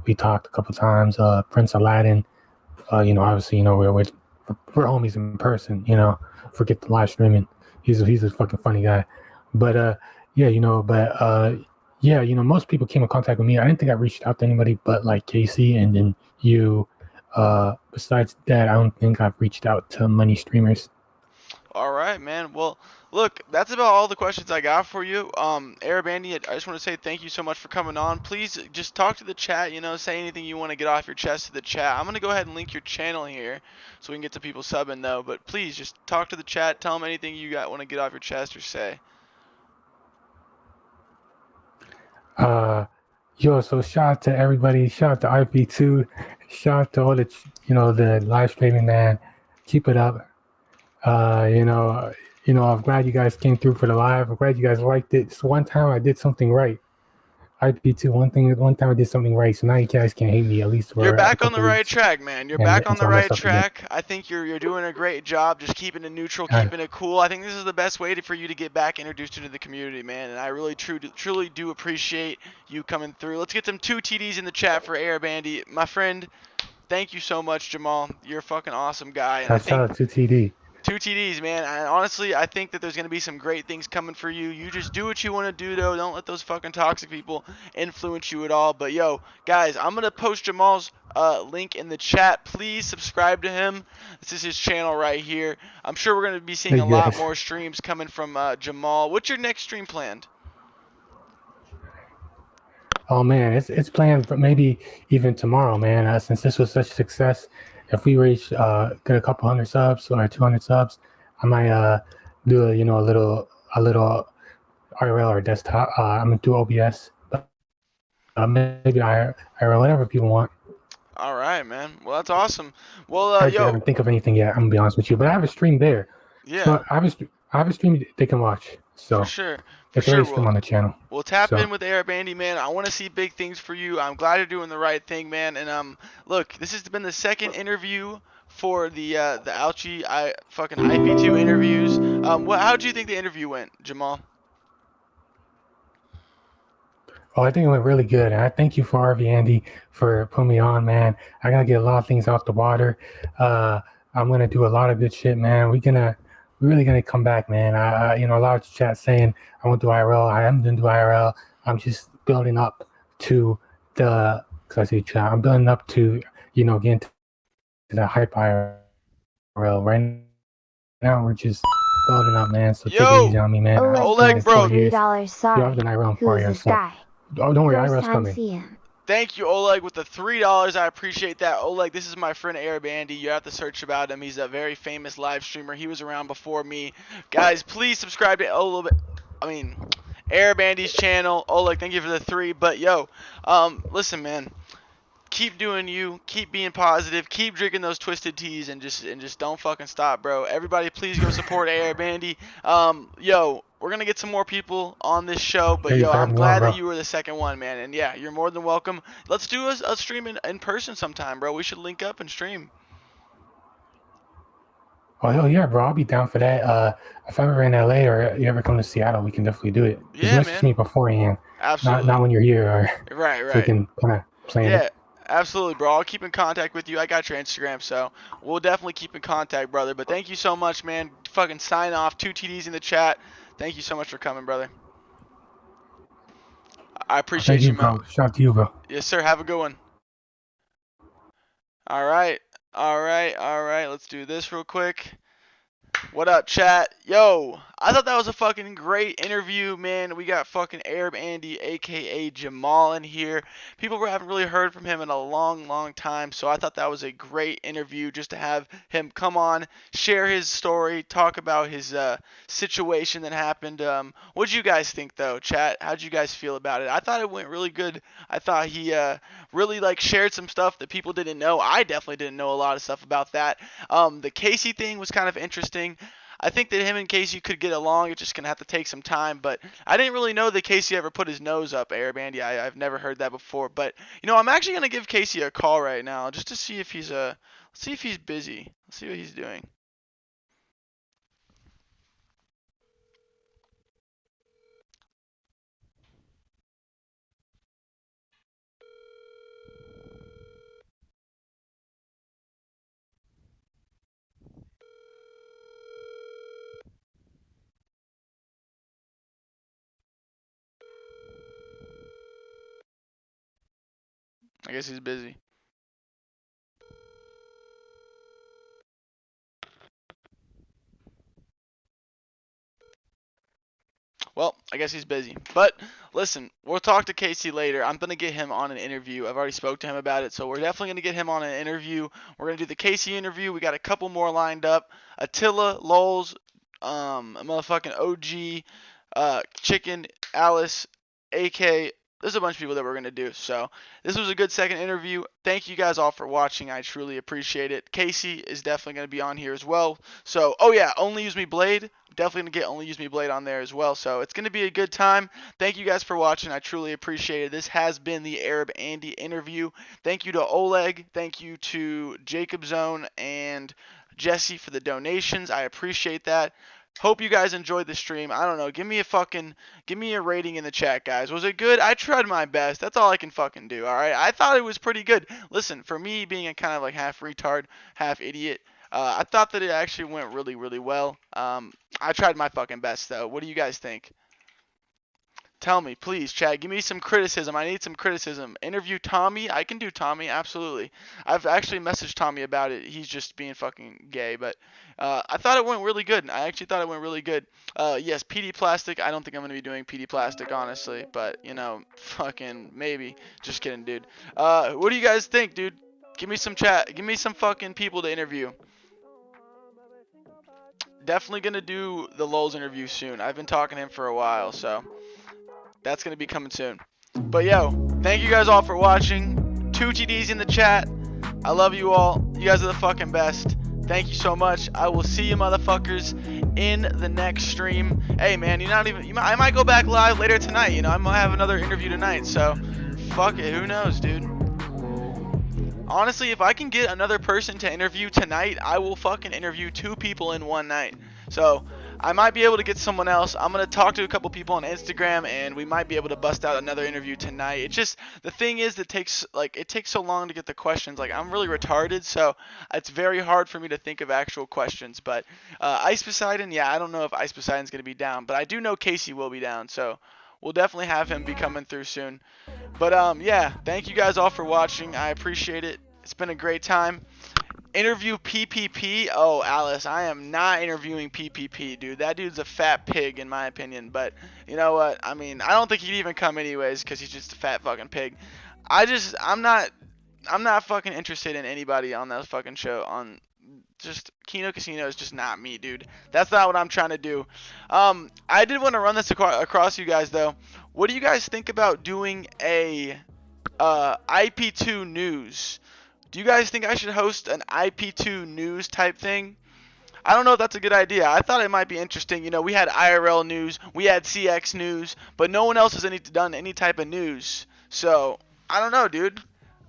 we talked a couple times. Prince Aladdin, you know, obviously, you know, we're homies in person. You know, forget the live streaming. He's a fucking funny guy. But yeah, you know, yeah, you know, most people came in contact with me. I didn't think I reached out to anybody but like Casey and then you. Besides that, I don't think I've reached out to many streamers. All right, man. Well, look, that's about all the questions I got for you. Airbandy, I just want to say thank you so much for coming on. Please just talk to the chat, you know, say anything you want to get off your chest to the chat. I'm going to go ahead and link your channel here so we can get some people subbing though, but please just talk to the chat, tell them anything you want to get off your chest or say. Yo, so shout out to everybody. Shout out to IP2. Shout out to all the, you know, the live streaming, man. Keep it up. You know, I'm glad you guys came through for the live. I'm glad you guys liked it. So one time I did something right. IP2, one time I did something right. So now you guys can't hate me, at least for You're back on the right track, man. You're back on the right track. Again. I think you're doing a great job, just keeping it neutral, keeping it cool. I think this is the best way for you to get back introduced into the community, man. And I really truly do appreciate you coming through. Let's get some 2 TDs in the chat for Airbandy. My friend, thank you so much, Jamal. You're a fucking awesome guy. And I Shout think out to TD. 2 TDs, man. And honestly, I think that there's going to be some great things coming for you. You just do what you want to do, though. Don't let those fucking toxic people influence you at all. But, yo, guys, I'm going to post Jamal's link in the chat. Please subscribe to him. This is his channel right here. I'm sure we're going to be seeing a lot more streams coming from Jamal. What's your next stream planned? Oh man, it's planned for maybe even tomorrow, man. Since this was such a success, if we reach get a couple hundred subs or 200 subs, I might do a little IRL or desktop. I'm gonna do OBS, but maybe IRL, whatever people want. All right, man. Well, that's awesome. Well, I haven't think of anything yet. I'm gonna be honest with you, but I have a stream there. Yeah. So I have a stream they can watch. So for sure. It's already stream on the channel. We'll tap in with Arab Andy, man. I want to see big things for you. I'm glad you're doing the right thing, man. And look, this has been the second interview for the Alchi fucking IP2 interviews. How do you think the interview went, Jamal? Oh, I think it went really good. And I thank you for RV Andy for putting me on, man. I gotta get a lot of things out the water. I'm gonna do a lot of good shit, man. We're really gonna come back, man. A lot of chat saying I won't do IRL. I am gonna do IRL. I'm just building up to I'm building up to getting to the hype IRL. Right now we're just building up, man. So take it easy on me, man. Oleg, bro. $3, sorry. I've done IRL in 4 Who's years. this guy? Oh, don't worry, First IRL's time coming. seeing him. Thank you, Oleg, with the $3. I appreciate that. Oleg, this is my friend Arab Andy. You have to search about him. He's a very famous live streamer. He was around before me. Guys, please subscribe to Arab Andy's channel. Oleg, thank you for the 3. But yo, listen, man. Keep doing you. Keep being positive. Keep drinking those twisted teas and just don't fucking stop, bro. Everybody, please go support Arab Andy. Yo, we're gonna get some more people on this show, but yo, I'm glad that you were the second one, man. And yeah, you're more than welcome. Let's do a stream in person sometime, bro. We should link up and stream. Oh hell yeah, bro! I'll be down for that. If I'm ever in LA or you ever come to Seattle, we can definitely do it. Yeah, message man. me beforehand. Absolutely. Not when you're here. Right. So we can kind of plan it. Absolutely, bro. I'll keep in contact with you. I got your Instagram, so we'll definitely keep in contact, brother. But thank you so much, man. Fucking sign off. 2 TDs in the chat. Thank you so much for coming, brother. I appreciate you, man. Bro. Shout out to you, bro. Yes, sir. Have a good one. All right. Let's do this real quick. What up, chat? Yo, I thought that was a fucking great interview, man. We got fucking Arab Andy, aka Jamal, in here. People haven't really heard from him in a long time, so I thought that was a great interview just to have him come on, share his story, talk about his situation that happened. What'd you guys think, though, chat? How'd you guys feel about it? I thought it went really good. I thought he really shared some stuff that people didn't know. I definitely didn't know a lot of stuff about that. The Casey thing was kind of interesting. I think that him and Casey could get along. It's just going to have to take some time. But I didn't really know that Casey ever put his nose up, Arab Andy. I've never heard that before. But, I'm actually going to give Casey a call right now just to see if he's let's see if he's busy. Let's see what he's doing. I guess he's busy. Well, I guess he's busy. But listen, we'll talk to Casey later. I'm going to get him on an interview. I've already spoke to him about it, so we're definitely going to get him on an interview. We're going to do the Casey interview. We got a couple more lined up. Attila, Lols, a motherfucking OG, Chicken, Alice, AK. There's a bunch of people that we're going to do. So this was a good second interview. Thank you guys all for watching. I truly appreciate it. Casey is definitely going to be on here as well. So, oh yeah, Only Use Me Blade. Definitely going to get Only Use Me Blade on there as well. So it's going to be a good time. Thank you guys for watching. I truly appreciate it. This has been the Arab Andy interview. Thank you to Oleg. Thank you to Jacob Zone and Jesse for the donations. I appreciate that. Hope you guys enjoyed the stream. I don't know. Give me a rating in the chat, guys. Was it good? I tried my best. That's all I can fucking do. All right. I thought it was pretty good. Listen, for me being a kind of like half retard, half idiot, I thought that it actually went really, really well. I tried my fucking best though. What do you guys think? Tell me, please, chat. Give me some criticism. I need some criticism. Interview Tommy. I can do Tommy, absolutely. I've actually messaged Tommy about it. He's just being fucking gay, but I thought it went really good. I actually thought it went really good. Yes, PD Plastic. I don't think I'm going to be doing PD Plastic, honestly, but, you know, fucking maybe. Just kidding, dude. What do you guys think, dude? Give me some chat. Give me some fucking people to interview. Definitely going to do the Lulz interview soon. I've been talking to him for a while, so that's going to be coming soon. But yo, thank you guys all for watching. 2 GDs in the chat. I love you all. You guys are the fucking best. Thank you so much. I will see you motherfuckers in the next stream. Hey man, I might go back live later tonight. You know, I might have another interview tonight. So fuck it. Who knows, dude? Honestly, if I can get another person to interview tonight, I will fucking interview 2 people in one night. So I might be able to get someone else. I'm going to talk to a couple people on Instagram, and we might be able to bust out another interview tonight. It's just, the thing is, it takes so long to get the questions. Like, I'm really retarded, so it's very hard for me to think of actual questions. But Ice Poseidon, yeah, I don't know if Ice Poseidon's going to be down, but I do know Casey will be down, so we'll definitely have him be coming through soon. But yeah, thank you guys all for watching. I appreciate it. It's been a great time. Interview PPP. Oh, Alice, I am not interviewing PPP, dude. That dude's a fat pig, in my opinion. But you know what? I mean, I don't think he'd even come anyways, because he's just a fat fucking pig. I'm not fucking interested in anybody on that fucking show. On just Kino Casino is just not me, dude. That's not what I'm trying to do. I did want to run this across you guys though. What do you guys think about doing a IP2 news? Do you guys think I should host an IP2 news type thing? I don't know if that's a good idea. I thought it might be interesting. You know, we had IRL news, we had CX news, but no one else has done any type of news. So, I don't know, dude.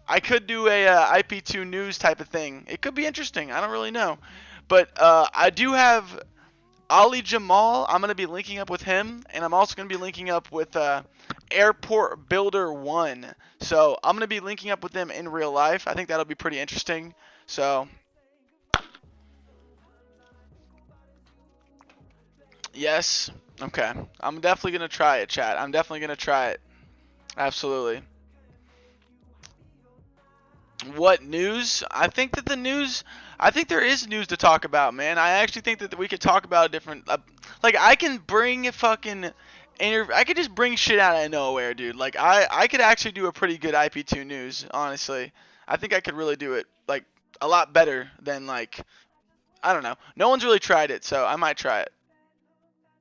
I could do a IP2 news type of thing. It could be interesting. I don't really know. But I do have Ali Jamal. I'm going to be linking up with him, and I'm also going to be linking up with Airport Builder 1. So I'm going to be linking up with them in real life. I think that'll be pretty interesting. So yes. Okay. I'm definitely going to try it, chat. I'm definitely going to try it. Absolutely. What news? I think there is news to talk about, man. I actually think that we could talk about a different like I can bring fucking I could just bring shit out of nowhere, dude. Like I could actually do a pretty good IP2 news, honestly. I think I could really do it like a lot better than like I don't know. No one's really tried it, so I might try it.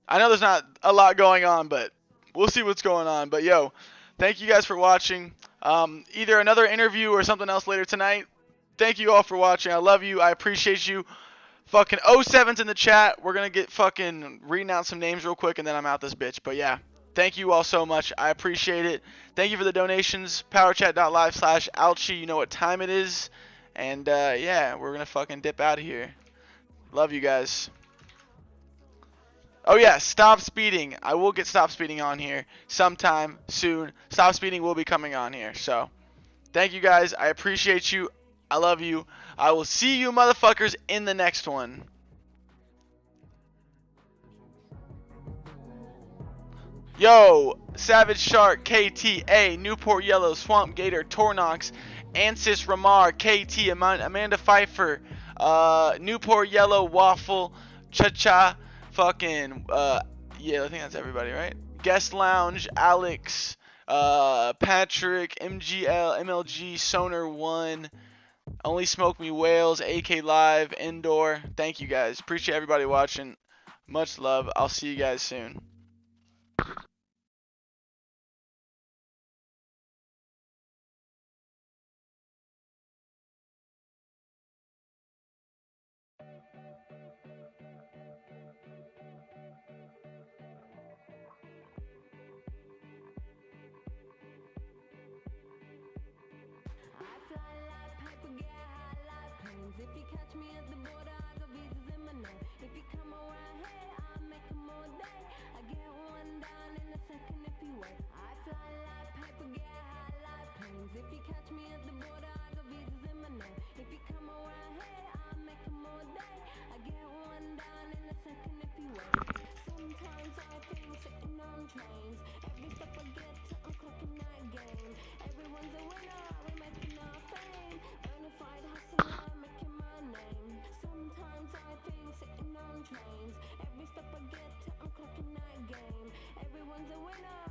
I know there's not a lot going on, but we'll see what's going on. But yo, thank you guys for watching. Either another interview or something else later tonight. Thank you all for watching. I love you. I appreciate you. Fucking 07's in the chat. We're going to get fucking reading out some names real quick, and then I'm out this bitch. But yeah, thank you all so much. I appreciate it. Thank you for the donations. Powerchat.live/Alchi. You know what time it is. And yeah, we're going to fucking dip out of here. Love you guys. Oh yeah, Stop Speeding. I will get Stop Speeding on here sometime soon. Stop Speeding will be coming on here. So, thank you guys. I appreciate you. I love you. I will see you motherfuckers in the next one. Yo, Savage Shark, KTA, Newport Yellow, Swamp Gator, Tornox, Ansis Ramar, KT, Amanda Pfeiffer, Newport Yellow, Waffle, Cha-Cha, fucking, yeah, I think that's everybody, right? Guest Lounge, Alex, Patrick, MGL, MLG, Sonar 1, Only Smoke Me Whales, AK Live, Indoor. Thank you guys. Appreciate everybody watching. Much love. I'll see you guys soon. If you catch me at the border, I got visas in my name. If you come around here, I'm If you catch me at the border, I got visas in my name. If you come around here, I'll make them all day. I get one down in a second if you wait. Sometimes I think sitting on trains. Every step I get to, I'm clocking that game. Everyone's a winner, we're making our fame. Bonafide hustler, making my name. Sometimes I think sitting on trains. Every step I get to, I'm clocking that game. Everyone's a winner.